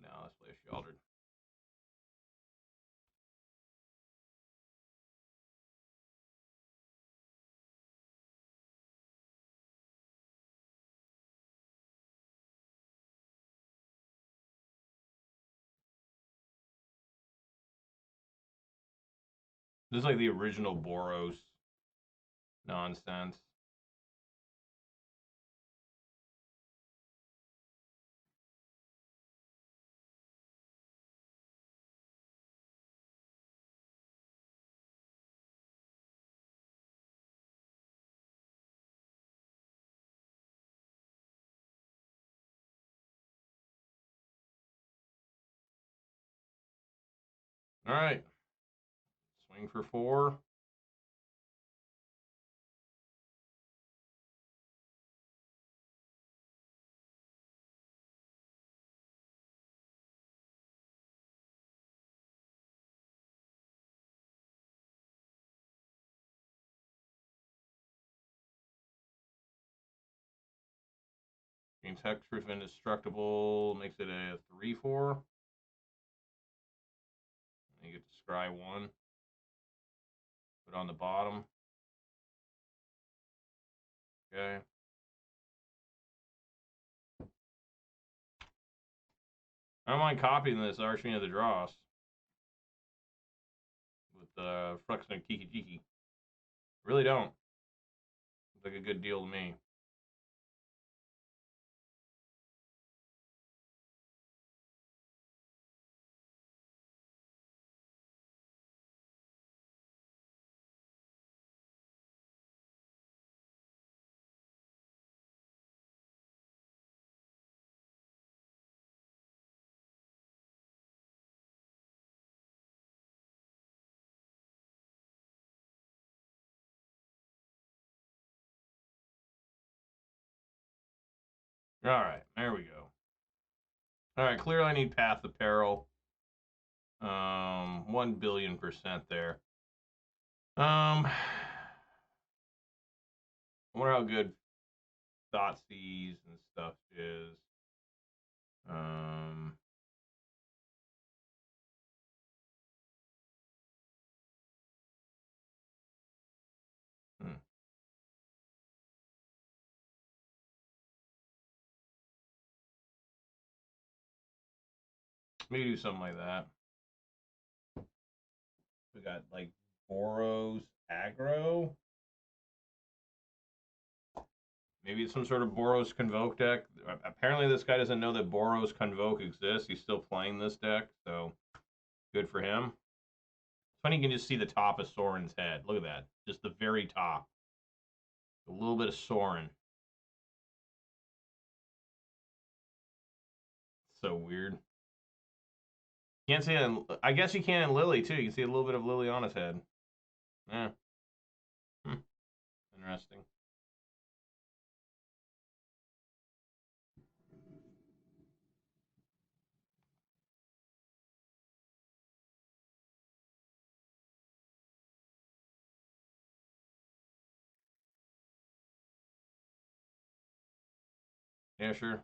No, let's play a Sheldred. This is like the original Boros nonsense. All right. Swing for 4. Gains hexproof indestructible, makes it a 3/4. You get to scry 1. Put on the bottom. Okay. I don't mind copying this Archfiend of the Dross with Flux and Kiki Jiki. Really don't. It's like a good deal to me. All right, there we go. All right, clearly I need Path of Peril. 1,000,000,000% there. I wonder how good Thoughtseize and stuff is. Maybe do something like that. We got like Boros aggro. Maybe it's some sort of Boros Convoke deck. Apparently this guy doesn't know that Boros Convoke exists. He's still playing this deck, so good for him. It's funny you can just see the top of Sorin's head. Look at that. Just the very top. A little bit of Sorin. So weird. Can't see it. I guess you can in Lily too. You can see a little bit of Liliana's head. Yeah. Interesting. Yeah, sure.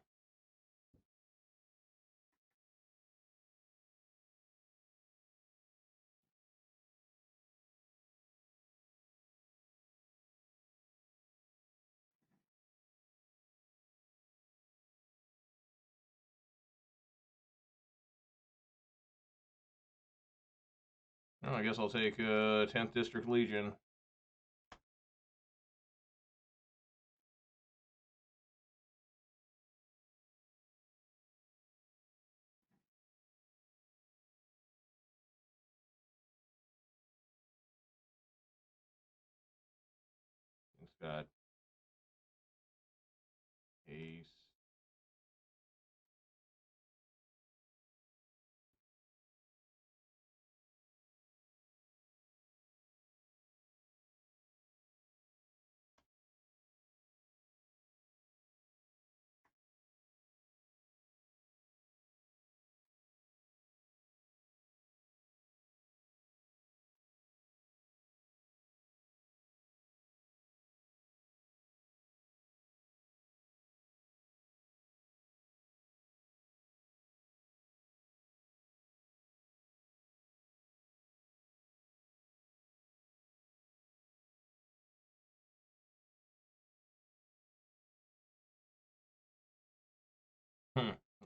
Oh, I guess I'll take 10th District Legion. It's got Ace.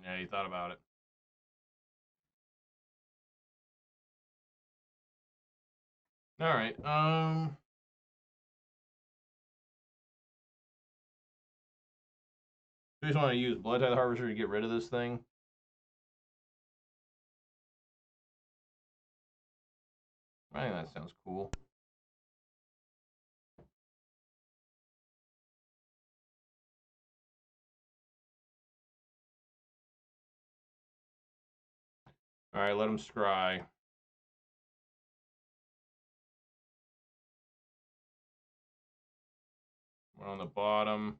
Yeah, you thought about it. All right. Do you just want to use Bloodtithe Harvester to get rid of this thing? I think that sounds cool. All right, let him scry. One on the bottom.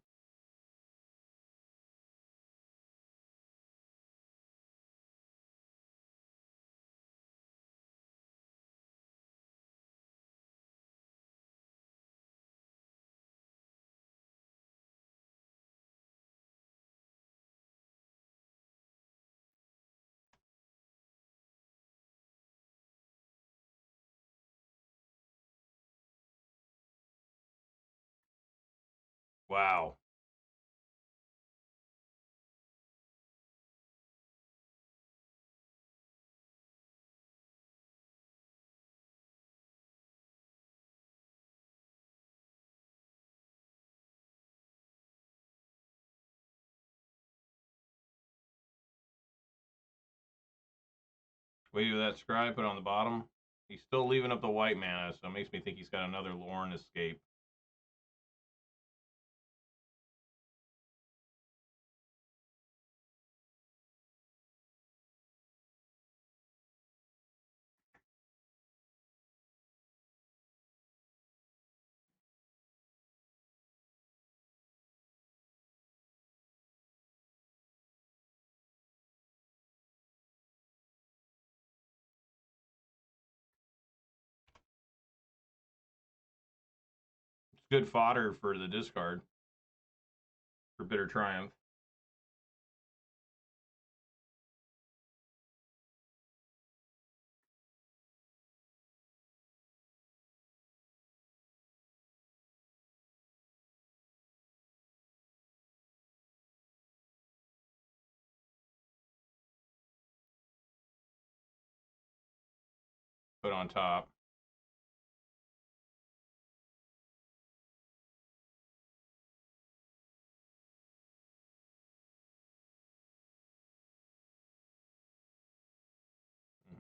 Wow. What do you do with that scribe? Put it on the bottom. He's still leaving up the white mana, so it makes me think he's got another Lorn escape. It's good fodder for the discard. For Bitter Triumph. Put on top.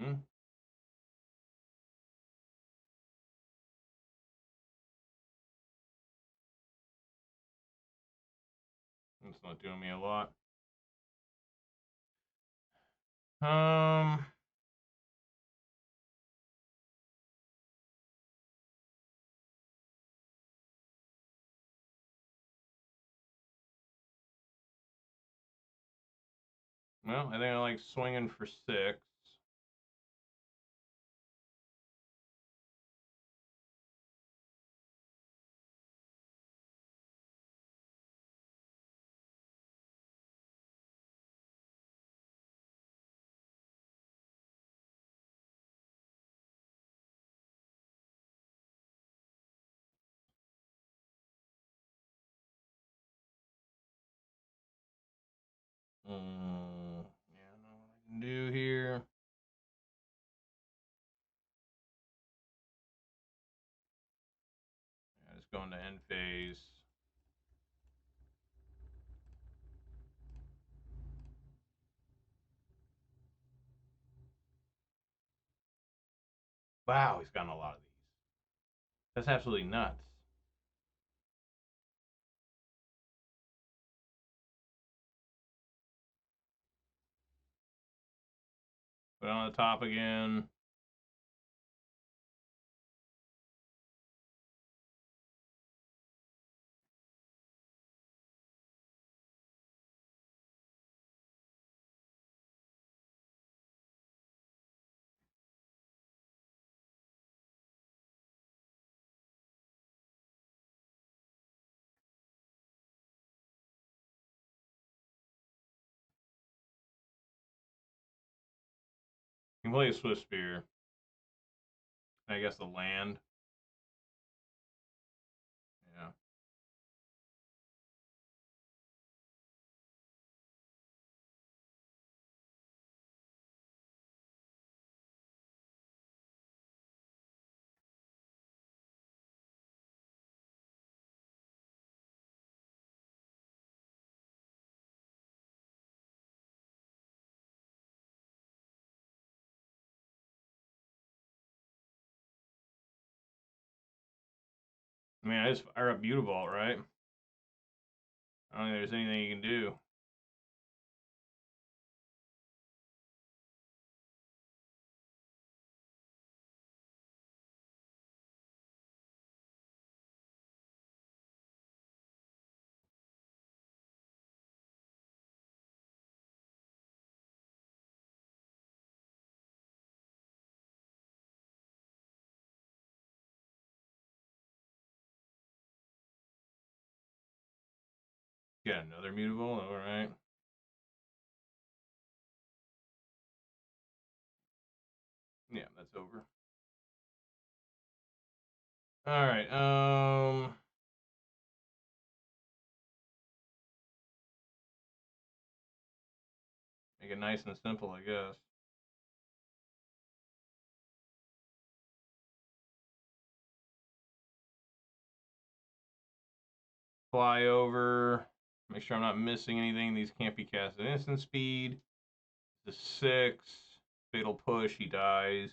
Mm-hmm. It's not doing me a lot. Well, I think I like swinging for 6. Yeah, I know what I can do here. Yeah, just going to end phase. Wow, he's gotten a lot of these. That's absolutely nuts. Put it on the top again. You can play a Swift Spear. I guess the land. Yeah. I mean, I just fire up Mutavault, right? I don't think there's anything you can do. Get another Mutavault, alright. Yeah, that's over. Alright, make it nice and simple, I guess. Fly over. Make sure I'm not missing anything. These can't be cast at instant speed. The 6. Fatal push, he dies.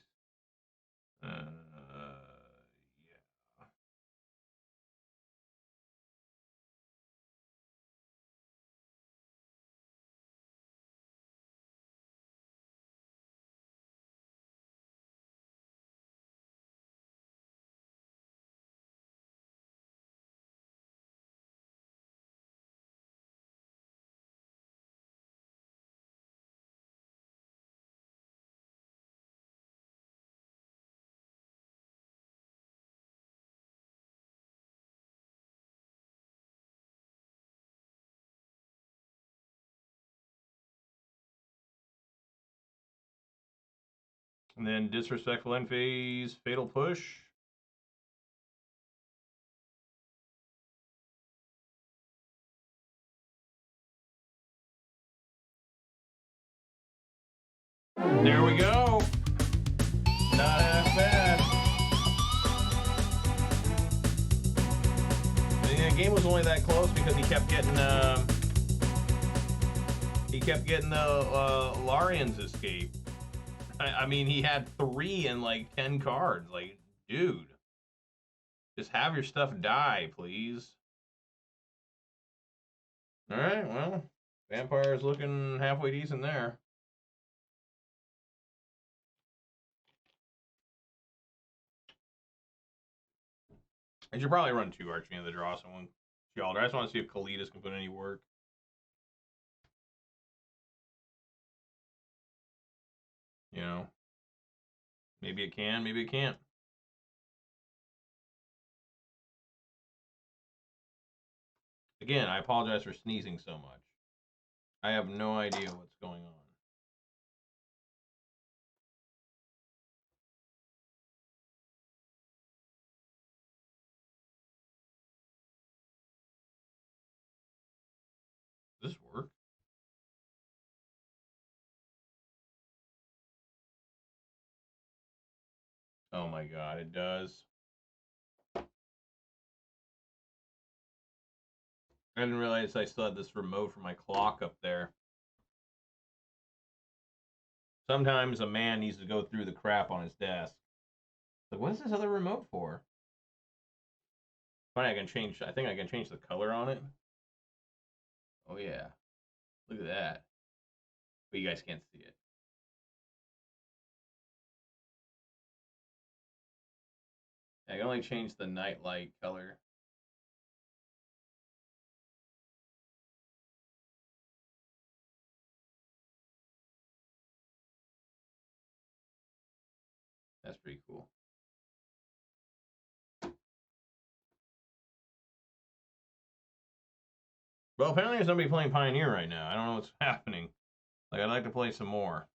Yeah. And then disrespectful end phase, fatal push. There we go. Not half bad. The game was only that close because he kept getting the Larian's escape. I mean, he had 3 and like 10 cards. Like, dude, just have your stuff die, please. All right, well, Vampire's looking halfway decent there. I should probably run 2 Archfiend of the Dross and 1 Shealder. I just want to see if Kalidas can put any work. You know, maybe it can, maybe it can't. Again, I apologize for sneezing so much. I have no idea what's going on. Does this work? Oh my god, it does. I didn't realize I still had this remote for my clock up there. Sometimes a man needs to go through the crap on his desk. Like, what is this other remote for? Funny, I think I can change the color on it. Oh yeah. Look at that. But you guys can't see it. I can only change the nightlight color. That's pretty cool. Well, apparently there's nobody playing Pioneer right now. I don't know what's happening. Like, I'd like to play some more,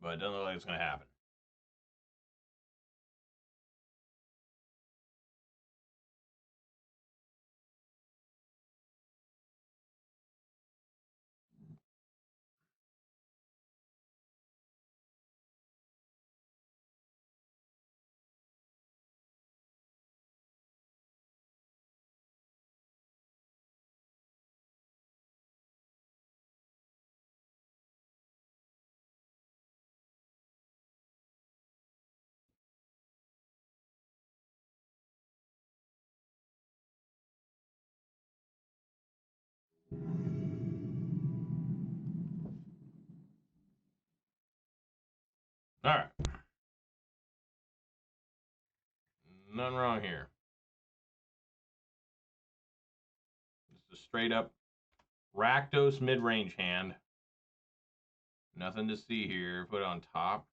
but it doesn't look like it's going to happen. All right. Nothing wrong here. Just a straight up Rakdos mid-range hand. Nothing to see here. Put it on top.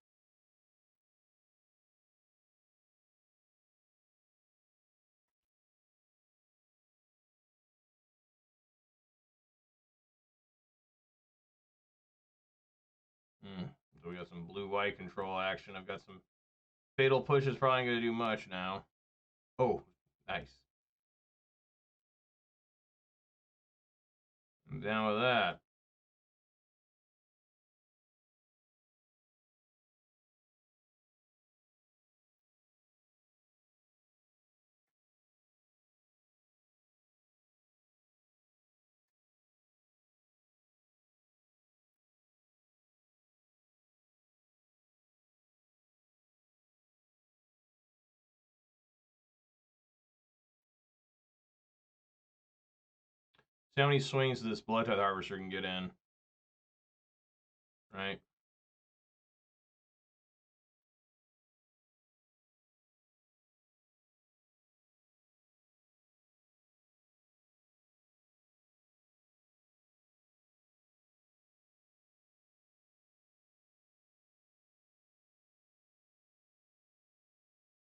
got some blue-white control action. I've got some Fatal Push is probably going to do much now. Oh, nice. I'm down with that. See how many swings this Bloodtithe Harvester can get in. Right?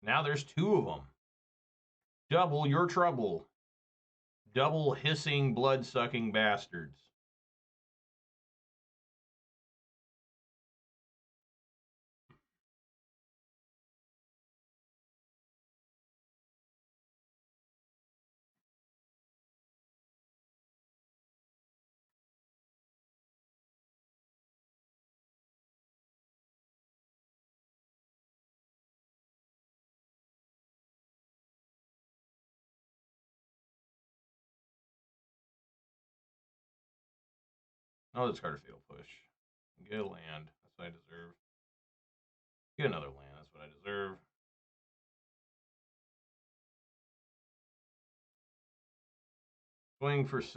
Now there's 2 of them. Double your trouble. Double hissing, blood-sucking bastards. Oh, discard a Fatal Push. Get a land. That's what I deserve. Get another land. That's what I deserve. Swing for 6.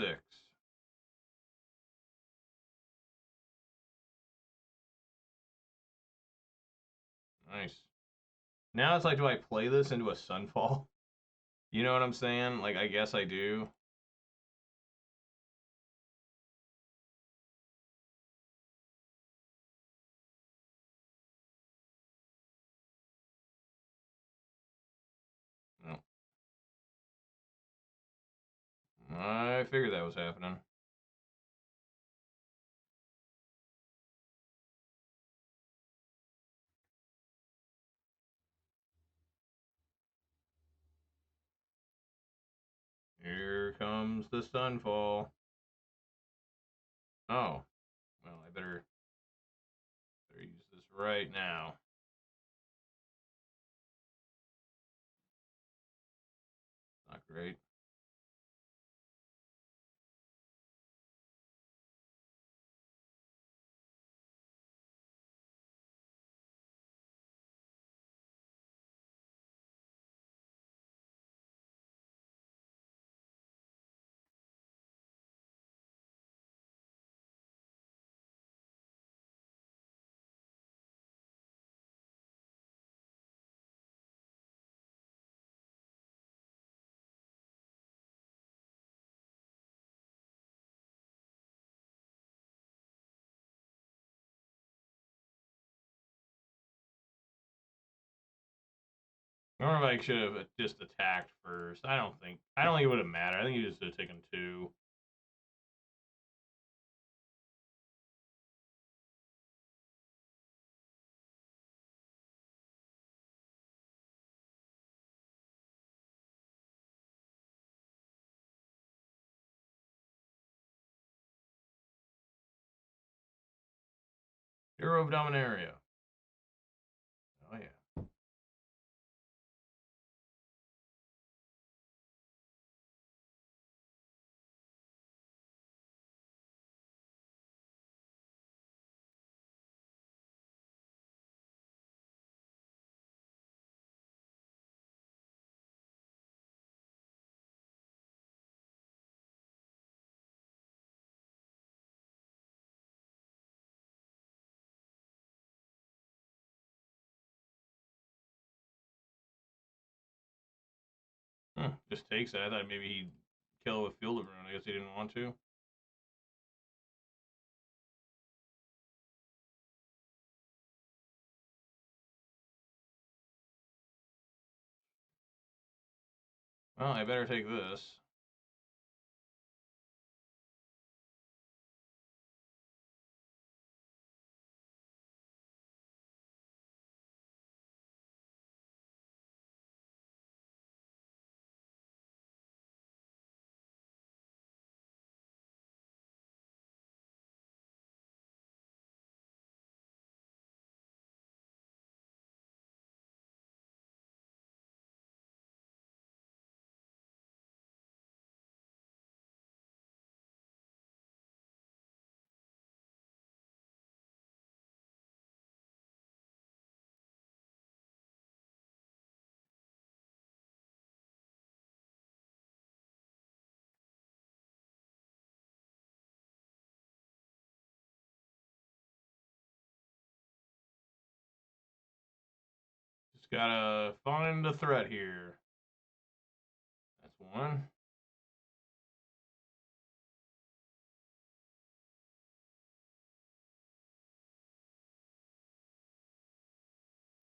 Nice. Now it's like, do I play this into a Sunfall? You know what I'm saying? Like, I guess I do. No. I figured that was happening. Here comes the Sunfall. Oh. Well, I better use this right now. Not great. I wonder if I should have just attacked first. I don't think it would have mattered. I think you just should have taken 2. Hero of Dominaria. Oh yeah. Just takes it. I thought maybe he'd kill with Field of Ruin. I guess he didn't want to. Well, I better take this. gotta find the threat here. That's one.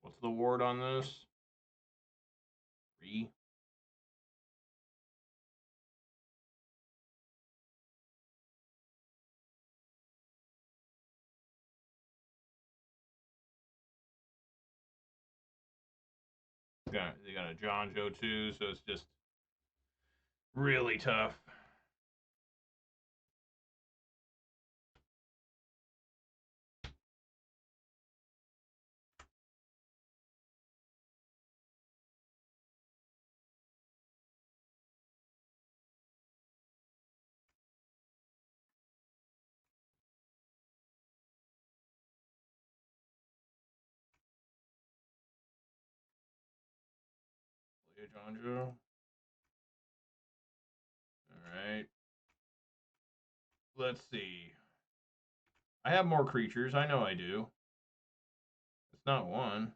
What's the ward on this? 3. They got a John Joe too, so it's just really tough. Play a John Joe. Alright. Let's see. I have more creatures. I know I do. It's not one.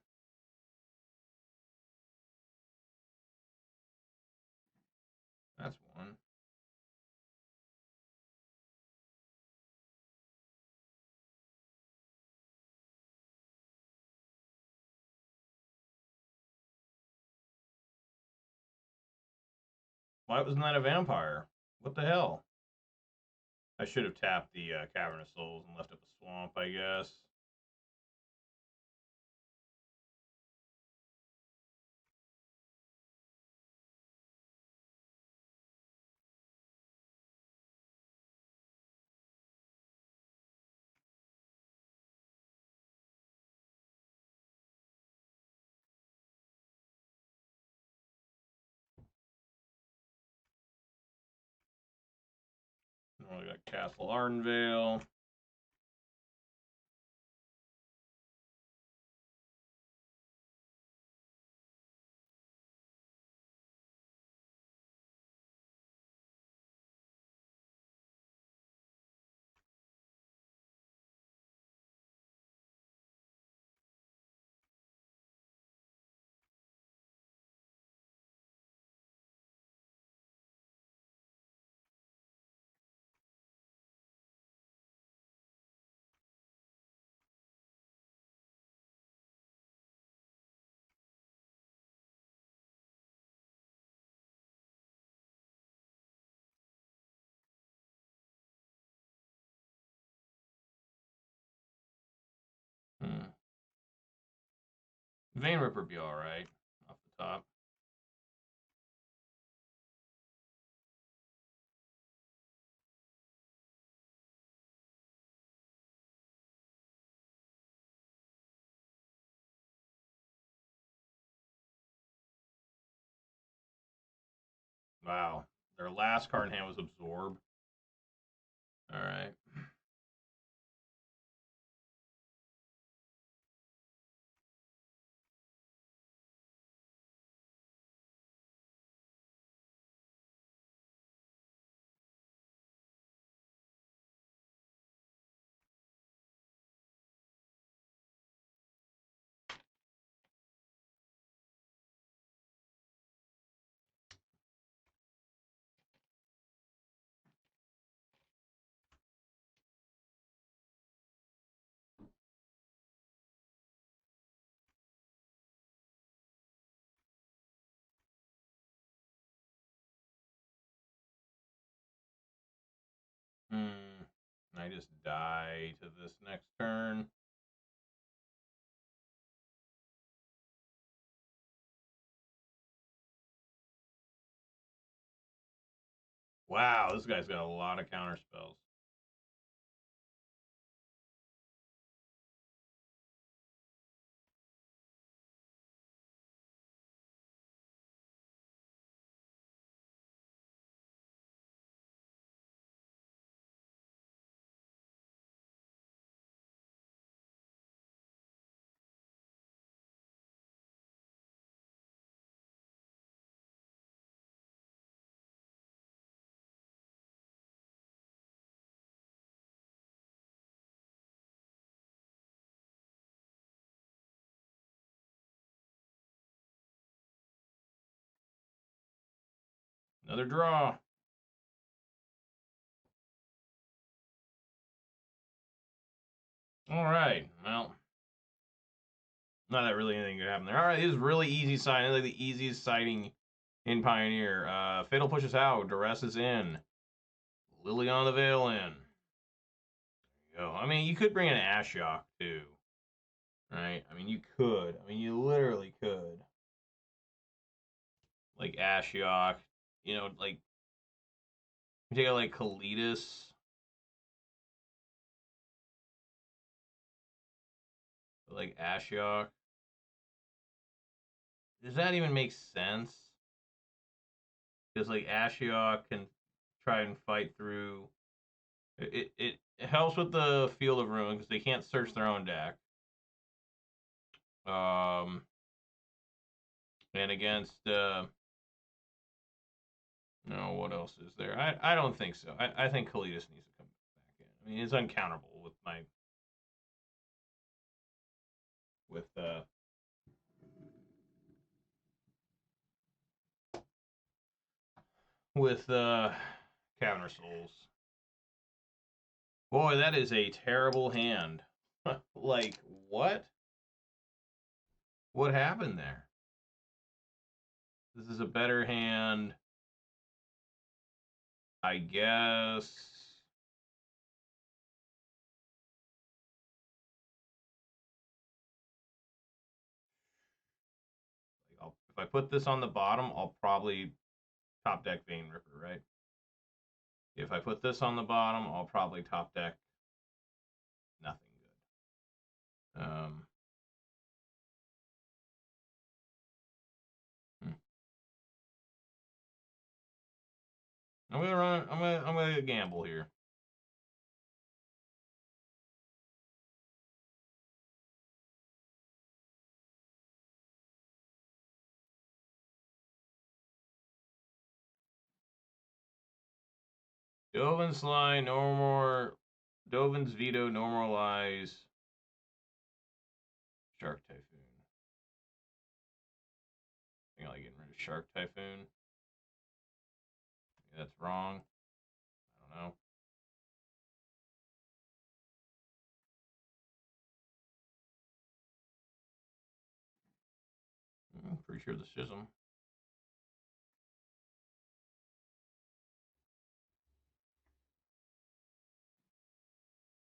That's one. Why wasn't that a vampire? What the hell? I should have tapped the Cavern of Souls and left up a swamp, I guess. Oh, I got Castle Ardenvale. Vein Ripper be alright off the top. Wow. Their last card in hand was Absorb. Alright. I just die to this next turn. Wow, this guy's got a lot of counter spells. Another draw. All right. Well, not that really anything could happen there. All right, this is really easy sighting. Like the easiest sighting in Pioneer. Fatal pushes out. Duress is in. Lily on the Veil in. There you go. I mean, you could bring an Ashiok too. Right? I mean, you could. I mean, you literally could. Like Ashiok. You know, like you take out like Kalitas. Like Ashiok. Does that even make sense? Because like Ashiok can try and fight through. It helps with the Field of Ruin because they can't search their own deck. And against no, what else is there? I don't think so. I think Kalitas needs to come back in. I mean, it's uncounterable with my with Cavern of Souls. Boy, that is a terrible hand. Like, what? What happened there? This is a better hand, I guess. If I put this on the bottom, I'll probably top deck Vein Ripper, right? If I put this on the bottom, I'll probably top deck nothing good. I'm gonna gamble here. Dovin's line, no more. Dovin's veto, no more lies. Shark Typhoon. I think I like getting rid of Shark Typhoon. Maybe that's wrong. I don't know. I'm pretty sure the Schism.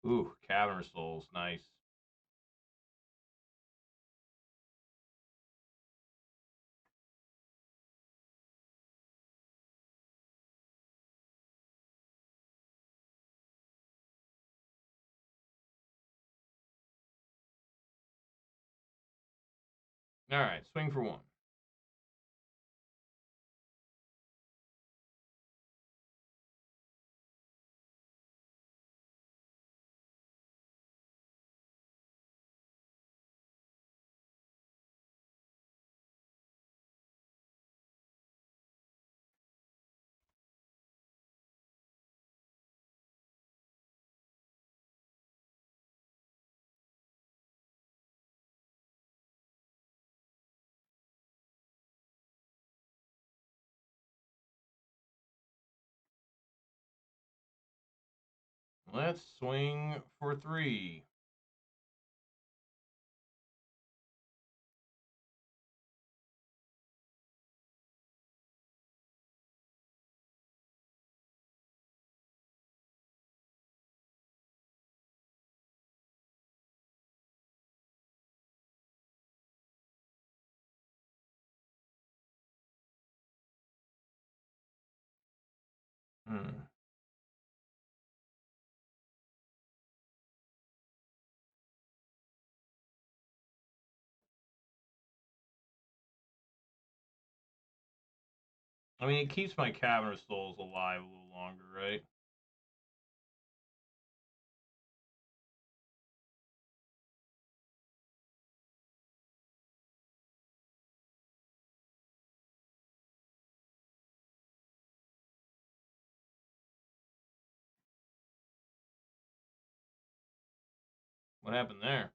Ooh, Cavern of Souls, nice. All right, swing for one. Let's swing for three. I mean, it keeps my Cavern of Souls alive a little longer, right? What happened there?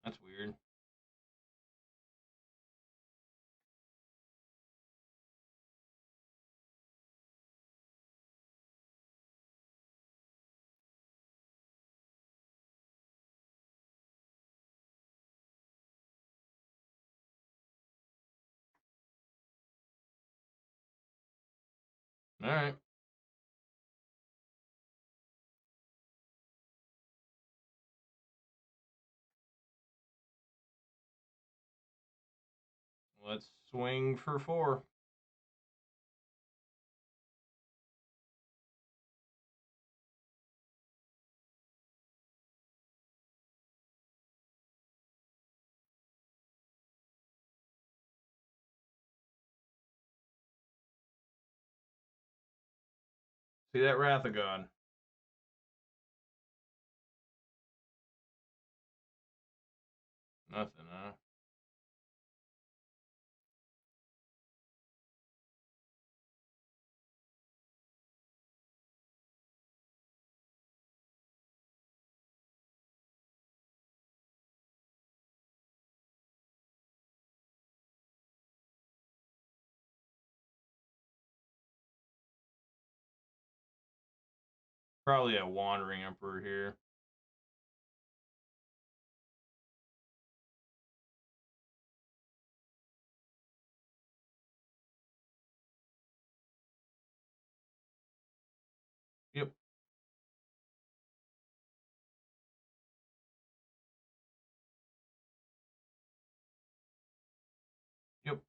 That's weird. Alright. Let's swing for 4. See that Wrath of God. Nothing, huh? Probably a Wandering Emperor here. Yep. Yep.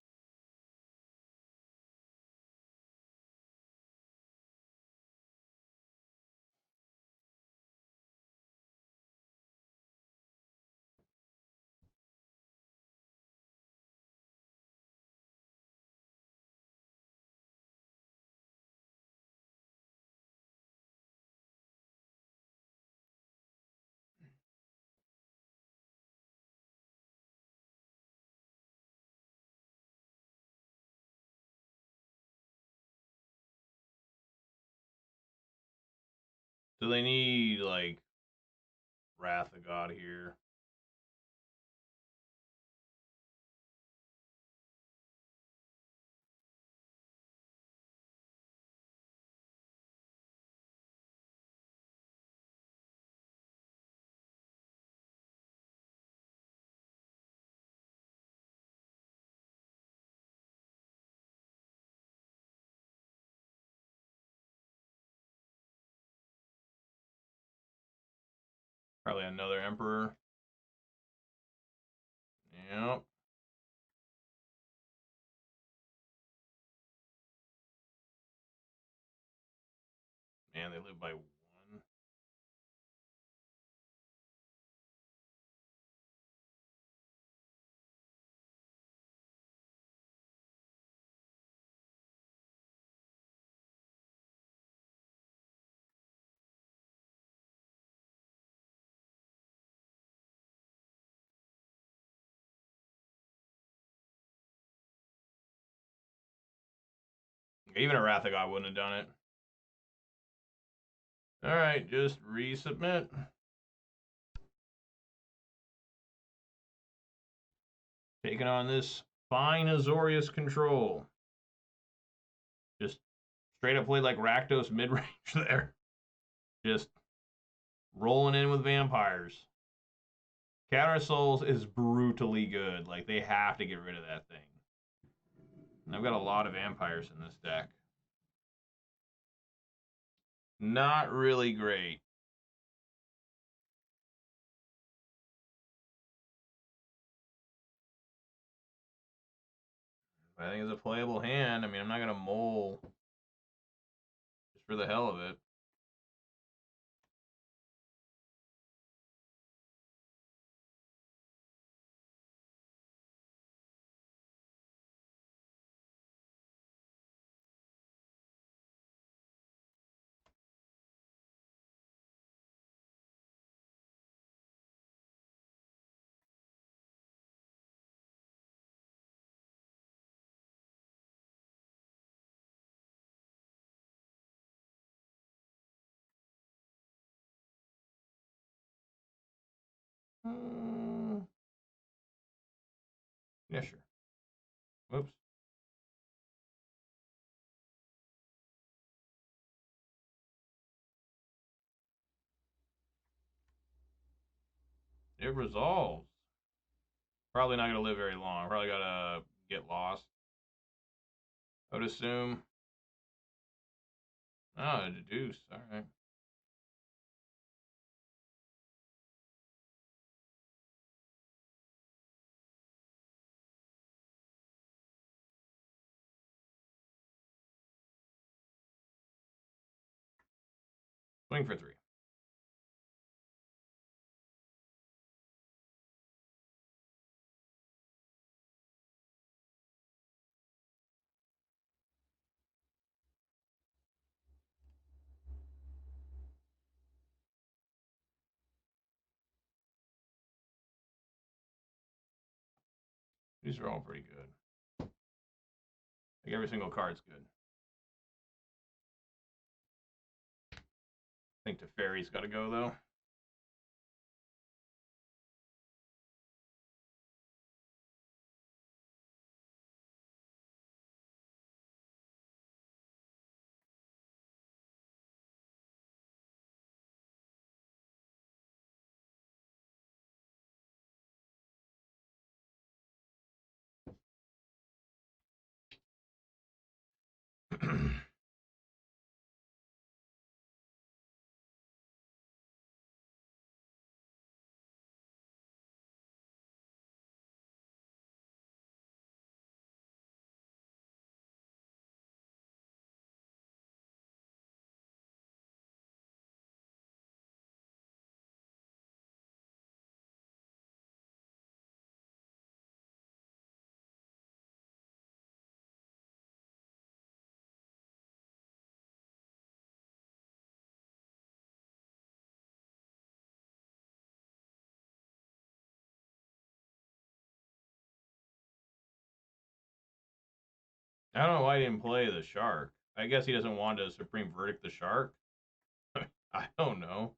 So they need, like, Wrath of God here. Probably another Emperor. Yep. Man, they live by 1. Even a Wrath of God wouldn't have done it. Alright, just resubmit. Taking on this fine Azorious control. Just straight up played like Rakdos mid-range there. Just rolling in with vampires. Cavern of Souls is brutally good. Like, they have to get rid of that thing. And I've got a lot of vampires in this deck. Not really great. But I think it's a playable hand. I mean, I'm not going to mole just for the hell of it. Yeah, sure. Whoops. It resolves. Probably not going to live very long. Probably got to get lost, I would assume. Oh, a deduce. All right. Swing for 3. These are all pretty good. Like every single card's good. I think Teferi's got to go though. I don't know why he didn't play the shark. I guess he doesn't want to Supreme Verdict the shark. I don't know.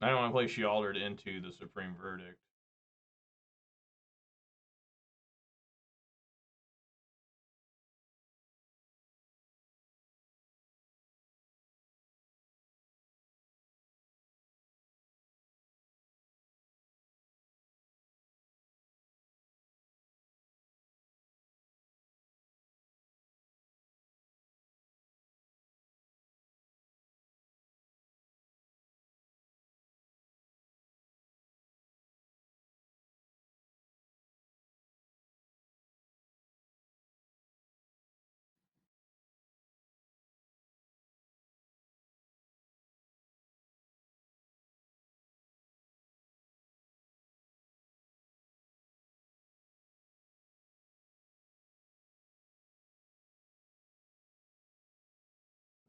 I don't want to play Shealdered into the Supreme Verdict.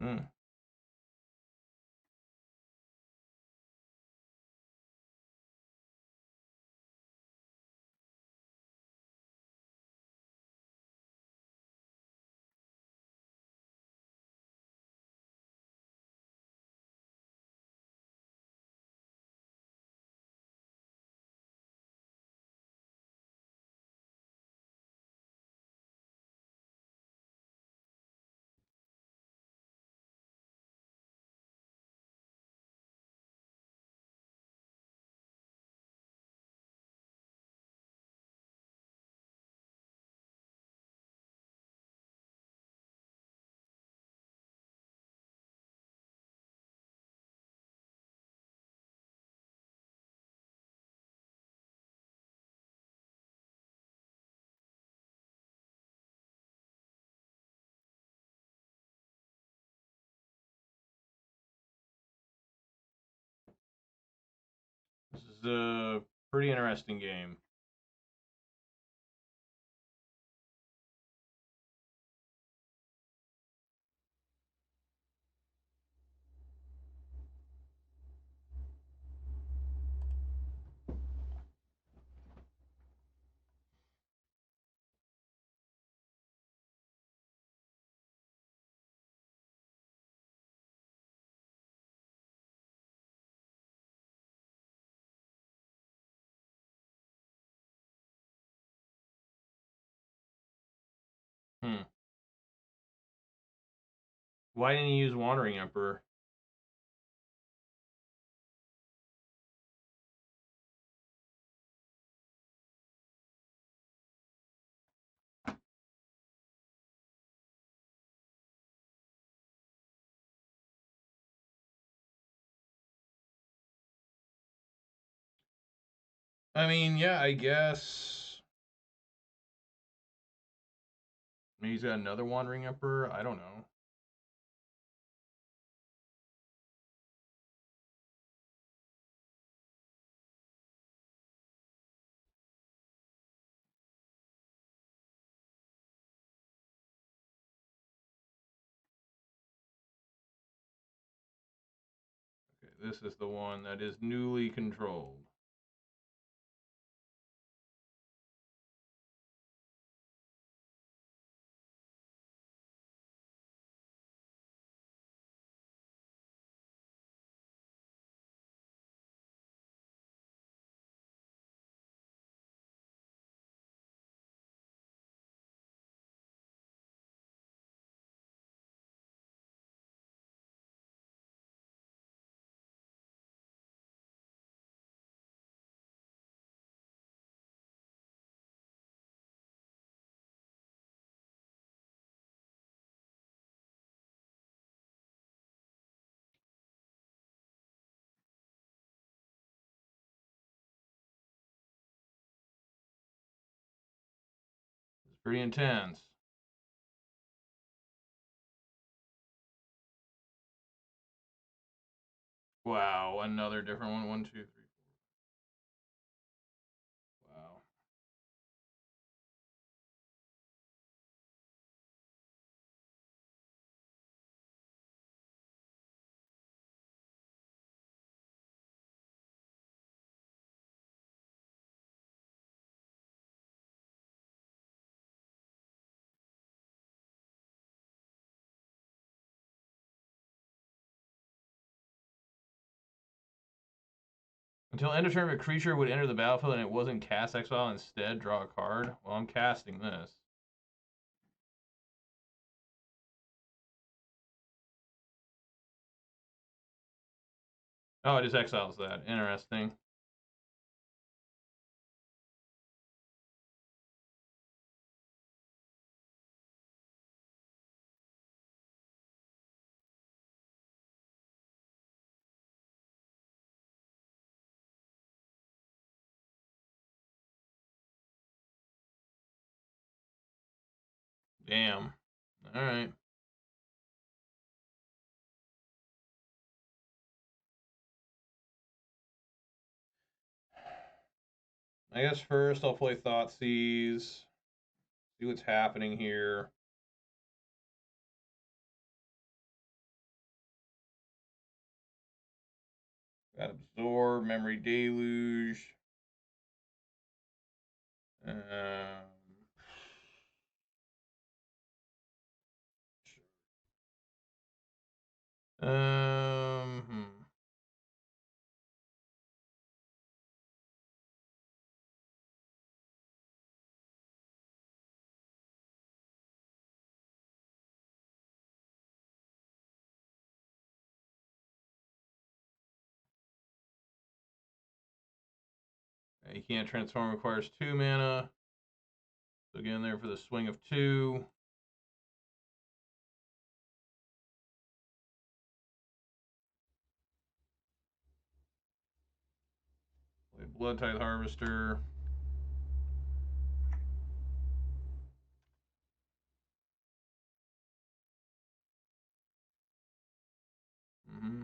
Hmm. This is a pretty interesting game. Hmm. Why didn't you use Wandering Emperor? I mean, yeah, I guess. Maybe he's got another Wandering Emperor. I don't know. Okay, this is the one that is newly controlled. It's pretty intense. Wow, another different one. 1, 2, 3, 4. Wow. Until end of turn, a creature would enter the battlefield and it wasn't cast exile, instead draw a card. Well, I'm casting this. Oh, it just exiles that. Interesting. Damn. All right. I guess first I'll play Thoughtseize. See what's happening here. Got Absorb, Memory Deluge. Um, hmm. You can't transform, requires 2 mana. So get in there for the swing of 2. Play Bloodtithe Harvester. Mm-hmm.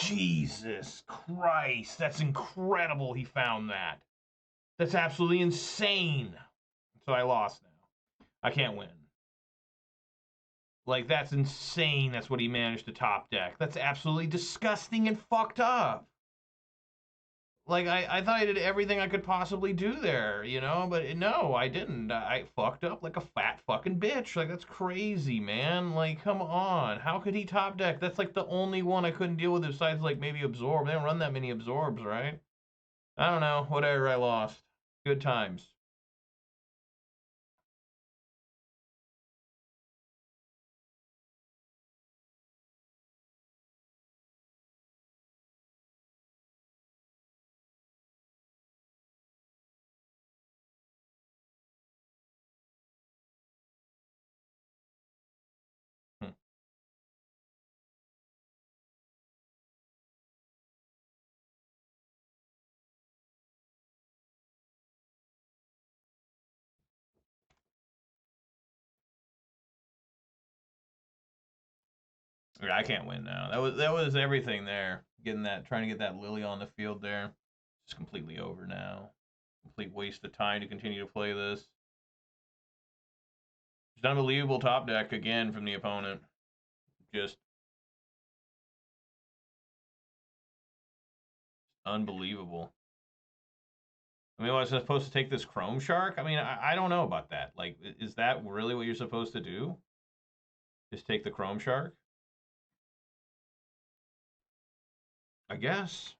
Jesus Christ, that's incredible he found that. That's absolutely insane. So I lost now. I can't win. Like, that's insane. That's what he managed to top deck. That's absolutely disgusting and fucked up. Like, I thought I did everything I could possibly do there, you know? But no, I didn't. I fucked up like a fat fucking bitch. Like, that's crazy, man. Like, come on. How could he top deck? That's like the only one I couldn't deal with besides, like, maybe Absorb. They don't run that many Absorbs, right? I don't know. Whatever, I lost. Good times. Hmm. Okay, I can't win now. That was everything there. Getting that, trying to get that Lily on the field there. It's completely over now. Complete waste of time to continue to play this. It's an unbelievable top deck again from the opponent. Just unbelievable. I mean, was I supposed to take this Chrome Shark? I mean, I don't know about that. Like, is that really what you're supposed to do? Just take the Chrome Shark? I guess.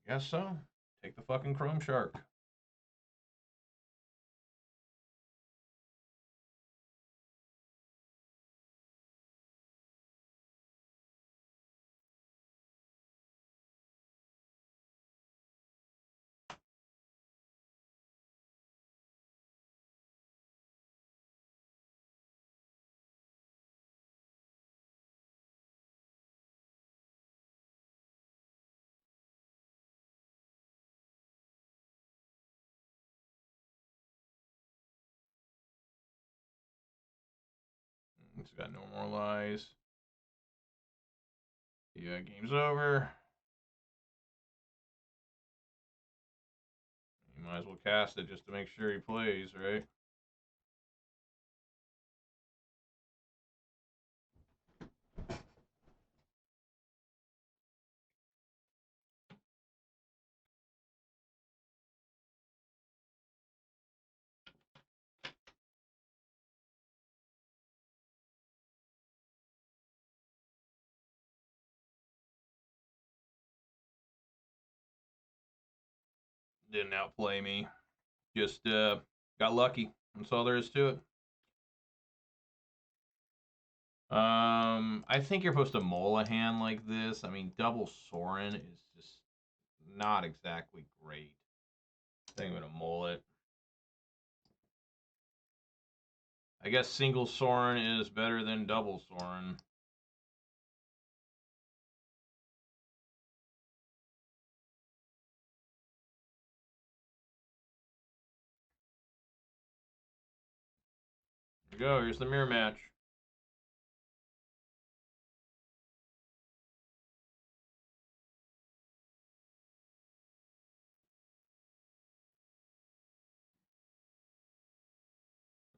I guess so. Take the fucking Chrome Shark. It's got no more lies. Yeah, game's over. You might as well cast it just to make sure he plays, right? Didn't outplay me. Just got lucky. That's all there is to it. I think you're supposed to mole a hand like this. I mean, double Sorin is just not exactly great. I think I'm gonna mole it. I guess single Sorin is better than double Sorin. Here we go. Here's the mirror match.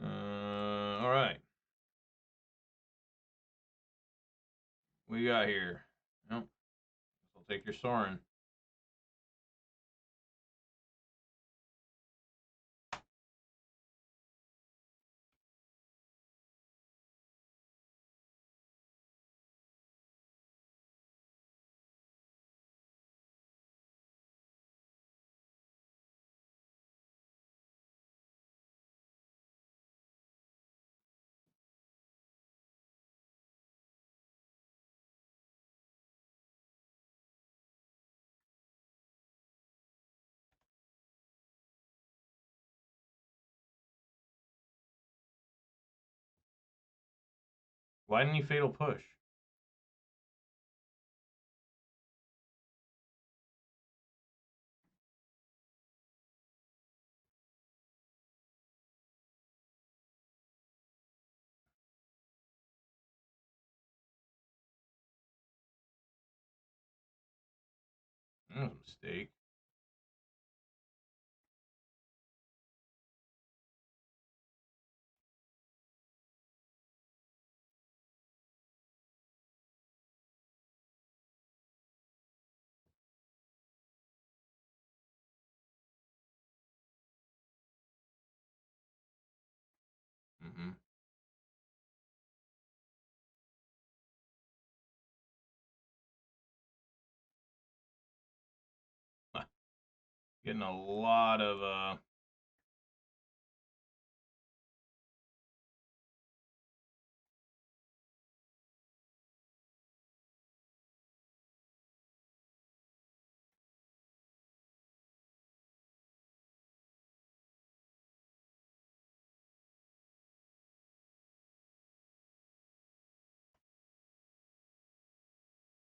All right. What you got here? Nope. I'll take your Sorin. Why didn't he fatal push? That was a mistake. Mm-hmm. Getting a lot of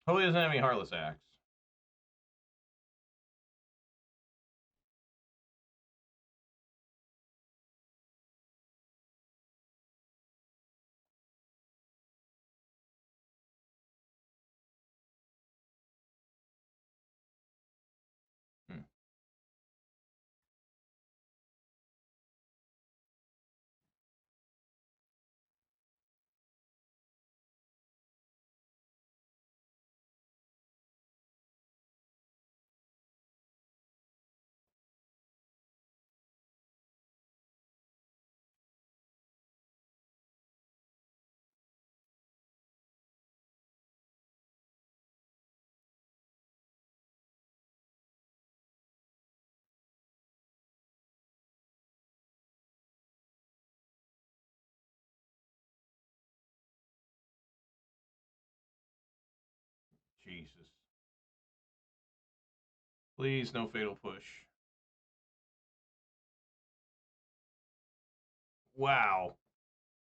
hopefully he doesn't have any Heartless Axe. Jesus. Please, no fatal push. Wow.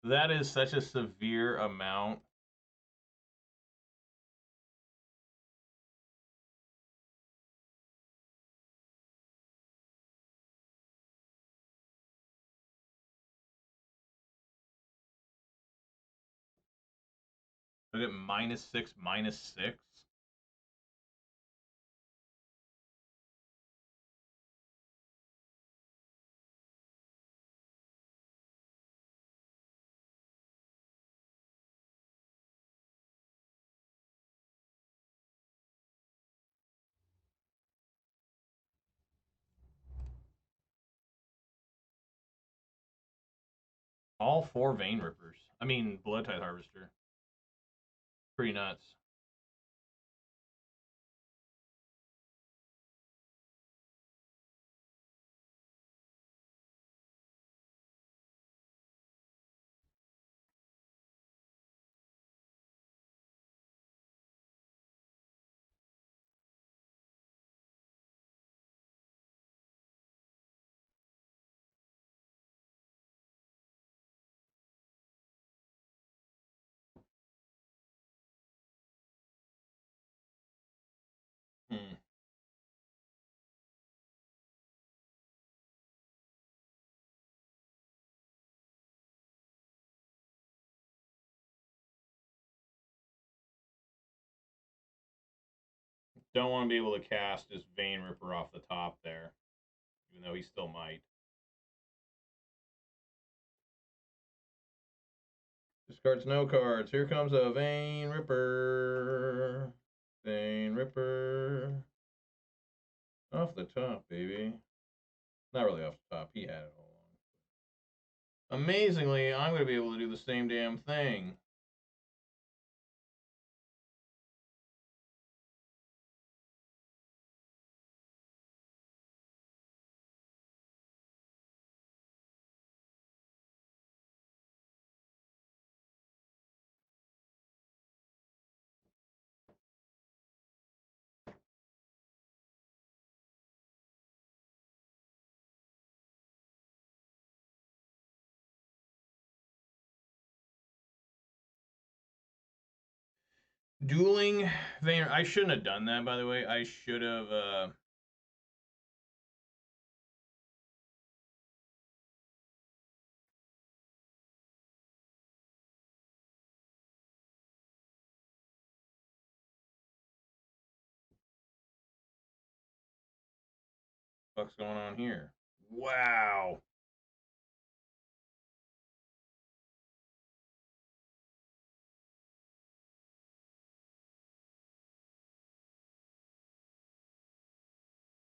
That is such a severe amount. I get -6, -6. All 4 Vein Rippers. I mean, Bloodtithe Harvester. Pretty nuts. Hmm. Don't want to be able to cast his Vein Ripper off the top there, even though he still might. Discards no cards. Here comes a Vein Ripper. Vein Ripper. Off the top, baby. Not really off the top. He had it all along. Amazingly, I'm going to be able to do the same damn thing. Dueling Vein. I shouldn't have done that, by the way. I should have. What's going on here? Wow.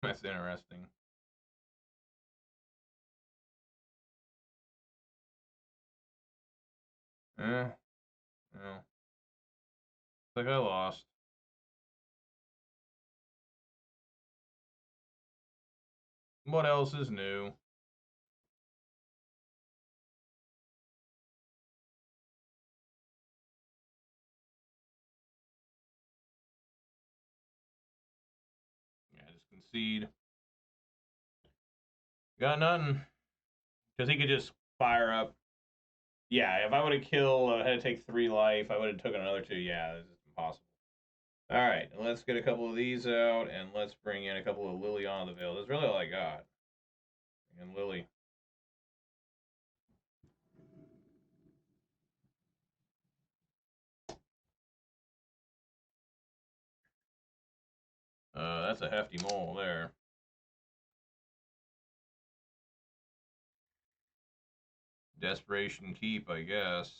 That's interesting. Well, like I lost. What else is new? Yeah, just concede. Got nothing. Because he could just fire up. Yeah, if I would have killed, I had to take 3 life, I would have taken another 2. Yeah, this is impossible. Alright, let's get a couple of these out, and let's bring in a couple of Lily on the Veil. That's really all I got. And Lily. That's a hefty mole there. Desperation Keep, I guess.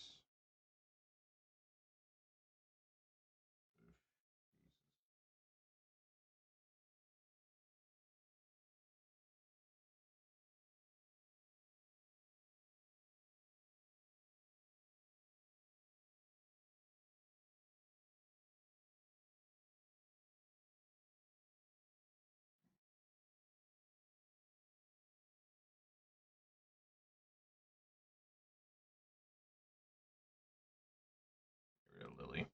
Get rid of Lily.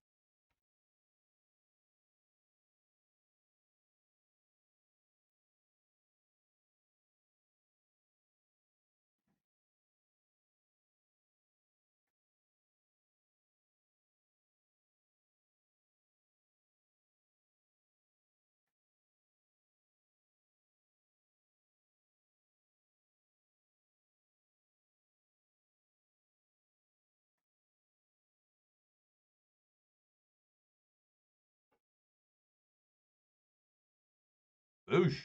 Boosh.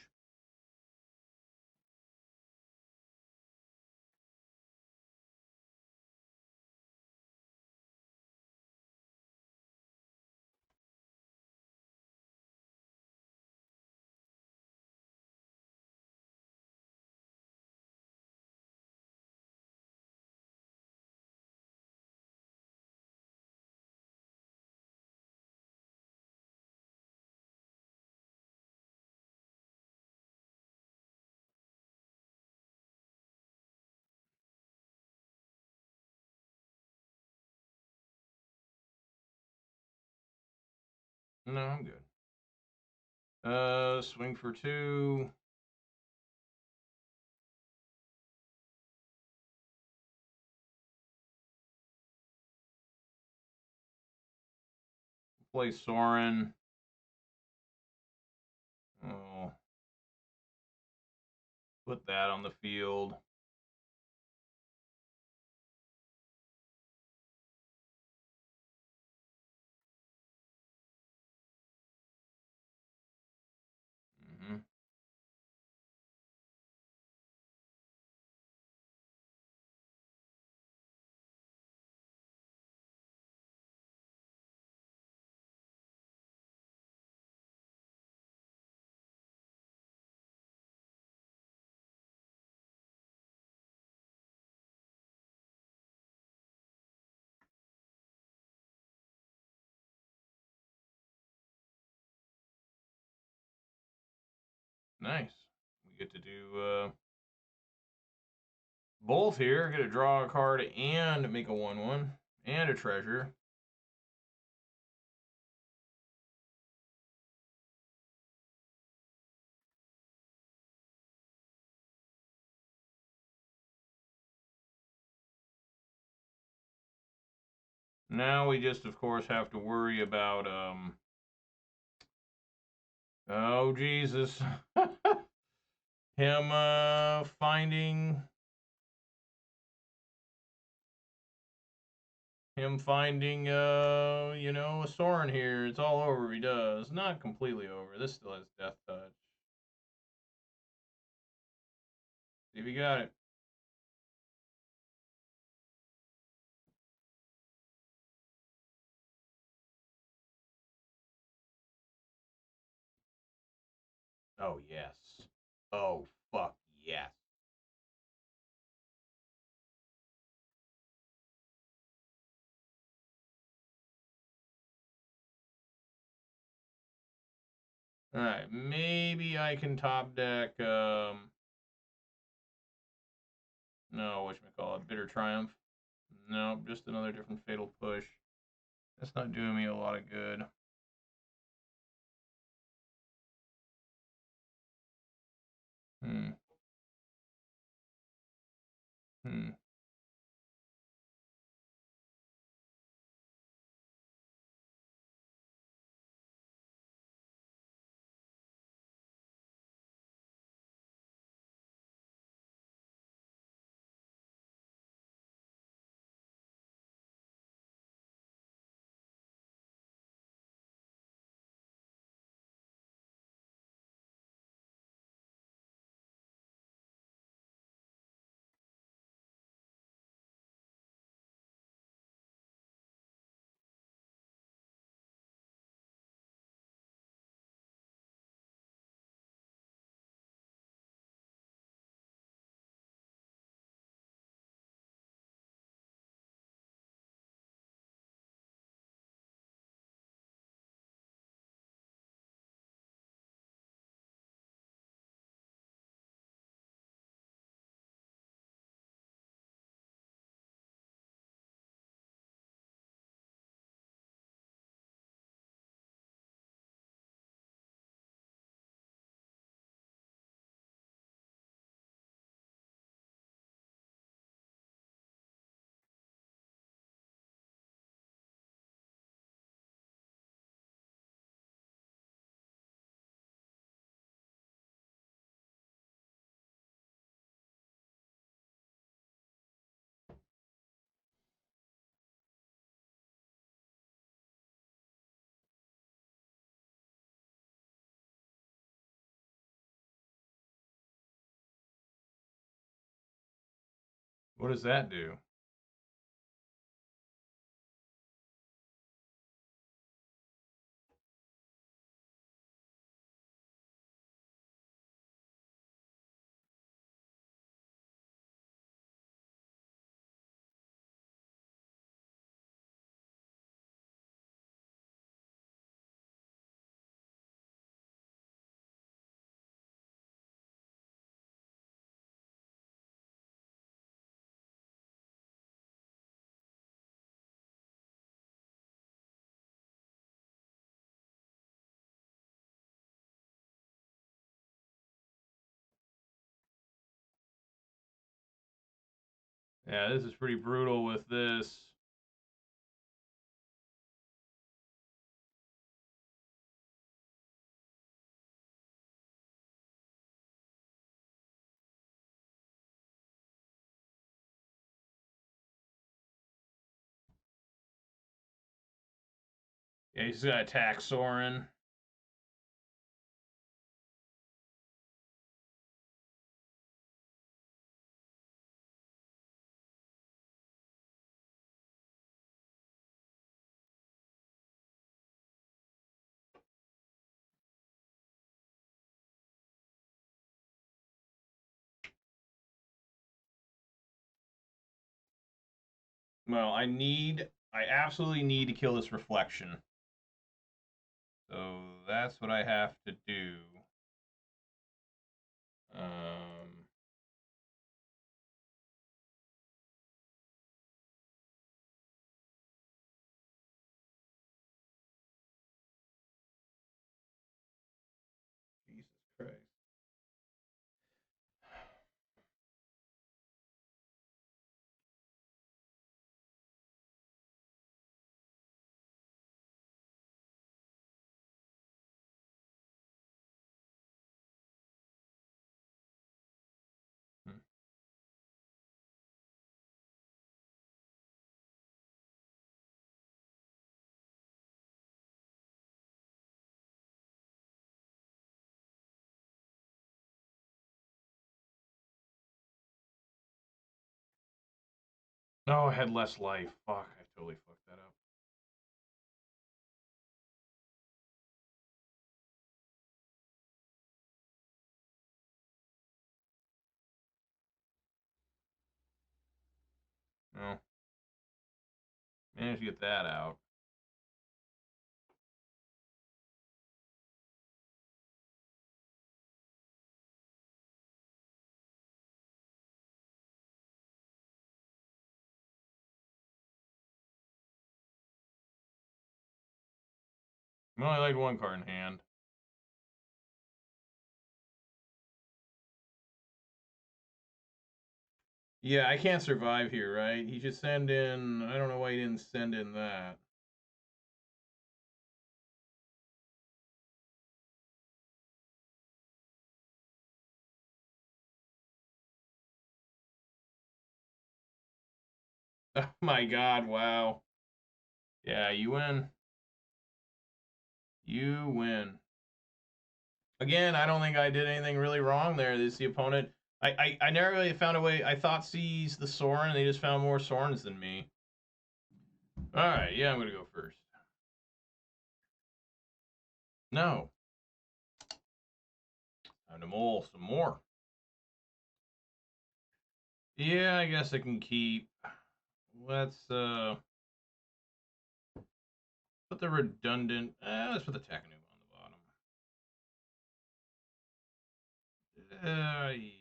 No, I'm good. Swing for 2. Play Sorin. Oh. Put that on the field. Nice. We get to do both here. Get to draw a card and make a 1/1 and a treasure. Now we just, of course, have to worry about oh Jesus, him finding you know, a Sorin here. It's all over. He does not completely over. This still has Death Touch. See if you got it. Oh, yes. Oh, fuck yes. Alright, maybe I can top deck, no, whatchamacallit, Bitter Triumph. No, just another different Fatal Push. That's not doing me a lot of good. Hmm. Hmm. What does that do? Yeah, this is pretty brutal with this. Yeah, he's gonna attack Sorin. Well, I absolutely need to kill this reflection. So that's what I have to do. Um, Jesus Christ. Hmm. Oh, I had less life. Fuck, I totally fucked that up. Oh. Managed to get that out. I only laid one card in hand. Yeah, I can't survive here, right? He should send in... I don't know why he didn't send in that. Oh my god, wow. Yeah, you win. You win. Again, I don't think I did anything really wrong there. This the opponent. I never really found a way. I Thoughtseize the Sorin, and they just found more Sorins than me. Alright, yeah, I'm gonna go first. No. Time to mull some more. Yeah, I guess I can keep. Let's put the redundant. Let's put the Takenuma on the bottom. Alright.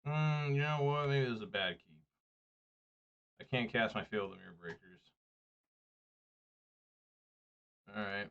You know what? Maybe this is a bad keep. I can't cast my Fable the Mirror Breakers. Alright.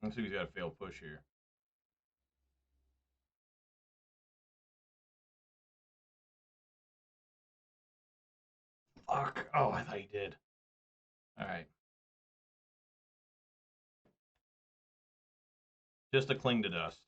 Let's see if he's got a failed push here. Fuck. Oh, I thought he did. Alright. Just to cling to dust.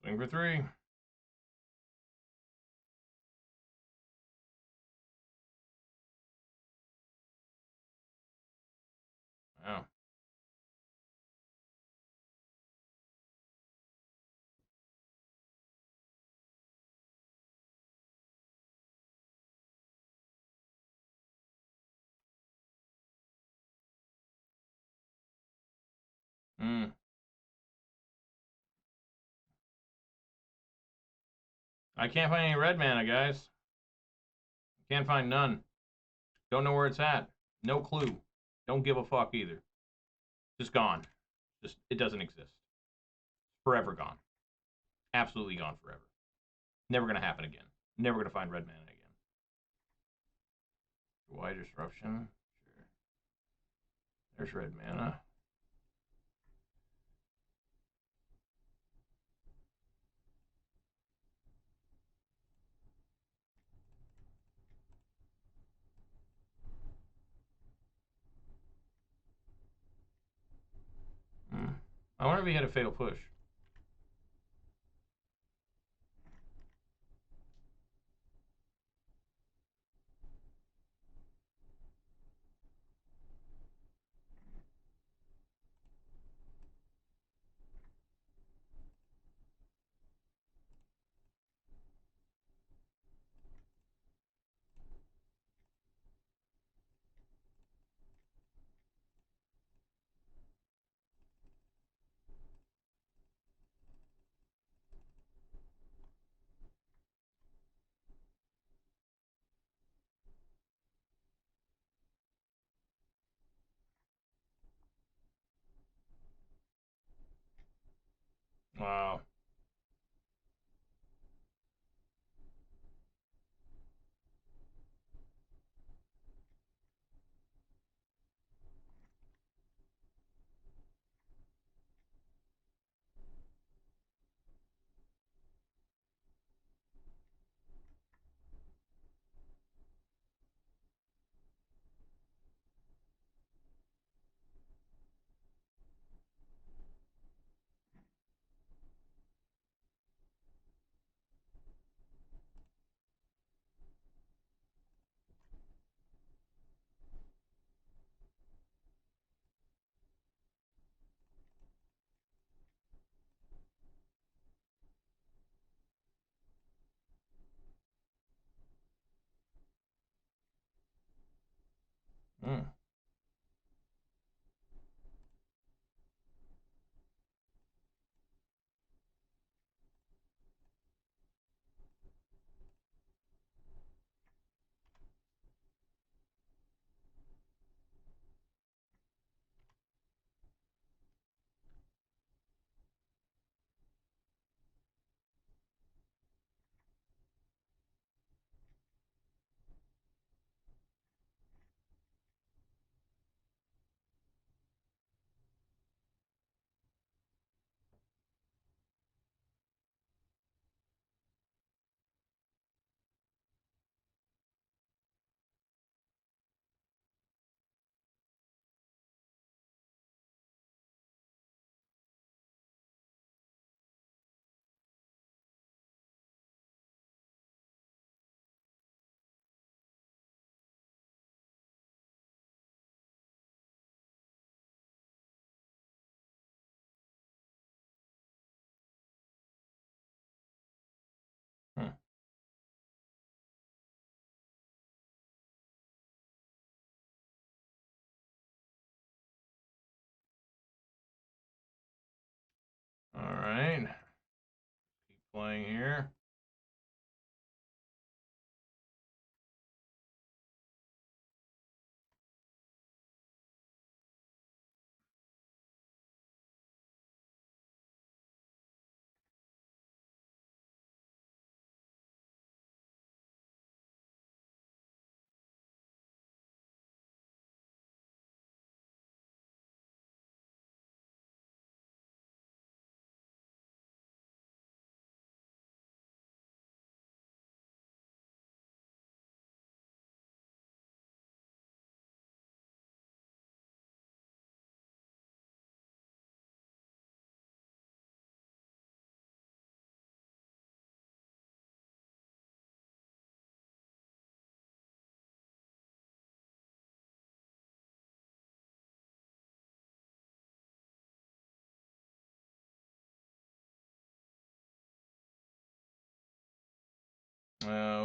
Swing for 3. Wow. I can't find any red mana, guys. Can't find none. Don't know where it's at. No clue. Don't give a fuck either. Just gone. Just it doesn't exist. Forever gone. Absolutely gone forever. Never gonna happen again. Never gonna find red mana again. Why disruption? Sure. There's red mana. I wonder if he had a fatal push. playing here.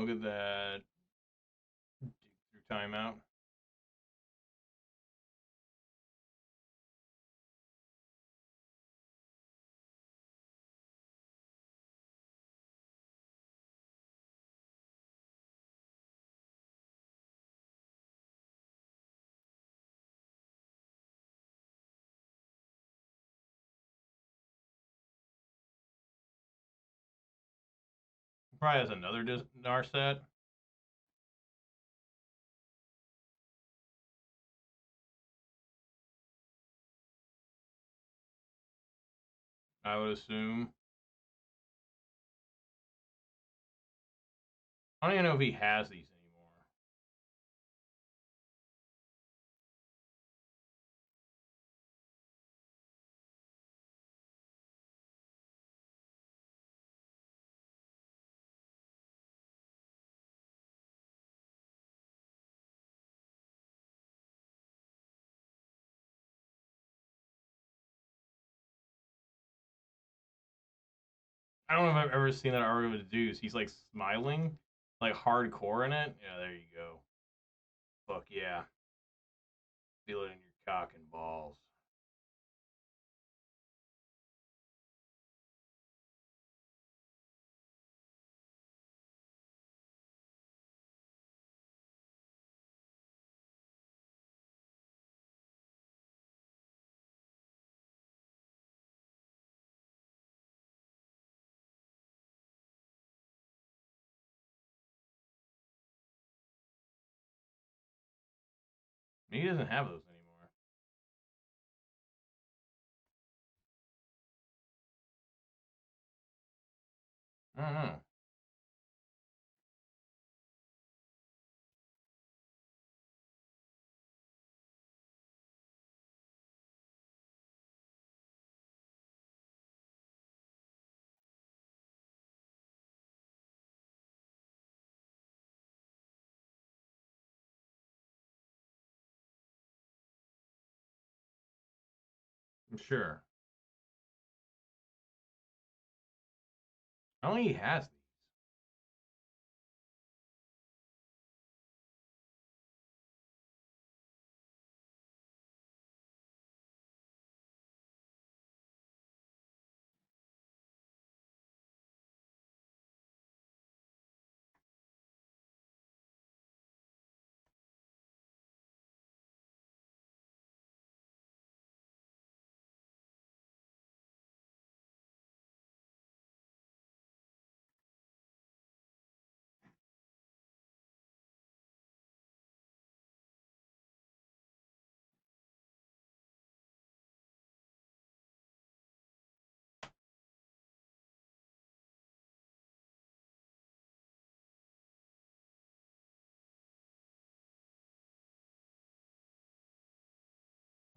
Look at that. Dig through timeout. Probably has another Narset. I would assume. I don't even know if he has these anymore. I don't know if I've ever seen that art of a Deuce. He's like smiling, like hardcore in it. Yeah, there you go. Fuck yeah. Feel it in your cock and balls. He doesn't have those anymore. I don't know. I'm sure. I don't think he has these.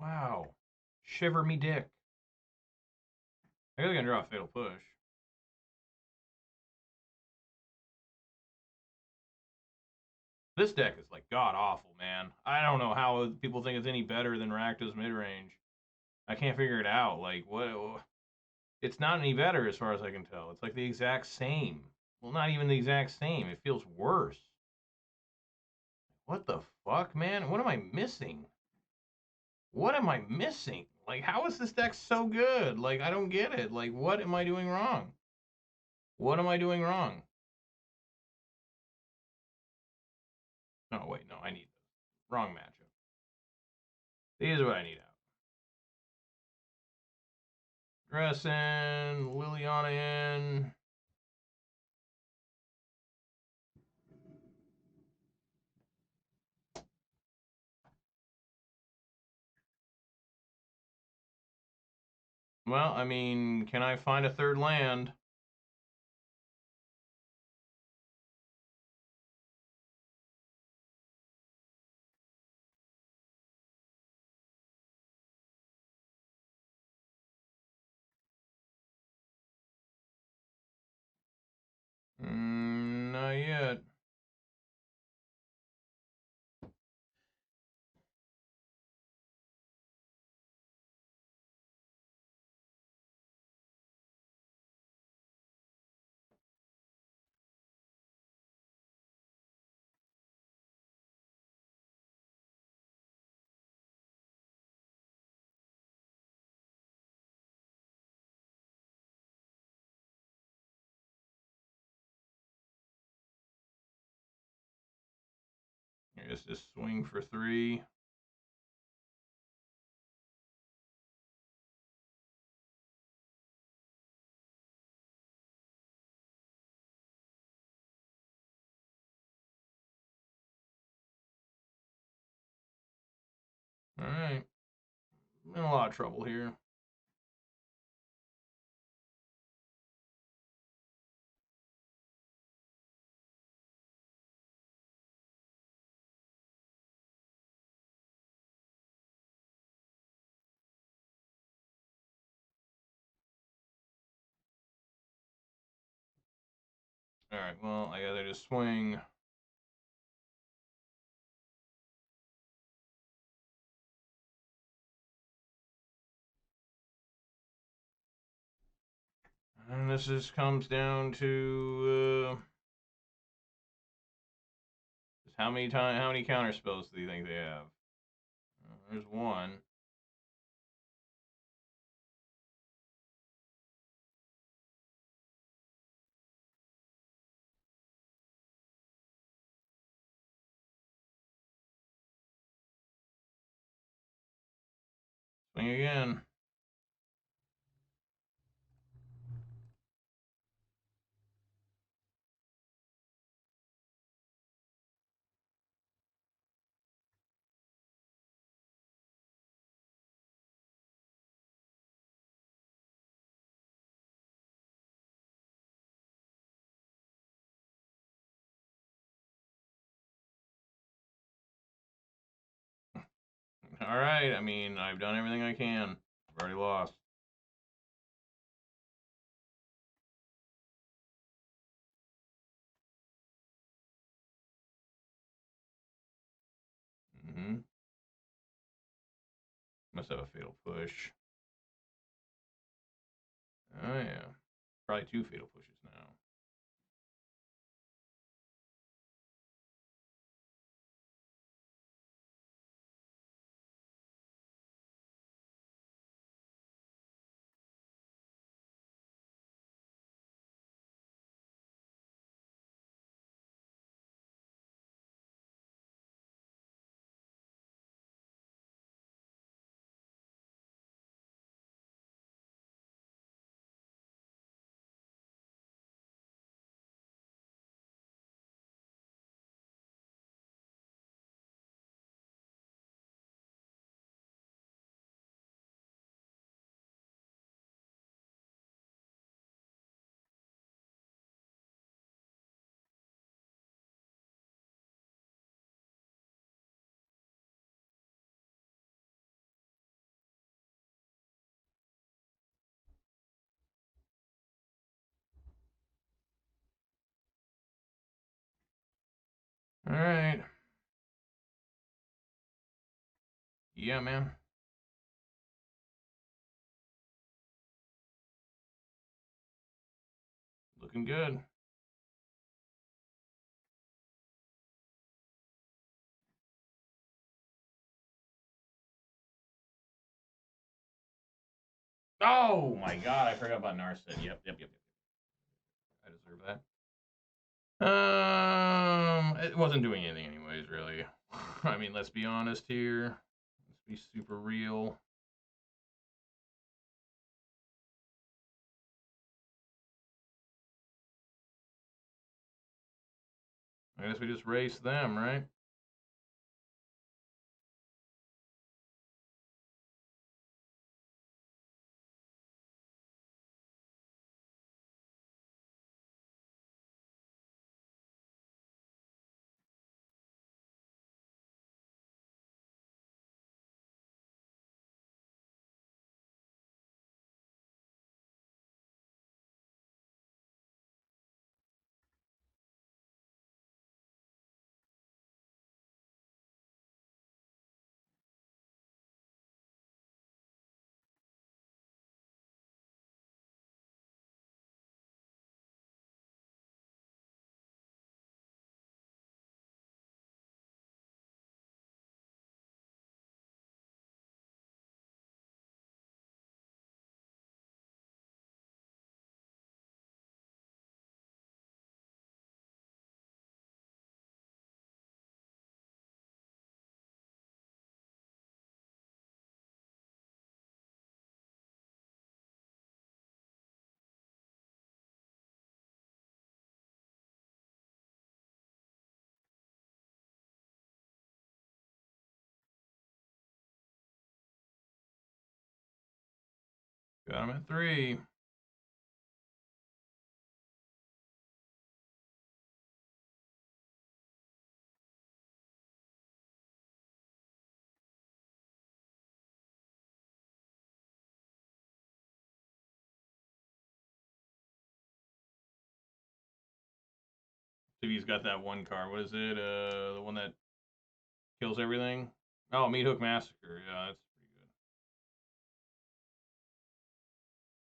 Wow. Shiver me dick. I guess I can draw a Fatal Push. This deck is like god awful, man. I don't know how people think it's any better than Rakdos midrange. I can't figure it out. Like, what? It's not any better as far as I can tell. It's like the exact same. Well, not even the exact same. It feels worse. What the fuck, man? What am I missing? What am I missing? Like, how is this deck so good? Like, I don't get it. Like, what am I doing wrong? What am I doing wrong? No, wait, no, I need this. Wrong matchup. These are what I need out. Duress in, Liliana in. Well, I mean, can I find a third land? Not yet. I guess just swing for 3. Alright. In a lot of trouble here. Alright, well, I gotta just swing. And this just comes down to just how many counter spells do you think they have? There's one. Swing again. Alright, I mean, I've done everything I can. I've already lost. Must have a fatal push. Oh yeah. Probably 2 fatal pushes now. Alright. Yeah, man. Looking good. Oh my god, I forgot about Narset. Yep. I deserve that. It wasn't doing anything anyways, really. I mean, let's be honest here. Let's be super real. I guess we just race them, right? Got him at 3. He's got that one card. What is it? The one that kills everything? Oh, Meat Hook Massacre. Yeah, that's pretty good.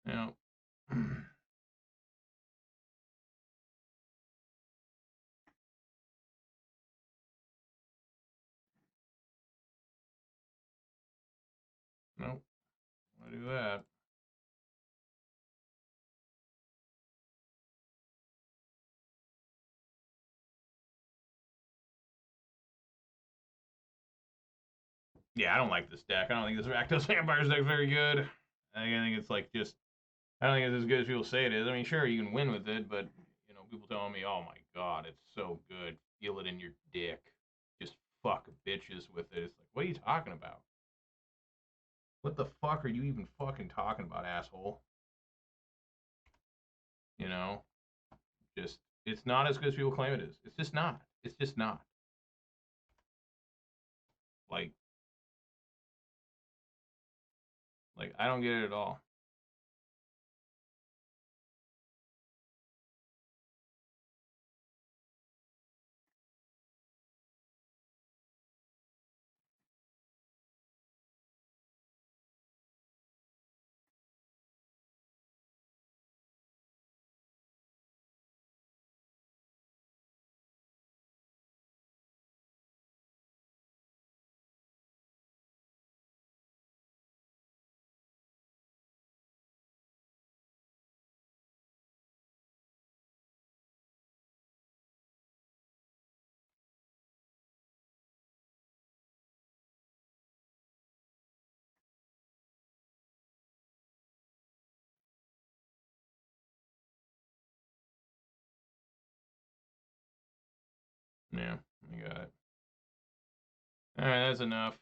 Yeah. Nope. I do that. Yeah, I don't like this deck. I don't think this Rakdos Vampires deck is very good. I think it's like just. I don't think it's as good as people say it is. I mean, sure, you can win with it, but you know, people telling me, "Oh my god, it's so good. Feel it in your dick. Just fuck bitches with it." It's like, what are you talking about? What the fuck are you even fucking talking about, asshole? You know, just it's not as good as people claim it is. It's just not. It's just not. Like, I don't get it at all. Yeah, I got it. All right, that's enough.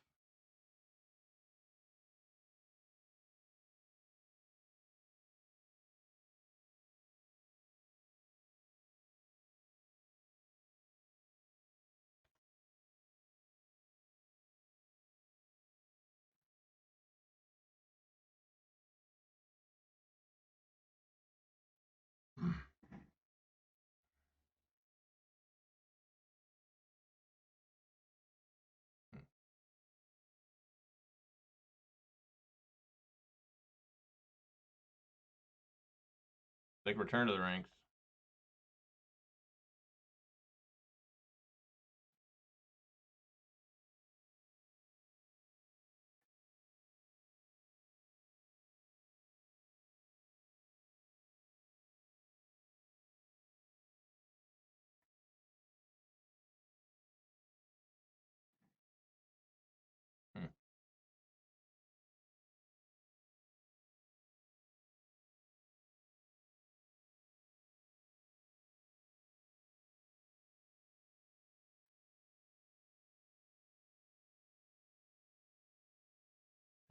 Like return to the ranks.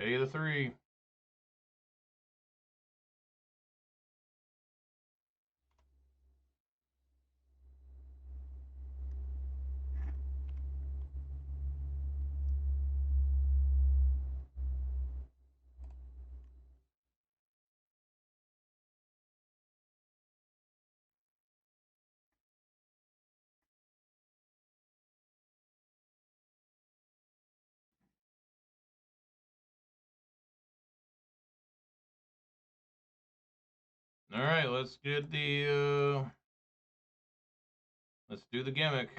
Pay the 3. All right, let's get the let's do the gimmick.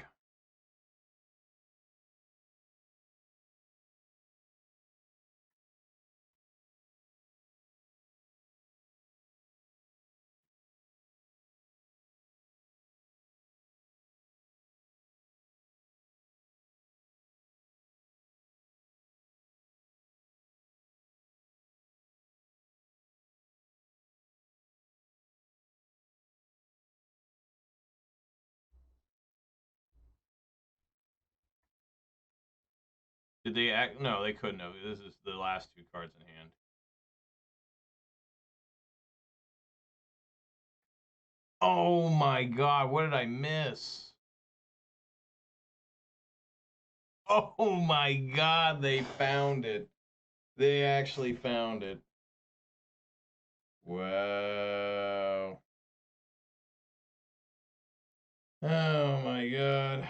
Did they act? No, they couldn't have. This is the last 2 cards in hand. Oh my god, what did I miss? Oh my god, they found it. They actually found it. Wow. Oh my god.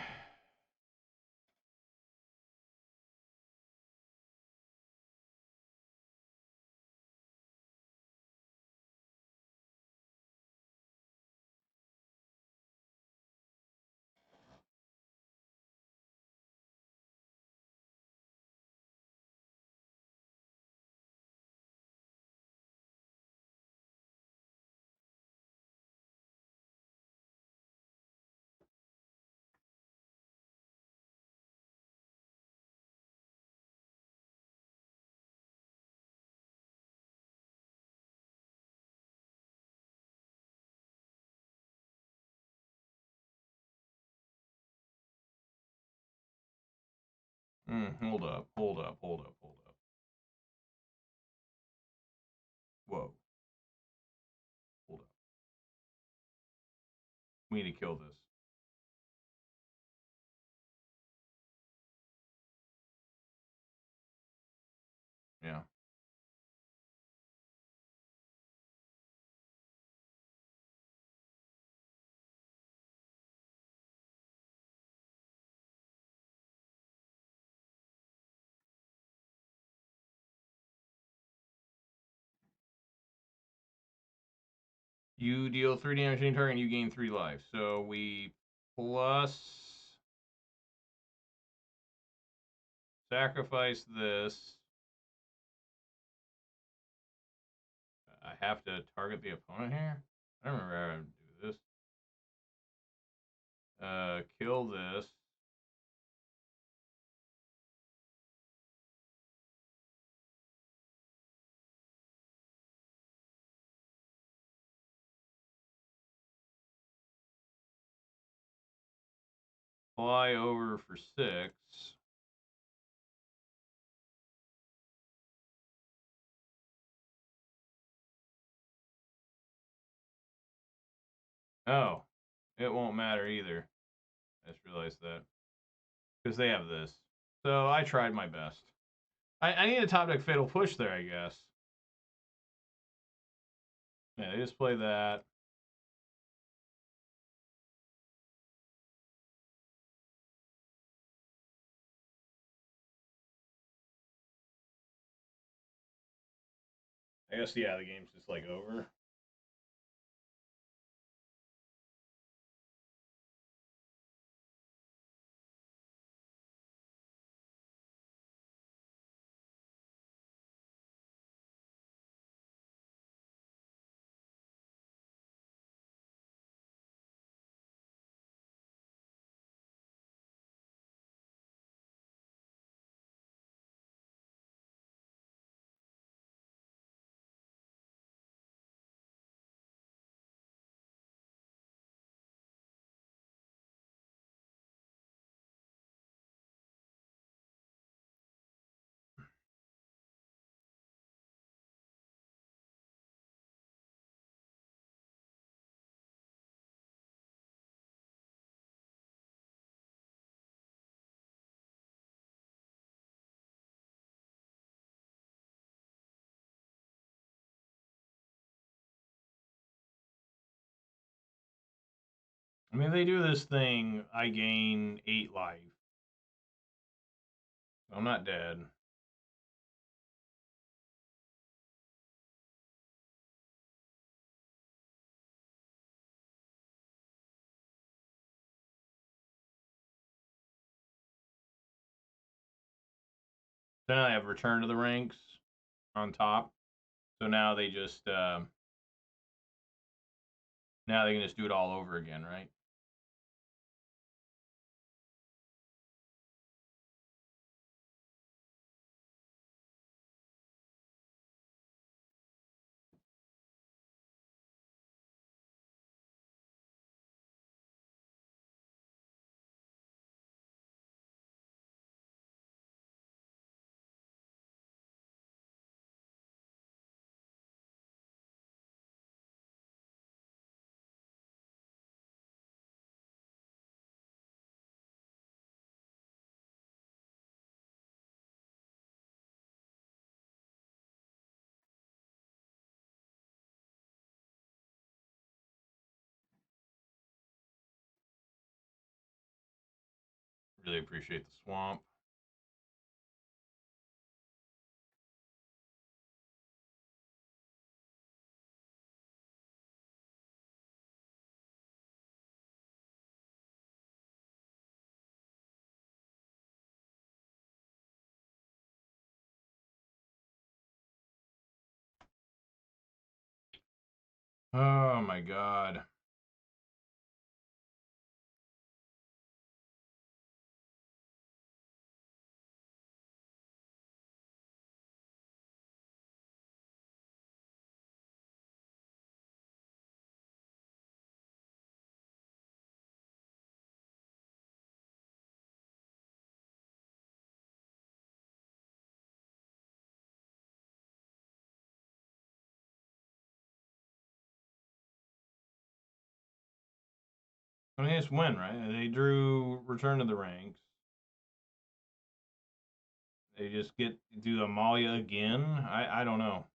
Hold up. Whoa. Hold up. We need to kill this. Yeah. You deal 3 damage to any target and you gain 3 life. So we plus sacrifice this. I have to target the opponent here? I don't remember how to do this. Kill this. Fly over for 6. Oh, it won't matter either. I just realized that. Because they have this. So I tried my best. I need a top deck Fatal Push there, I guess. Yeah, they just play that. I guess, yeah, the game's just like over. I mean, if they do this thing, I gain 8 life. I'm not dead. So now I have Return to the Ranks on top. So now they just now they can just do it all over again, right? Really appreciate the swamp. Oh my god. I mean, it's win, right? They drew Return to the Ranks. They just do Amalia again. I don't know.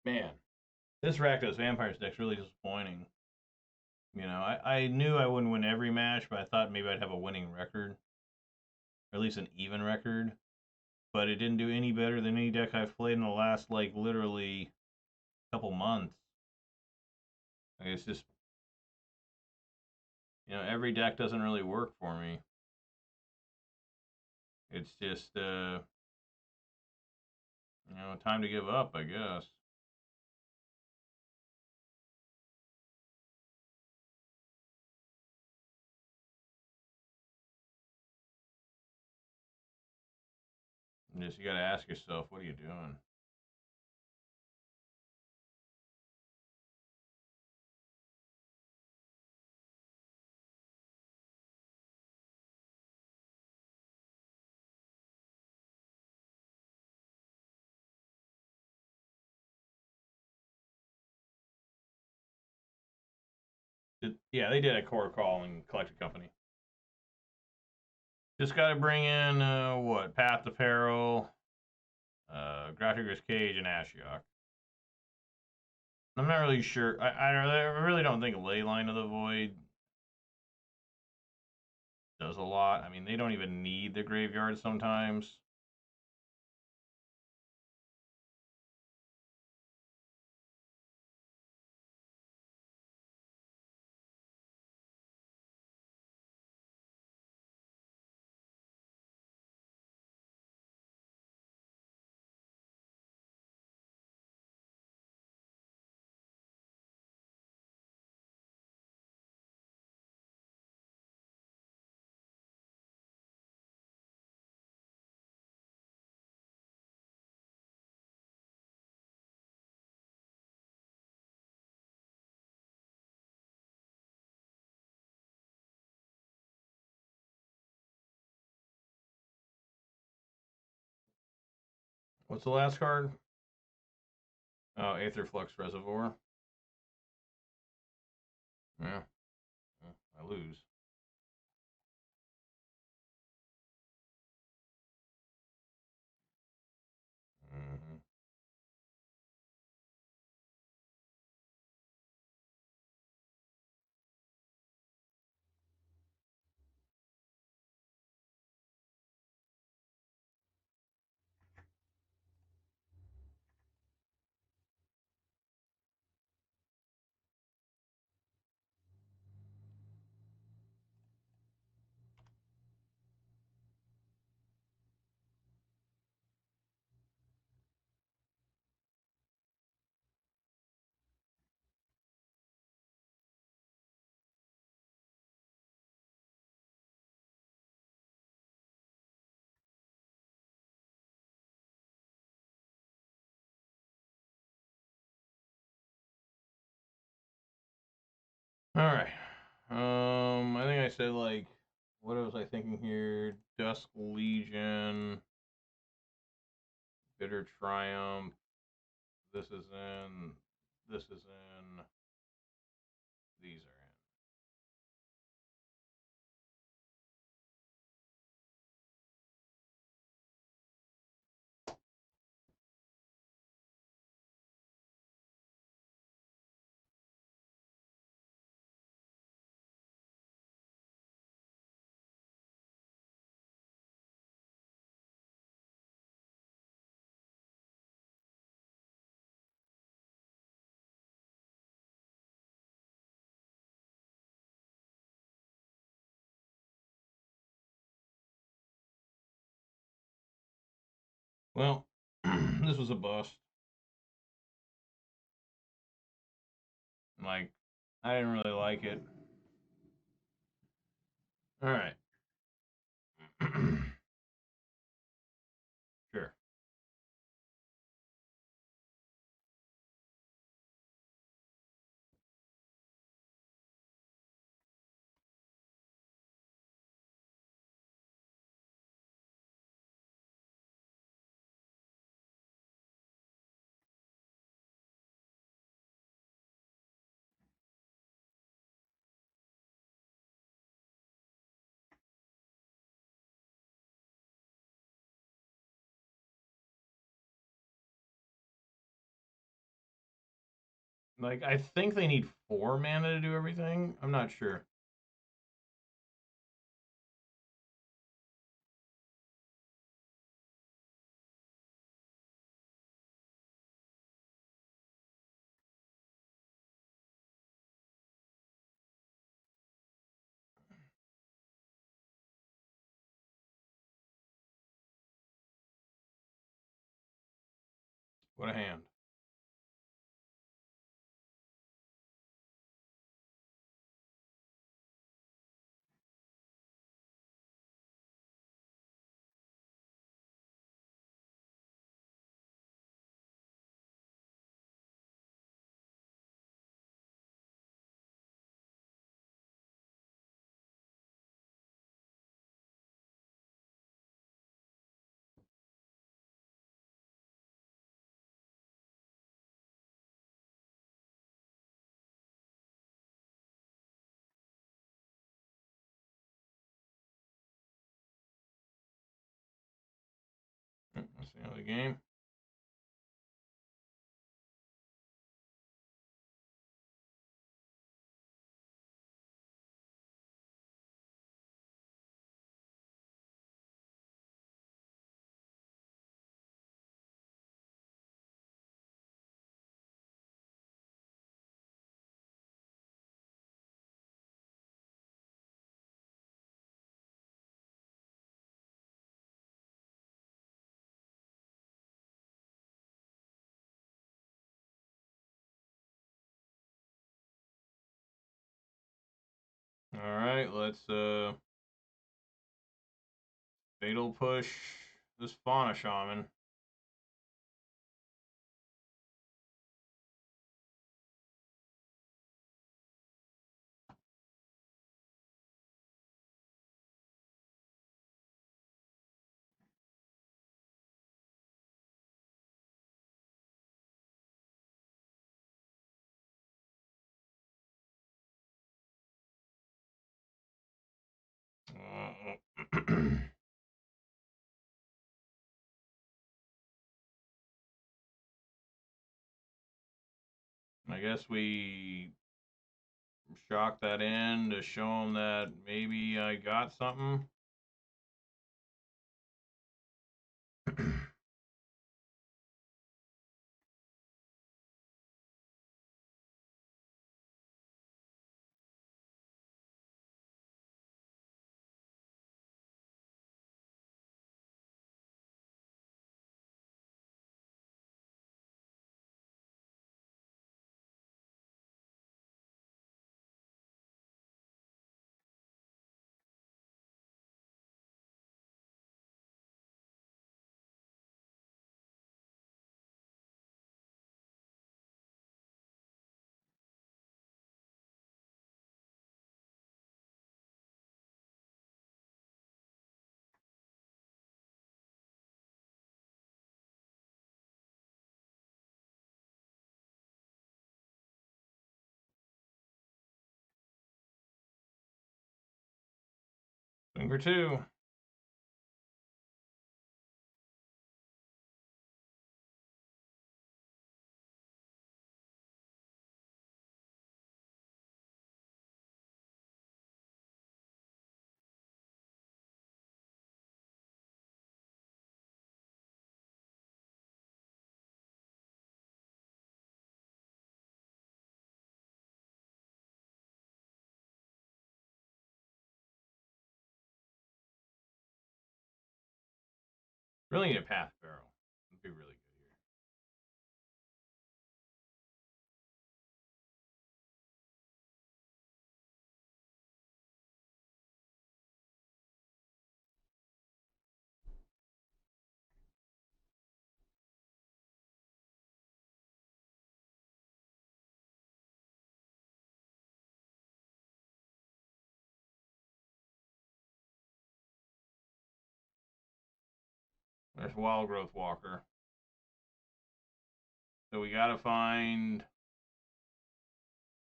Man, this Rakdos Vampires deck's really disappointing. You know, I knew I wouldn't win every match, but I thought maybe I'd have a winning record, or at least an even record. But it didn't do any better than any deck I've played in the last, like, literally couple months. Like, it's just, you know, every deck doesn't really work for me. It's just, you know, time to give up, I guess. You got to ask yourself, what are you doing? Yeah, they did a core call and collected company. Just got to bring in what? Path of Peril, Grafdigger's Cage, and Ashiok. I'm not really sure. I really don't think Leyline of the Void does a lot. I mean, they don't even need the graveyard sometimes. What's the last card? Oh, Aetherflux Reservoir. Yeah. Well, I lose. Mm-hmm. All right. I think I said like, what was I thinking here? Dusk Legion, Bitter Triumph. This is in. This is in. These are in. Well, this was a bust. Like, I didn't really like it. All right. Sure. Like, I think they need 4 mana to do everything. I'm not sure. What a hand. That's the end of the game. All right, let's fatal push this Fauna Shaman. I guess we shock that in to show them that maybe I got something. Finger 2. Really need a Path of Peril. It'd be really good here. There's Wild Growth Walker. So we gotta find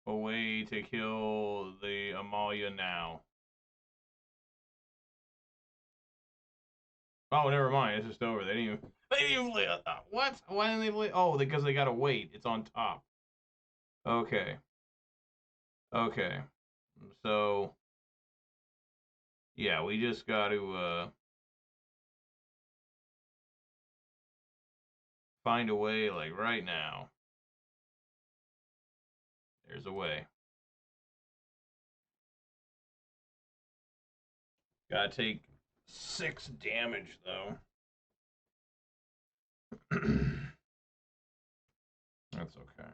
a way to kill the Amalia now. Oh, never mind. It's just over. They didn't even. They didn't even. What? Why didn't they play? Oh, because they gotta wait. It's on top. Okay. Okay. So, yeah, we just got to find a way, like right now. There's a way. Gotta take 6 damage, though. That's okay.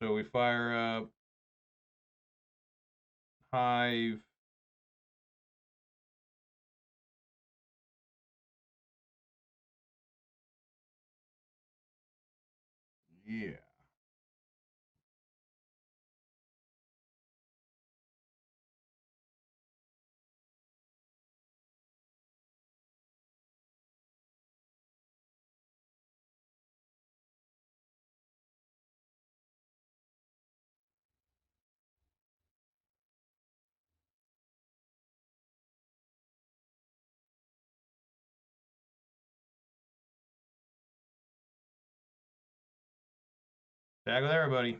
So we fire up Hive. Yeah. Tag with everybody.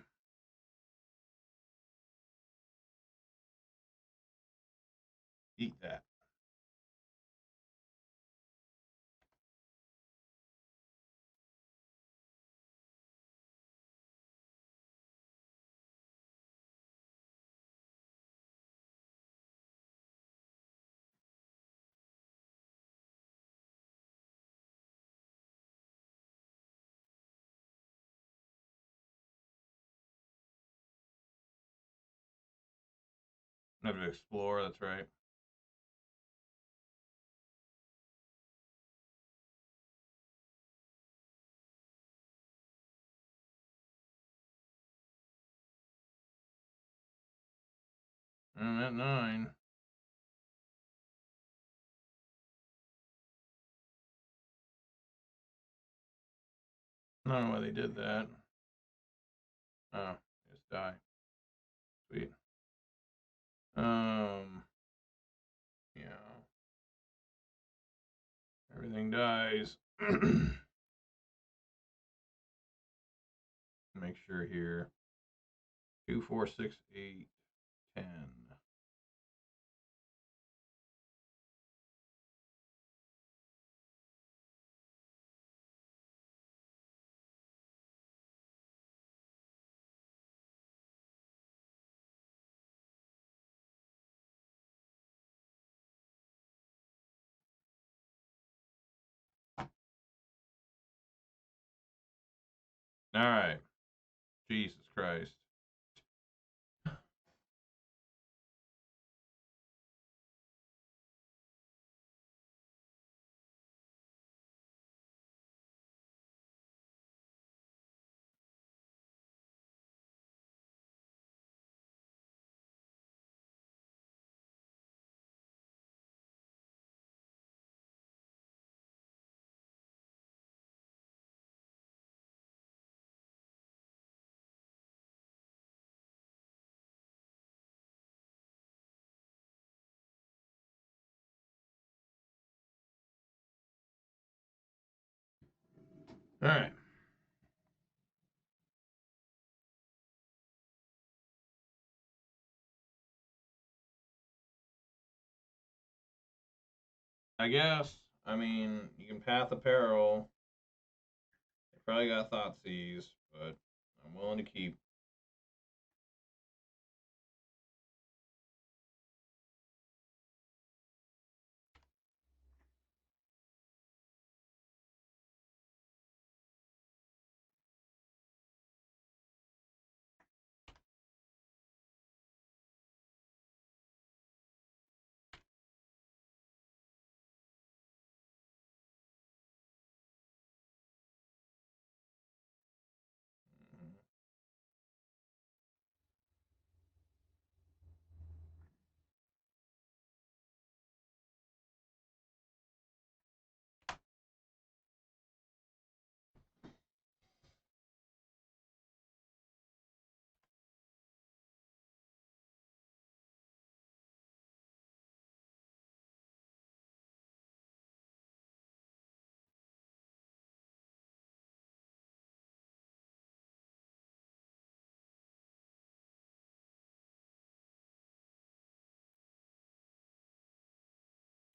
Eat that. Have to explore, that's right. I'm at 9. I don't know why they did that. Oh, just die. Sweet. Yeah. Everything dies. make sure here. 2, 4, 6, 8, 10. All right. Jesus Christ. All right. I guess. I mean, you can Path of Peril. They probably got Thoughtseize, but I'm willing to keep.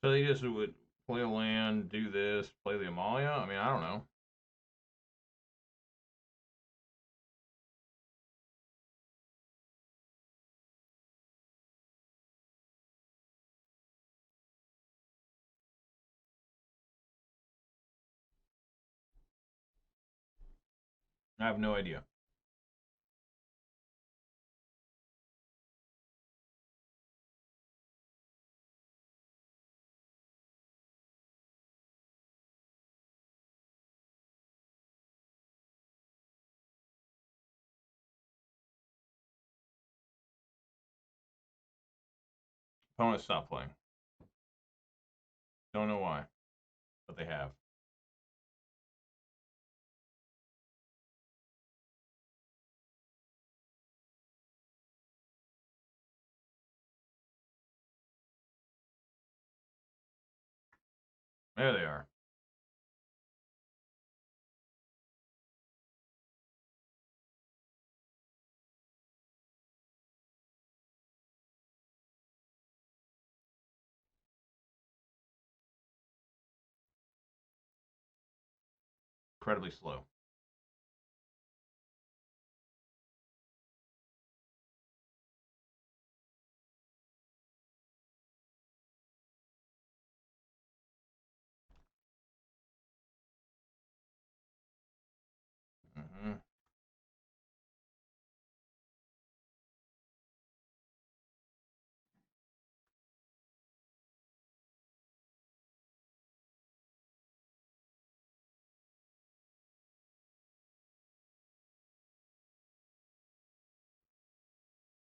So they just would play a land, do this, play the Amalia? I mean, I don't know. I have no idea. Opponents stop playing. Don't know why, but they have. There they are. Incredibly slow. Mm-hmm.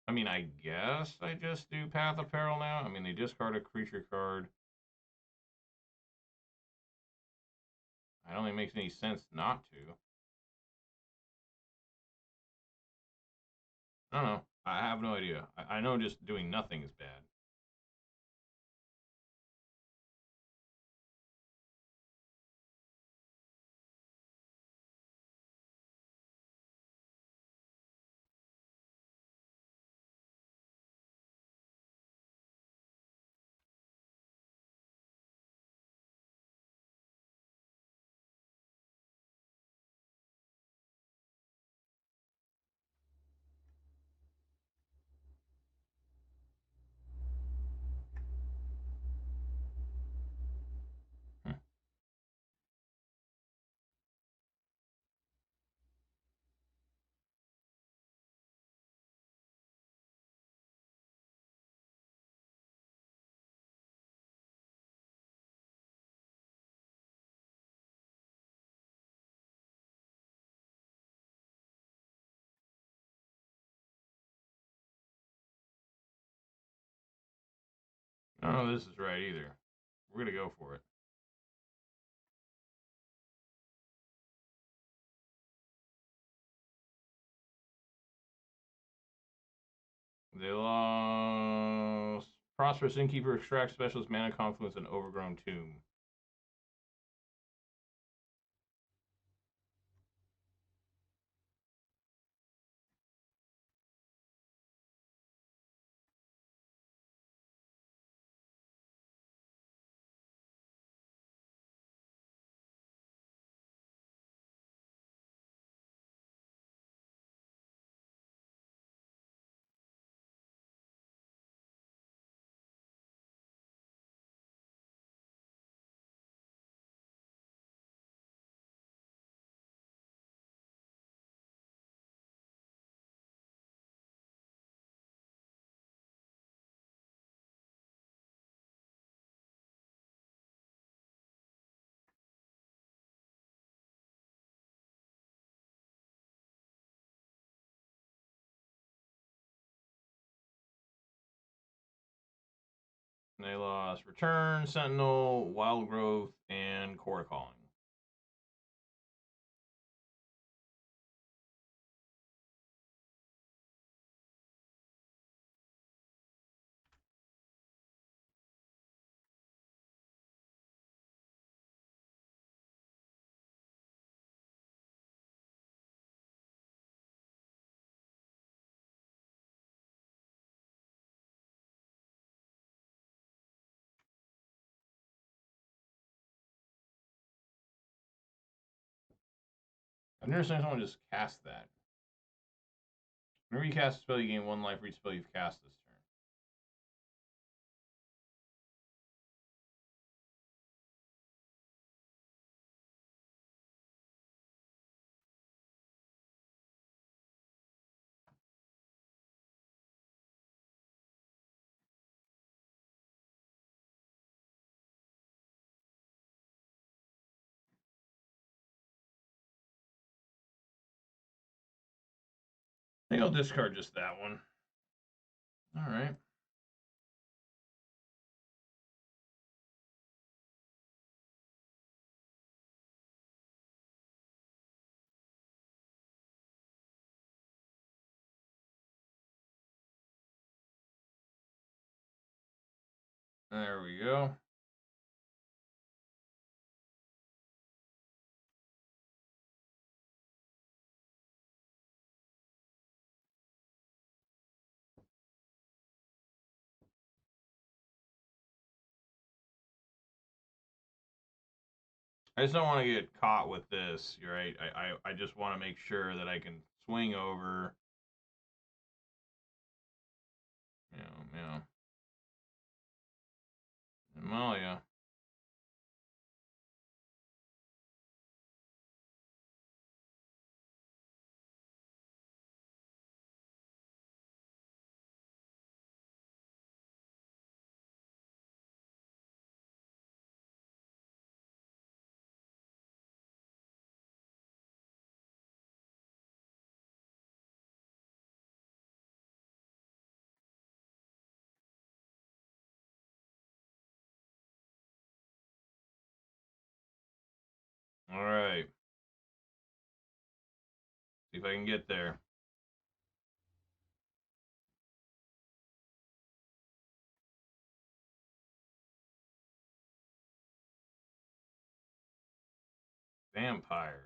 I mean, I guess I just do Path of Peril now. I mean, they discard a creature card. I don't think it makes any sense not to. I don't know. I have no idea. I know just doing nothing is bad. I don't know if this is right either. We're going to go for it. They lost Prosperous Innkeeper, Extract Specialist, Mana Confluence, and Overgrown Tomb. They lost Return, Sentinel, Wild Growth, and Core Calling. I've never seen someone just cast that. Whenever you cast a spell, you gain 1 life for each spell you've cast this turn. I think I'll discard just that one. All right. There we go. I just don't want to get caught with this. You're right. I just want to make sure that I can swing over. Yeah. Amalia. All right. See if I can get there. Vampire.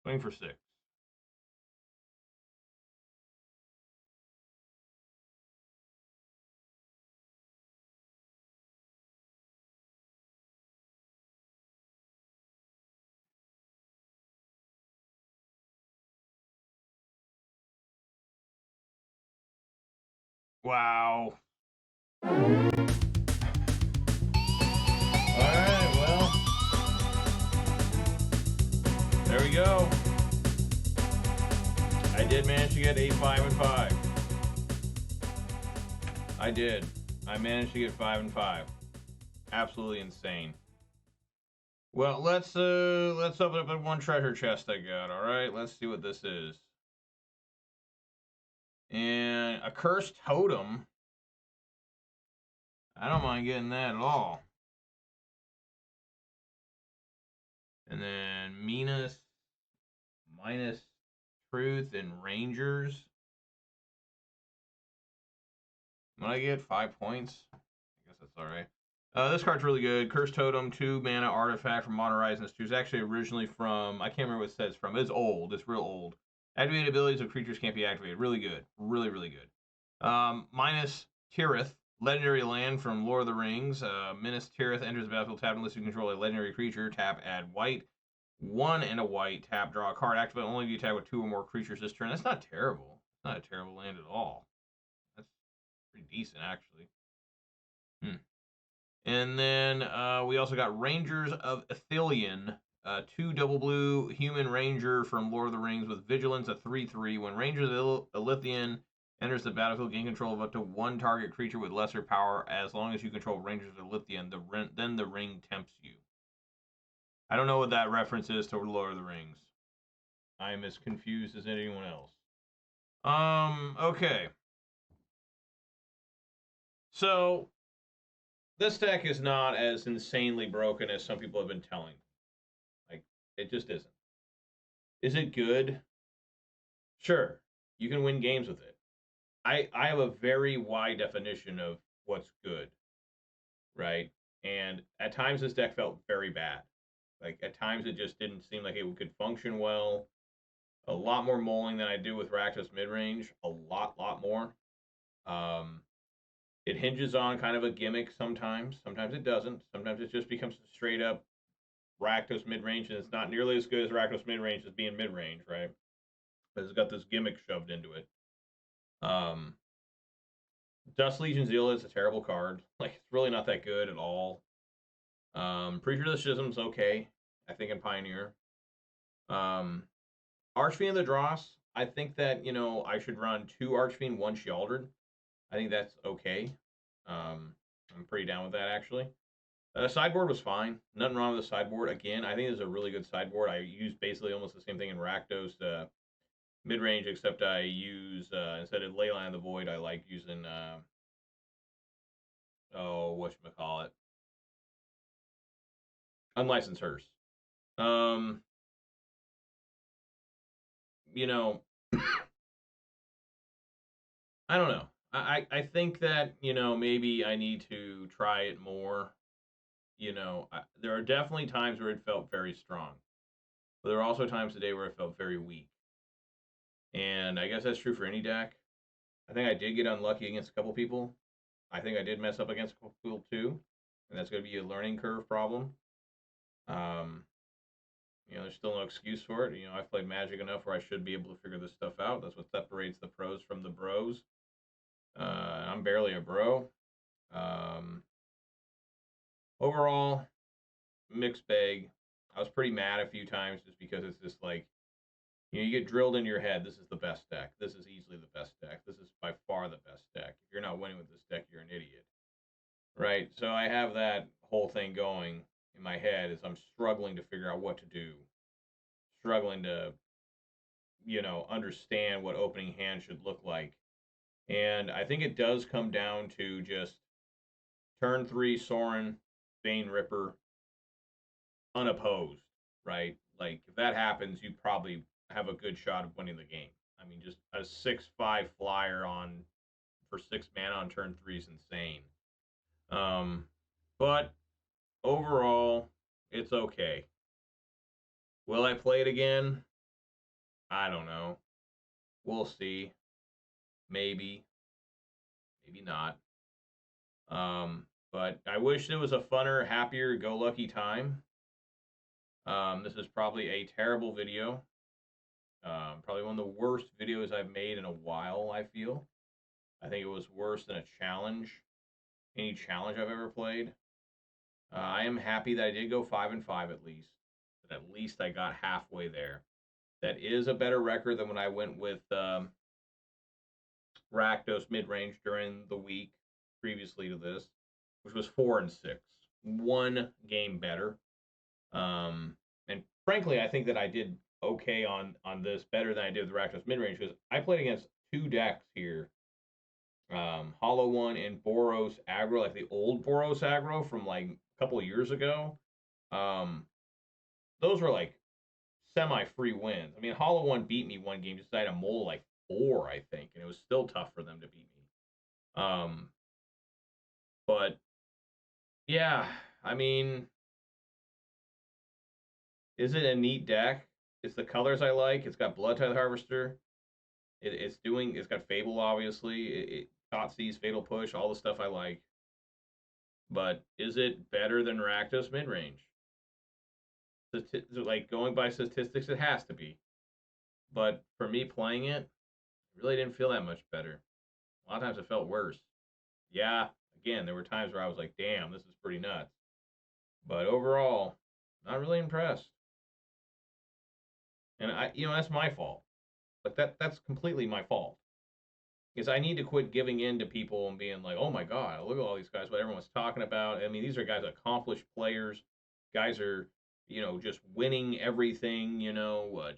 Swing for 6. Wow. All right, well. go. I did manage to get a 5 and 5. I did. I managed to get 5 and 5. Absolutely insane. Well, let's open up one treasure chest I got. All right, let's see what this is. And a cursed totem. I don't mind getting that at all. And then minus truth and rangers. When I get 5 points, I guess that's all right. This card's really good. Cursed Totem, 2 mana artifact from Modern Horizons 2. It's actually originally from, I can't remember what it says from. It's old. It's real old. Activated abilities of creatures can't be activated. Really good. Really, really good. Minas Tirith, legendary land from Lord of the Rings. Minas Tirith enters the battlefield tapped unless you control a legendary creature. Tap, add white. 1 and a white. Tap, draw a card. Activate only if you attack with 2 or more creatures this turn. That's not terrible. It's not a terrible land at all. That's pretty decent, actually. And then we also got Rangers of Ithilien, 2 double blue human ranger from Lord of the Rings with vigilance, a 3/3. When Rangers of Ithilien enters the battlefield, gain control of up to 1 target creature with lesser power. As long as you control Rangers of Ithilien, then the ring tempts you. I don't know what that reference is to Lord of the Rings. I'm as confused as anyone else. Okay. So this deck is not as insanely broken as some people have been telling. Like, it just isn't. Is it good? Sure. You can win games with it. I have a very wide definition of what's good, right? And at times this deck felt very bad. Like, at times it just didn't seem like it could function well. A lot more mulling than I do with Rakdos midrange. A lot more. It hinges on kind of a gimmick sometimes. Sometimes it doesn't. Sometimes it just becomes straight up Rakdos midrange, and it's not nearly as good as Rakdos midrange as being midrange, right? But it's got this gimmick shoved into it. Dust Legion Zealot is a terrible card. Like, it's really not that good at all. Preacher of the Schism's okay, I think, in Pioneer. Archfiend of the Dross, I think that, I should run 2 Archfiend, 1 Sheoldred. I think that's okay. I'm pretty down with that, actually. Sideboard was fine. Nothing wrong with the sideboard. Again, I think it's a really good sideboard. I use basically almost the same thing in Rakdos mid-range, except I use, instead of Leyline of the Void, I like using, whatchamacallit? Unlicensed Hearse. I don't know. I think that, maybe I need to try it more. There are definitely times where it felt very strong. But there are also times today where it felt very weak. And I guess that's true for any deck. I think I did get unlucky against a couple people. I think I did mess up against a couple people too. And that's going to be a learning curve problem. There's still no excuse for it. I've played Magic enough where I should be able to figure this stuff out. That's what separates the pros from the bros. I'm barely a bro. Overall, mixed bag. I was pretty mad a few times just because it's just like, you get drilled in your head, this is the best deck. This is easily the best deck. This is by far the best deck. If you're not winning with this deck, you're an idiot. Right? So I have that whole thing going in my head as I'm struggling to figure out what to do. Struggling to, understand what opening hand should look like. And I think it does come down to just turn 3 Sorin, Bane Ripper, unopposed, right? Like, if that happens, you probably have a good shot of winning the game. I mean, just a 6/5 flyer for 6 mana on turn 3 is insane. But overall, it's okay. Will I play it again? I don't know. We'll see. Maybe. Maybe not. But I wish it was a funner, happier, go-lucky time. This is probably a terrible video. Probably one of the worst videos I've made in a while, I feel. I think it was worse than a challenge. Any challenge I've ever played. I am happy that I did go 5 and 5 at least. but at least I got halfway there. That is a better record than when I went with Rakdos mid-range during the week previously to this, which was 4-6. One game better. And frankly, I think that I did okay on this, better than I did with Rakdos mid-range, because I played against 2 decks here. Hollow One and Boros Aggro, like the old Boros Aggro from like a couple of years ago. Those were like semi-free wins. I mean, Hollow One beat me one game, just I had a mole like 4, I think, and it was still tough for them to beat me. But yeah, I mean, is it a neat deck? It's the colors I like. It's got Bloodtithe Harvester. It's got Fable, obviously. Thoughtseize, Fatal Push, all the stuff I like. But is it better than Rakdos midrange? Like, going by statistics, it has to be. But for me playing it, I really didn't feel that much better. A lot of times it felt worse. Yeah, again, there were times where I was like, damn, this is pretty nuts. But overall, not really impressed. And that's my fault. But that's completely my fault. Because I need to quit giving in to people and being like, oh my God, look at all these guys, what everyone's talking about. I mean, these are guys, accomplished players. Guys are, just winning everything,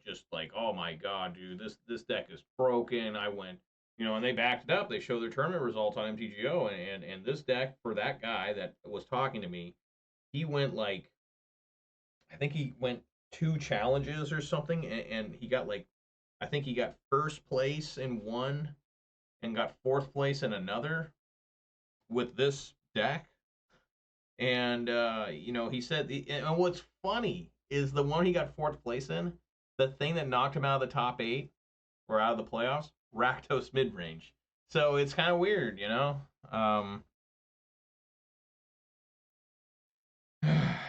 just like, oh my God, dude, this deck is broken. I went, and they backed it up. They show their tournament results on MTGO. And this deck, for that guy that was talking to me, he went like, I think he went 2 challenges or something. And he got like, I think he got first place in one and got 4th place in another with this deck. And, he said, and what's funny is the one he got 4th place in, the thing that knocked him out of the top 8 or out of the playoffs, Rakdos mid-range. So it's kind of weird,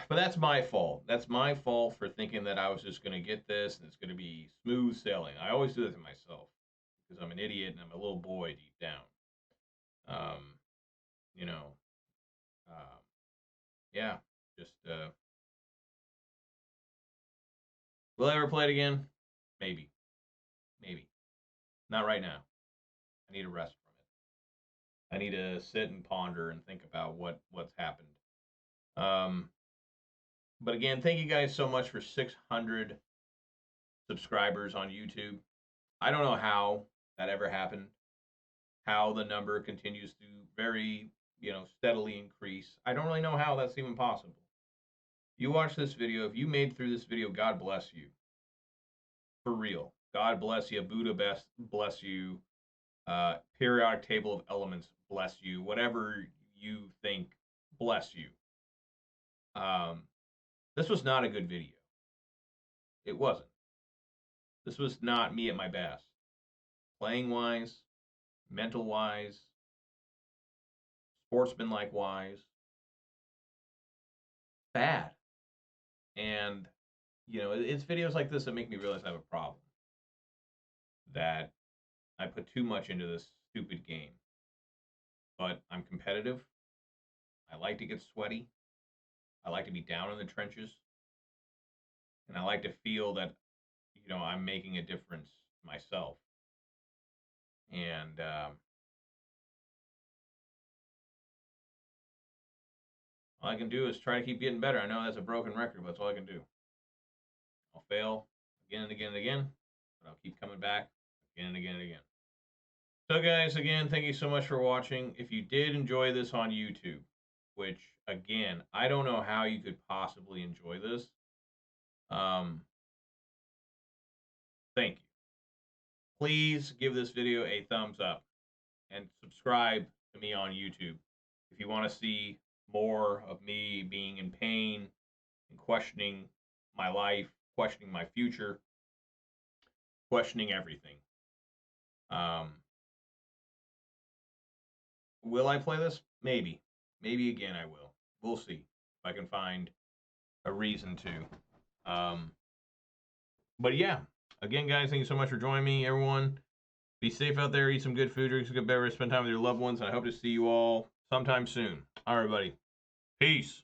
But that's my fault. That's my fault for thinking that I was just going to get this and it's going to be smooth sailing. I always do that to myself because I'm an idiot and I'm a little boy deep down. Yeah, just, will I ever play it again? Maybe. Not right now. I need a rest from it. I need to sit and ponder and think about what's happened. But again, thank you guys so much for 600 subscribers on YouTube. I don't know how that ever happened, how the number continues to very, steadily increase. I don't really know how that's even possible. You watch this video, if you made through this video, God bless you. For real. God bless you. Buddha bless you. Periodic table of elements bless you. Whatever you think, bless you. This was not a good video. It wasn't. This was not me at my best. Playing wise, mental wise, sportsmanlike wise. Bad. And, it's videos like this that make me realize I have a problem. That I put too much into this stupid game. But I'm competitive. I like to get sweaty. I like to be down in the trenches. And I like to feel that, I'm making a difference myself. And all I can do is try to keep getting better. I know that's a broken record, but that's all I can do. I'll fail again and again and again, but I'll keep coming back again and again and again. So guys, again, thank you so much for watching. If you did enjoy this on YouTube, which, again, I don't know how you could possibly enjoy this, thank you. Please give this video a thumbs up and subscribe to me on YouTube if you want to see more of me being in pain and questioning my life, questioning my future, questioning everything. Will I play this? Maybe. Maybe again I will. We'll see if I can find a reason to. But yeah, again, guys, thank you so much for joining me, everyone. Be safe out there. Eat some good food, drink some good beverage, spend time with your loved ones, and I hope to see you all sometime soon. All right, everybody. Peace.